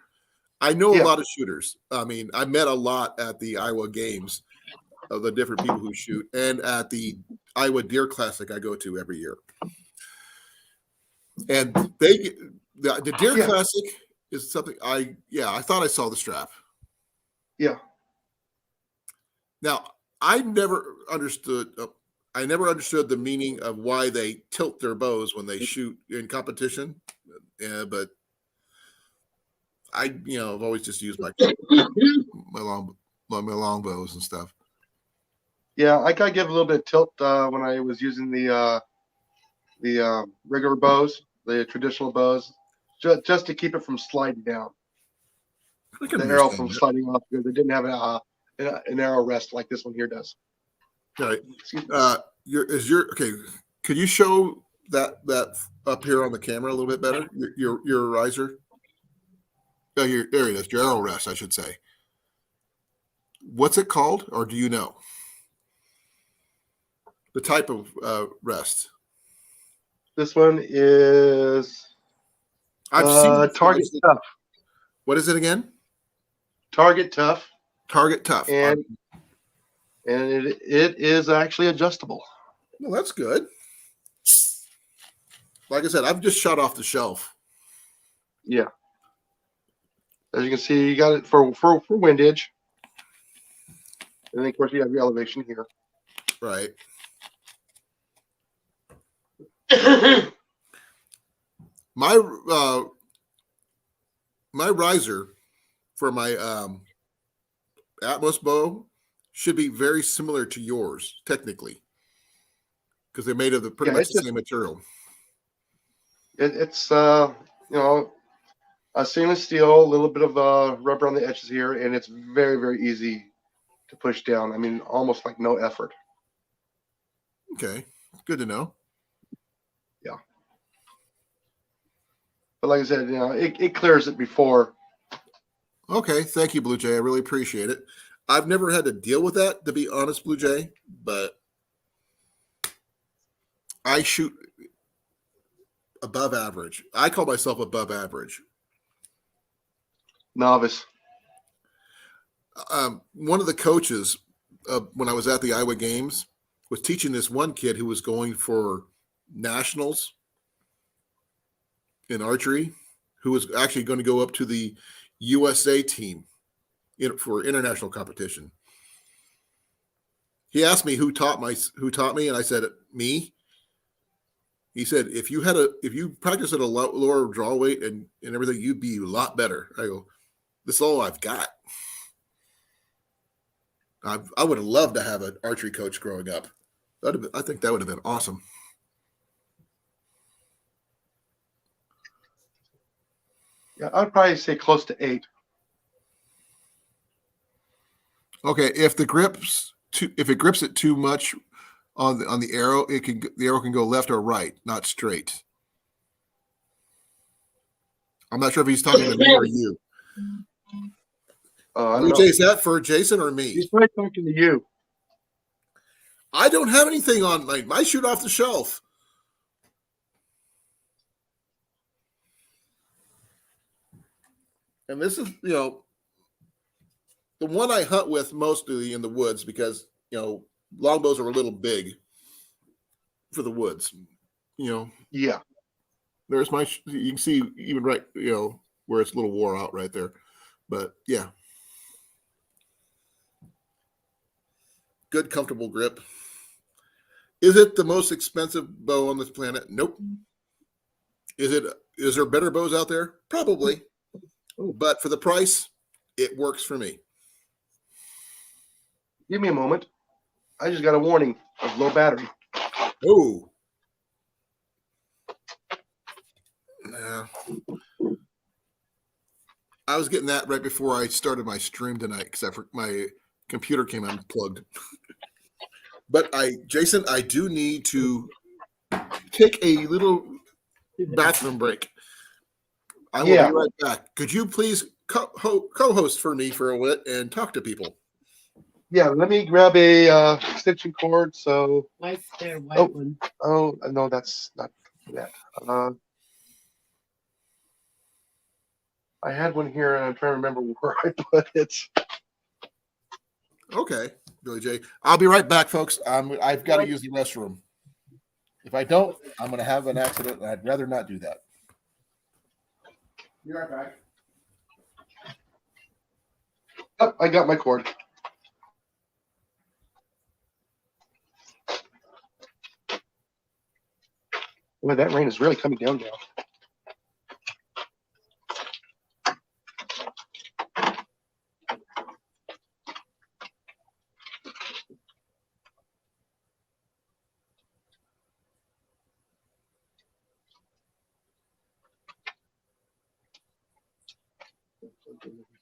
I know a lot of shooters. I mean, I met a lot at the Iowa games of the different people who shoot, and at the Iowa Deer Classic I go to every year. And the Deer Classic is something I thought I saw the strap. Yeah. Now, I never understood the meaning of why they tilt their bows when they shoot in competition. But I've always just used my long bows and stuff. Yeah, I gotta give a little bit of tilt when I was using the regular bows, the traditional bows, just to keep it from sliding down. The arrow from sliding off because it didn't have an arrow rest like this one here does. All right. Okay? Could you show that up here on the camera a little bit better? Your riser. Oh, there it is. Your arrow rest, I should say. What's it called, or do you know? The type of rest. This one is I've seen Target Tough. What is it again? Target Tough. Target Tough. And it is actually adjustable. Well, that's good. Like I said, I've just shot off the shelf. Yeah. As you can see, you got it for windage. And then, of course, you have your elevation here. Right. My riser for my Atmos bow should be very similar to yours, technically, because they're made of pretty much the same material. It's you know, a stainless steel, a little bit of rubber on the edges here, and it's very, very easy to push down. I mean, almost like no effort. Okay, good to know. Yeah. But like I said, you know, it clears it before. Okay, thank you, Blue Jay. I really appreciate it. I've never had to deal with that, to be honest, Blue Jay, but I shoot above average. I call myself above average. Novice. One of the coaches, when I was at the Iowa Games, was teaching this one kid who was going for nationals in archery, who was actually going to go up to the USA team for international competition. He asked me who taught me, and I said, me. He said, if you practice at a lower draw weight and everything, you'd be a lot better. I go, this is all I've got. I would have loved to have an archery coach growing up. I think that would have been awesome. Yeah, I'd probably say close to 8. Okay, if it grips it too much on the arrow, the arrow can go left or right, not straight. I'm not sure if he's talking to me or you. I don't know. Is that for Jason or me? He's probably talking to you. I don't have anything on my shoot off the shelf. And this is, the one I hunt with mostly in the woods because, longbows are a little big for the woods, Yeah. There's you can see even right, where it's a little wore out right there. But yeah. Good, comfortable grip. Is it the most expensive bow on this planet? Nope. Is there better bows out there? Probably. But for the price, it works for me. Give me a moment. I just got a warning of low battery. Oh. Yeah. I was getting that right before I started my stream tonight because my computer came unplugged. But Jason, I do need to take a little bathroom break. I will be right back. Could you please co-host for me for a bit and talk to people? Yeah, let me grab a extension cord. So White one. Oh no, that's not that. I had one here, and I'm trying to remember where I put it. Okay, Billy J. I'll be right back, folks. I've got to use the restroom. If I don't, I'm going to have an accident, and I'd rather not do that. Be right back. Oh, I got my cord. Boy, that rain is really coming down now.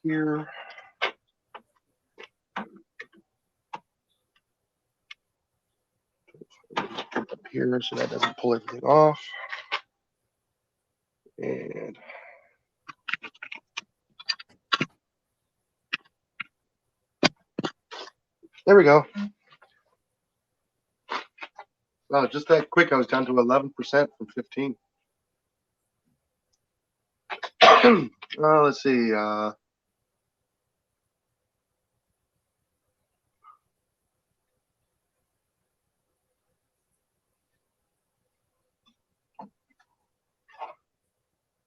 Here. Up here so that doesn't pull everything off. And There we go. Wow, just that quick, I was down to 11% from 15. Let's see.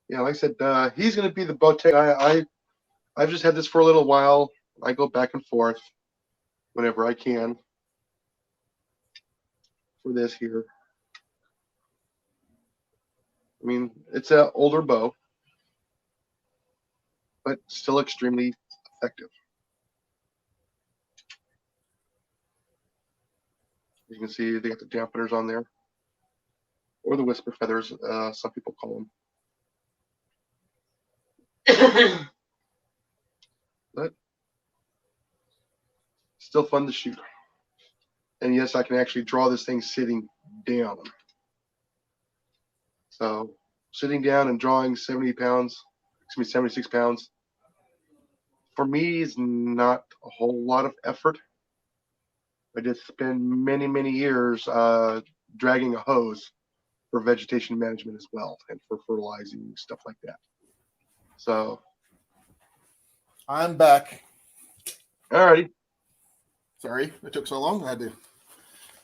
Yeah, like I said, he's going to be the bow tech. I've just had this for a little while. I go back and forth whenever I can for this here. I mean, it's an older bow, but still extremely effective. You can see they got the dampeners on there, or the whisper feathers, some people call them. But still fun to shoot. And yes, I can actually draw this thing sitting down. So sitting down and drawing 76 pounds, for me is not a whole lot of effort. I did spend many, many years dragging a hose for vegetation management as well, and for fertilizing, stuff like that. So I'm back. alrighty. Sorry it took so long. I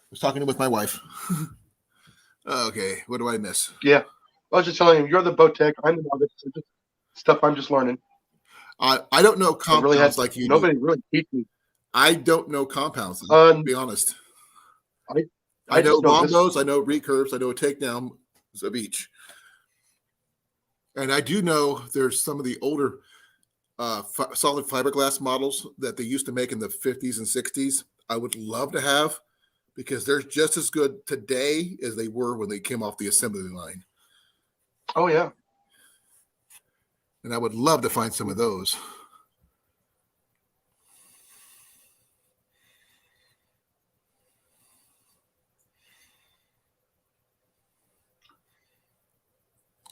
was talking with my wife. Okay, what do I miss? Yeah, I was just telling him, you're the bow tech. I'm the novice. It's just stuff I'm just learning. I don't know compounds like you. Nobody really teach me. I don't know compounds. To be honest, I know longbows. I know recurves. I know a takedown of each, and I do know there's some of the older solid fiberglass models that they used to make in the 50s and 60s. I would love to have, because they're just as good today as they were when they came off the assembly line. Oh yeah, and I would love to find some of those.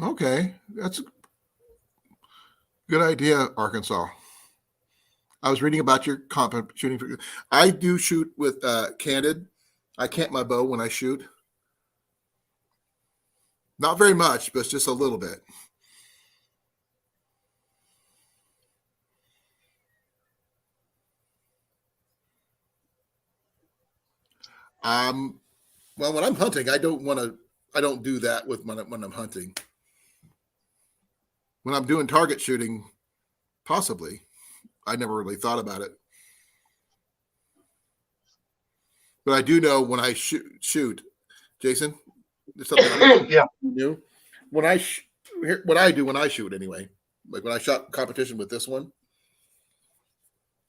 Okay, that's a good idea, Arkansas. I was reading about your comp shooting. I do shoot with candid. I cant my bow when I shoot. Not very much, but just a little bit. Well, when I'm hunting, I don't do that when I'm hunting. When I'm doing target shooting, possibly. I never really thought about it. But I do know when I shoot, Jason, there's something yeah. new. What I do when I shoot anyway, like when I shot competition with this one,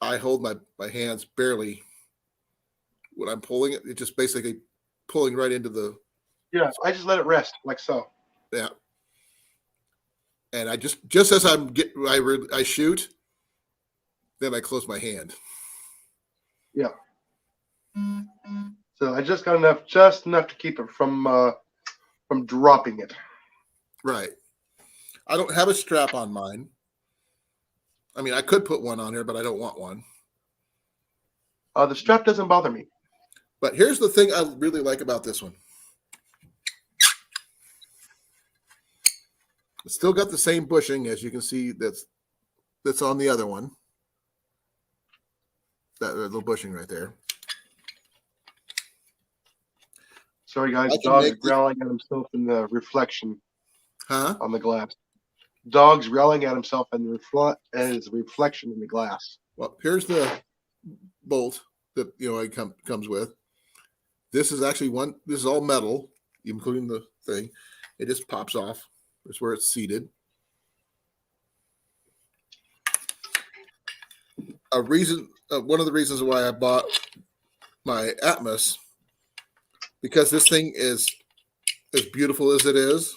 I hold my hands barely. When I'm pulling it, it's just basically pulling right into the. Yeah, I just let it rest like so. Yeah. And I just as I shoot, then I close my hand. Yeah. So I just got enough to keep it from dropping it. Right. I don't have a strap on mine. I mean, I could put one on here, but I don't want one. The strap doesn't bother me. But here's the thing I really like about this one. It's still got the same bushing, as you can see that's on the other one. That little bushing right there. Sorry, guys. Dog's growling at himself in the reflection on the glass. Dog's growling at himself and his reflection in the glass. Well, here's the bolt that it comes with. This is actually this is all metal, including the thing. It just pops off. That's where it's seated. One of the reasons why I bought my Atmos, because this thing is as beautiful as it is,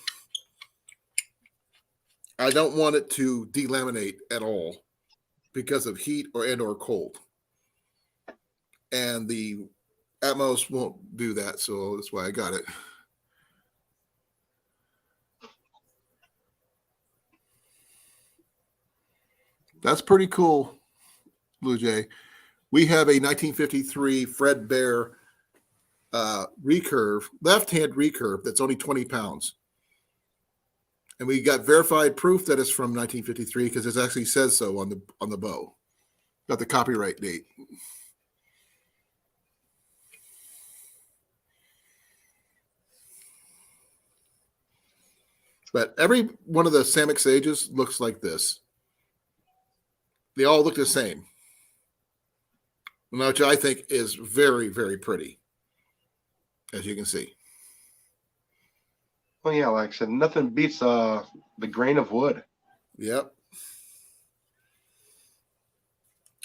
I don't want it to delaminate at all because of heat or cold. And the Atmos won't do that, so that's why I got it. That's pretty cool, Blue Jay. We have a 1953 Fred Bear recurve, left-hand recurve that's only 20 pounds. And we got verified proof that it's from 1953 because it actually says so on the bow. Got the copyright date. But every one of the Samick Sages looks like this. They all look the same, which I think is very, very pretty, as you can see. Well, yeah, like I said, nothing beats the grain of wood. Yep.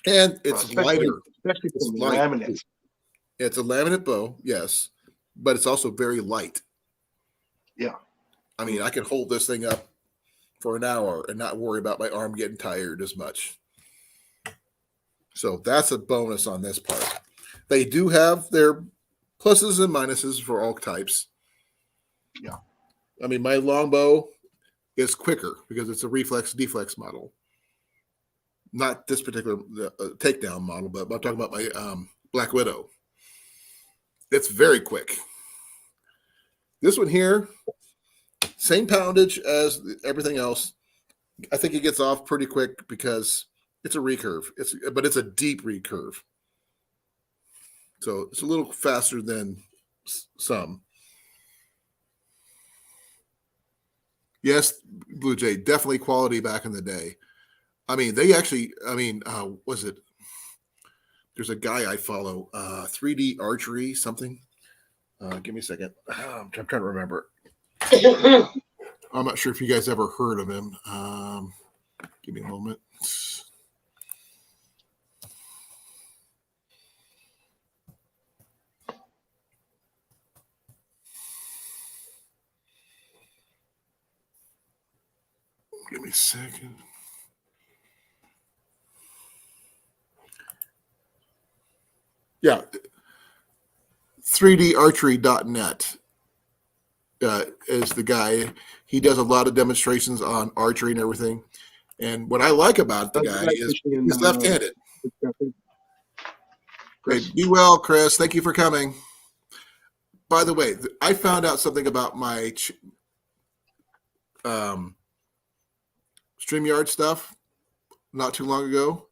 And it's lighter. Especially It's from light. laminate. It's a laminate bow, yes, but it's also very light. Yeah. I mean, I can hold this thing up for an hour and not worry about my arm getting tired as much. So that's a bonus on this part. They do have their pluses and minuses for all types. Yeah. I mean, my longbow is quicker because it's a reflex deflex model. Not this particular takedown model, but I'm talking about my Black Widow. It's very quick. This one here, same poundage as everything else. I think it gets off pretty quick because it's a recurve. But it's a deep recurve. So it's a little faster than some. Yes, Blue Jay, definitely quality back in the day. I mean, was it? There's a guy I follow, 3D Archery something. Give me a second. I'm trying to remember. I'm not sure if you guys ever heard of him. Give me a moment. Give me a second. Yeah. 3darchery.net is the guy. He does a lot of demonstrations on archery and everything. And what I like about the guy is he's left-handed. Hey, be well, Chris. Thank you for coming. By the way, I found out something about my StreamYard stuff not too long ago,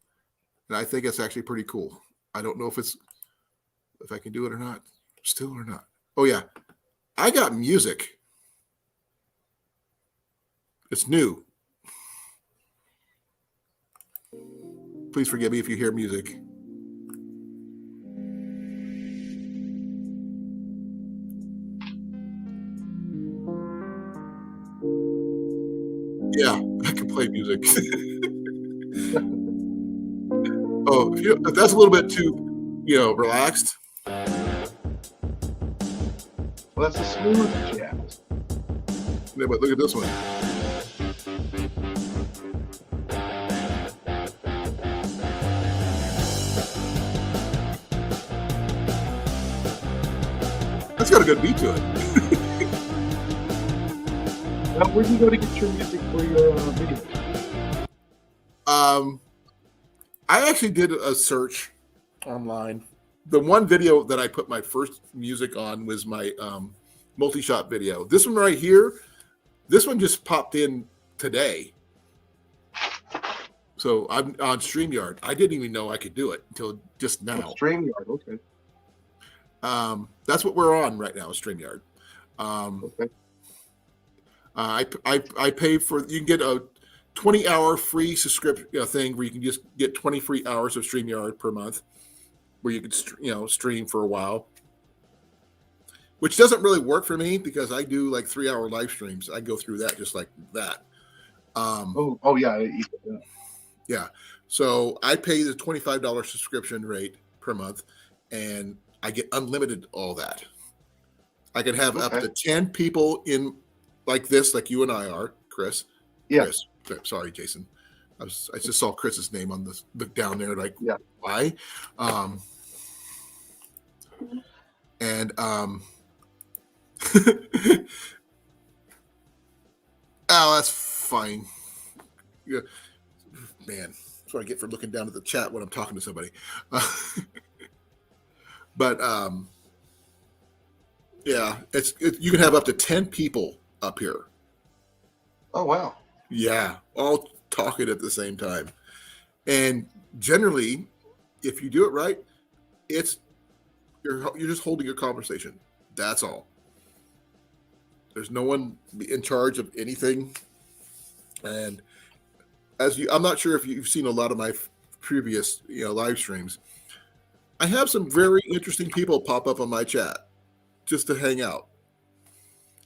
and I think it's actually pretty cool. I don't know if I can do it or not, still or not. Oh yeah, I got music. It's new. Please forgive me if you hear music. Yeah, I can play music. Oh, if that's a little bit too, relaxed. Well, that's a smooth jazz. Yeah, but look at this one. That's got a good beat to it. Now, where do you go to get your music for your video? I actually did a search online. The one video that I put my first music on was my multi-shot video. This one right here, this one just popped in today. So I'm on StreamYard. I didn't even know I could do it until just now. StreamYard, okay. That's what we're on right now, StreamYard. Okay. I pay for, you can get a 20-hour free subscription thing where you can just get 20 free hours of StreamYard per month, where you could stream for a while, which doesn't really work for me because I do like 3-hour live streams. I go through that just like that. Yeah. So I pay the $25 subscription rate per month, and I get unlimited all that. I can have up to 10 people in like this, like you and I are, Chris. Yeah. Chris. Sorry, Jason. I just saw Chris's name on the down there. Like, yeah. Why? Oh, that's fine. Yeah. Man, that's what I get for looking down at the chat when I'm talking to somebody. But yeah, you can have up to 10 people up here. Oh wow. Yeah, all talking at the same time. And generally, if you do it right, you're just holding a conversation. That's all. There's no one in charge of anything. And I'm not sure if you've seen a lot of my previous, live streams. I have some very interesting people pop up on my chat just to hang out.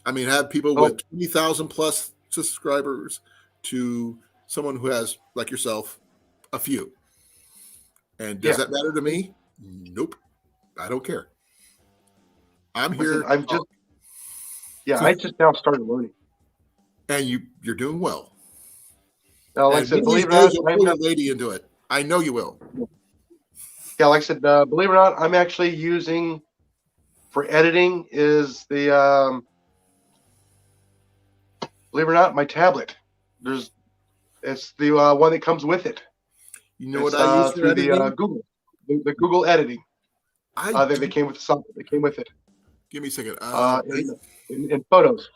I mean, I have people with 20,000 plus subscribers to someone who has, like yourself, a few. And does that matter to me? Nope. I don't care. I'm here. I just now started learning. And you're doing well. Now, like I said, believe it or not, I'm a lady into it. I know you will. Yeah, like I said, believe it or not, I'm actually using for editing is the believe it or not, my tablet. It's the one that comes with it. You know what I use for editing? Google, the Google editing. They came with the software. They came with it. Give me a second. In photos.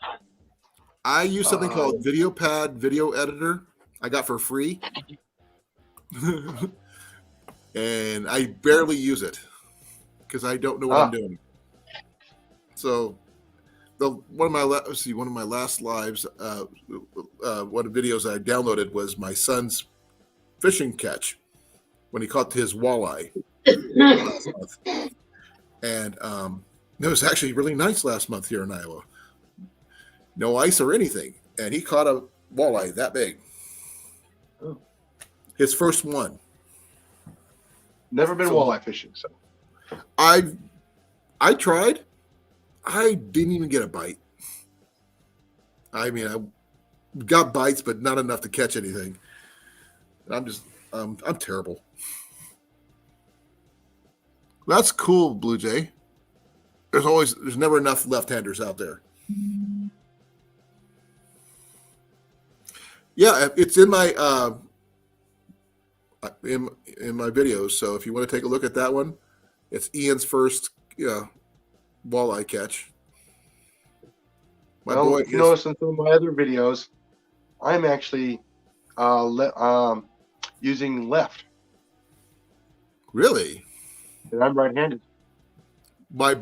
I use something called VideoPad Video Editor. I got for free. And I barely use it because I don't know what I'm doing. So one of my last lives, one of the videos I downloaded was my son's fishing catch when he caught his walleye last month. And it was actually really nice last month here in Iowa. No ice or anything. And he caught a walleye that big. Oh. His first one. Never been walleye fishing, so I tried. I didn't even get a bite. I mean, I got bites, but not enough to catch anything. And I'm terrible. That's cool, Blue Jay. There's never enough left-handers out there. Yeah, it's in my in my videos. So if you want to take a look at that one, it's Ian's first walleye catch. If you notice in some of my other videos, I'm actually using left. Really? And I'm right-handed. My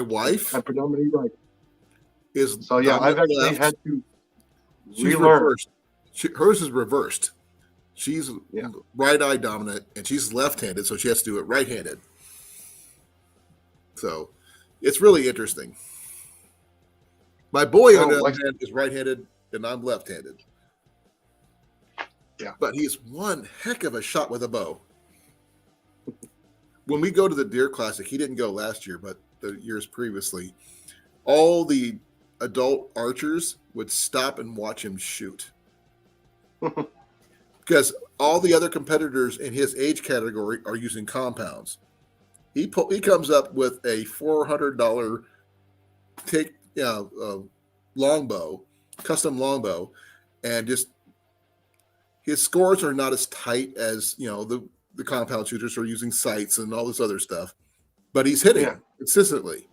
wife. I'm predominantly right. I've actually had to relearn. Reversed. Hers is reversed. She's right eye dominant, and she's left-handed, so she has to do it right-handed. So it's really interesting. My boy, on the other hand, is right-handed, and I'm left-handed. Yeah. But he's one heck of a shot with a bow. When we go to the Deer Classic, he didn't go last year, but the years previously, all the adult archers would stop and watch him shoot. Because all the other competitors in his age category are using compounds. He comes up with a $400 longbow, custom longbow, and just his scores are not as tight as the compound shooters are using sights and all this other stuff, but he's hitting consistently.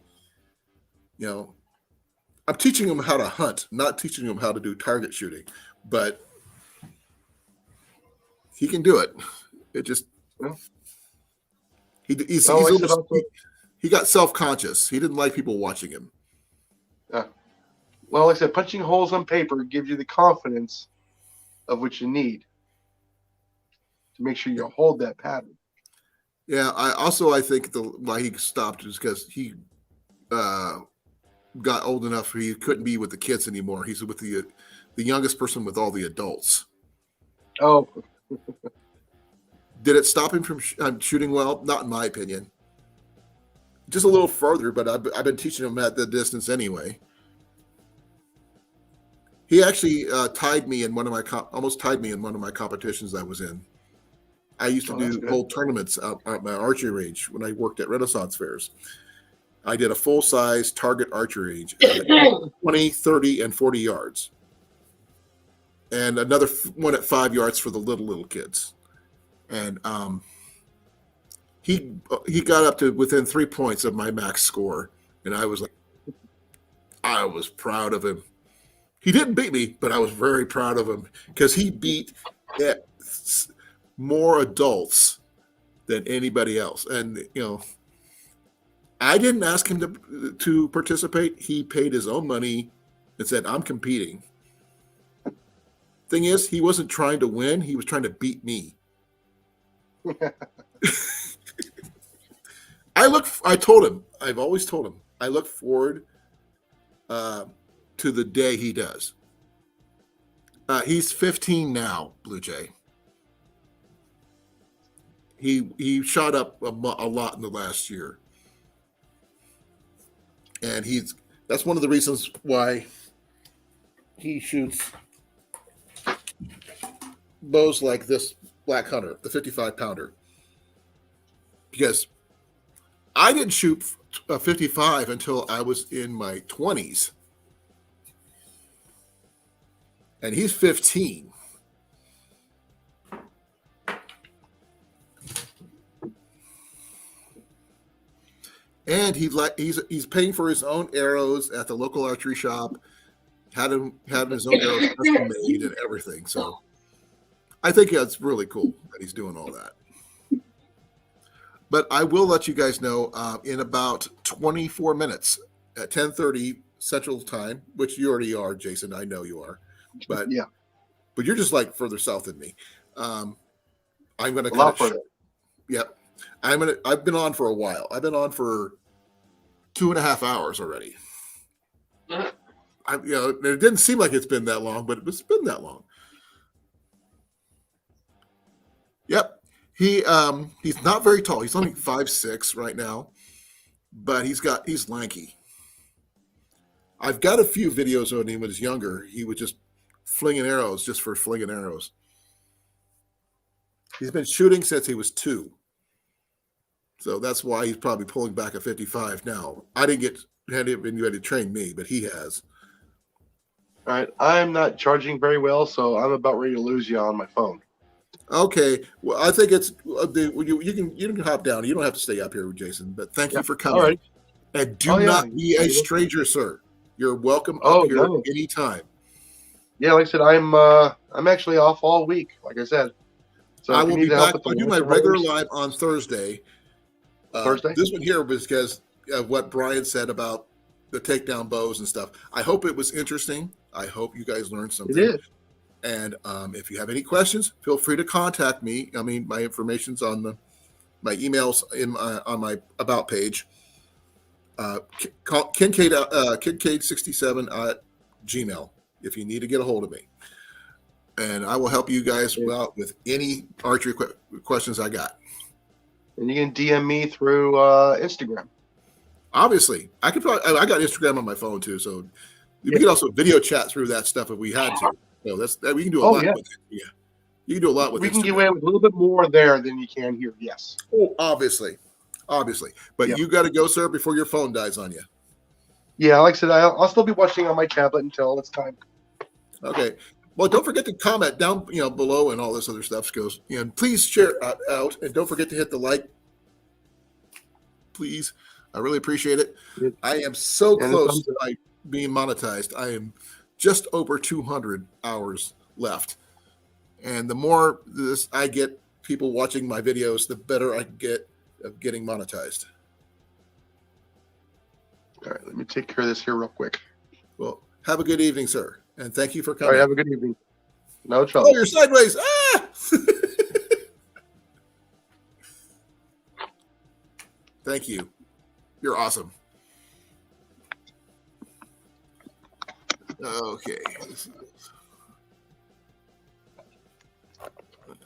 I'm teaching him how to hunt, not teaching him how to do target shooting, but he can do it. It just he got self-conscious. He didn't like people watching him. Well, like I said, punching holes on paper gives you the confidence of what you need to make sure you hold that pattern. Yeah, I think why he stopped is because he got old enough where he couldn't be with the kids anymore. He's with the youngest person with all the adults. Oh. Did it stop him from shooting well? Not in my opinion. Just a little further, but I've been teaching him at the distance anyway. He actually almost tied me in one of my competitions I was in. I used to do whole tournaments out at my archery range when I worked at Renaissance fairs. I did a full-size target archery range at 20, 30, and 40 yards. and another one at 5 yards for the little kids. And he got up to within 3 points of my max score, and I was proud of him. He didn't beat me, but I was very proud of him because he beat more adults than anybody else. And I didn't ask him to participate. He paid his own money and said, "I'm competing." Thing is, he wasn't trying to win. He was trying to beat me. I told him, I've always told him, I look forward to the day he does. He's 15 now, Blue Jay. He shot up a lot in the last year. And that's one of the reasons why he shoots bows like this Black Hunter, the 55 pounder. Because I didn't shoot a 55 until I was in my 20s. And he's 15. And he's paying for his own arrows at the local archery shop. Had his own arrows custom made and everything. So I think that's really cool that he's doing all that. But I will let you guys know in about 24 minutes at 10:30 Central Time, which you already are, Jason. I know you are, but yeah, but you're just like further south than me. I'm going to a lot further. Yep. I've been on for a while. I've been on for 2.5 hours already. It didn't seem like it's been that long, but it's been that long. Yep. He's not very tall. He's only 5'6" right now, but he's lanky. I've got a few videos of him when he was younger. He was just flinging arrows just for flinging arrows. He's been shooting since he was 2. So that's why he's probably pulling back a 55 now. I didn't had anybody to train me, but he has. All right, I'm not charging very well, so I'm about ready to lose you on my phone. Okay, well, I think it's you can hop down. You don't have to stay up here with Jason, but thank you for coming. All right. And do not be a stranger, sir. You're welcome up here anytime. Yeah, like I said, I'm actually off all week, like I said. So I will be back. I'll do my regular live on Thursday. Thursday? This one here was because of what Brian said about the takedown bows and stuff. I hope it was interesting. I hope you guys learned something. It is. And if you have any questions, feel free to contact me. I mean, my information's on my emails on my about page. Kincaid67 at Gmail if you need to get a hold of me. And I will help you guys out with any archery questions I got. And you can DM me through Instagram. Obviously, I got Instagram on my phone too, so we can also video chat through that stuff if we had to. So we can do a lot with it. Yeah, you can do a lot with. We can get away with a little bit more there than you can here. Yes. Oh, obviously, but you got to go, sir, before your phone dies on you. Yeah, like I said, I'll still be watching on my tablet until it's time. Okay. Well, don't forget to comment down, below, and all this other stuff goes. And please share out, and don't forget to hit the like. Please, I really appreciate it. I am so close to being monetized. I am just over 200 hours left, and the more I get people watching my videos, the better I get of getting monetized. All right, let me take care of this here real quick. Well, have a good evening, sir. And thank you for coming. All right, have a good evening. No trouble. Oh, you're sideways. Ah! Thank you. You're awesome. Okay.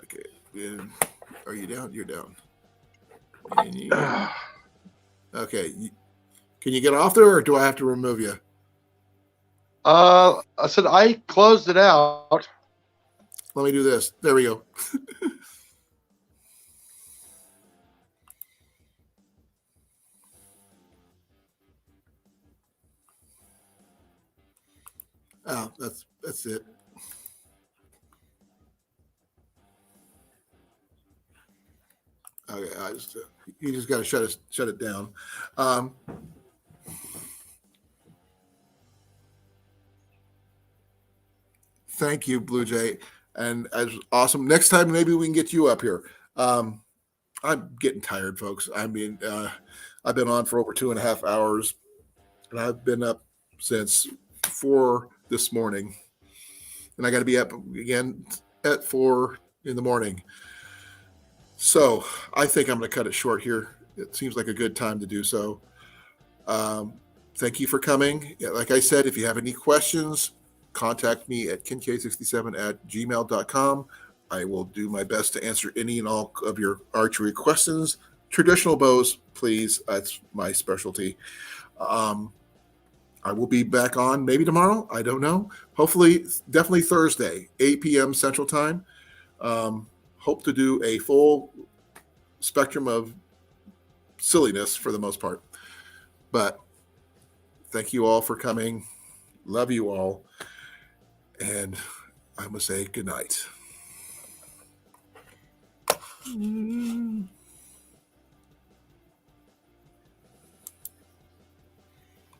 Okay. Are you down? You're down. Okay. Can you get off there, or do I have to remove you? I said I closed it out. Let me do this. There we go. Oh, that's it. Okay, you just got to shut it down. Thank you, Blue Jay, and as awesome. Next time, maybe we can get you up here. I'm getting tired, folks. I mean, I've been on for over 2.5 hours, and I've been up since 4 this morning, and I got to be up again at 4 in the morning. So I think I'm going to cut it short here. It seems like a good time to do so. Thank you for coming. Like I said, if you have any questions, contact me at kincaid67@gmail.com. I will do my best to answer any and all of your archery questions. Traditional bows, please. That's my specialty. I will be back on maybe tomorrow. I don't know. Hopefully, definitely Thursday, 8 p.m. Central Time. Hope to do a full spectrum of silliness for the most part. But thank you all for coming. Love you all. And I must say good night.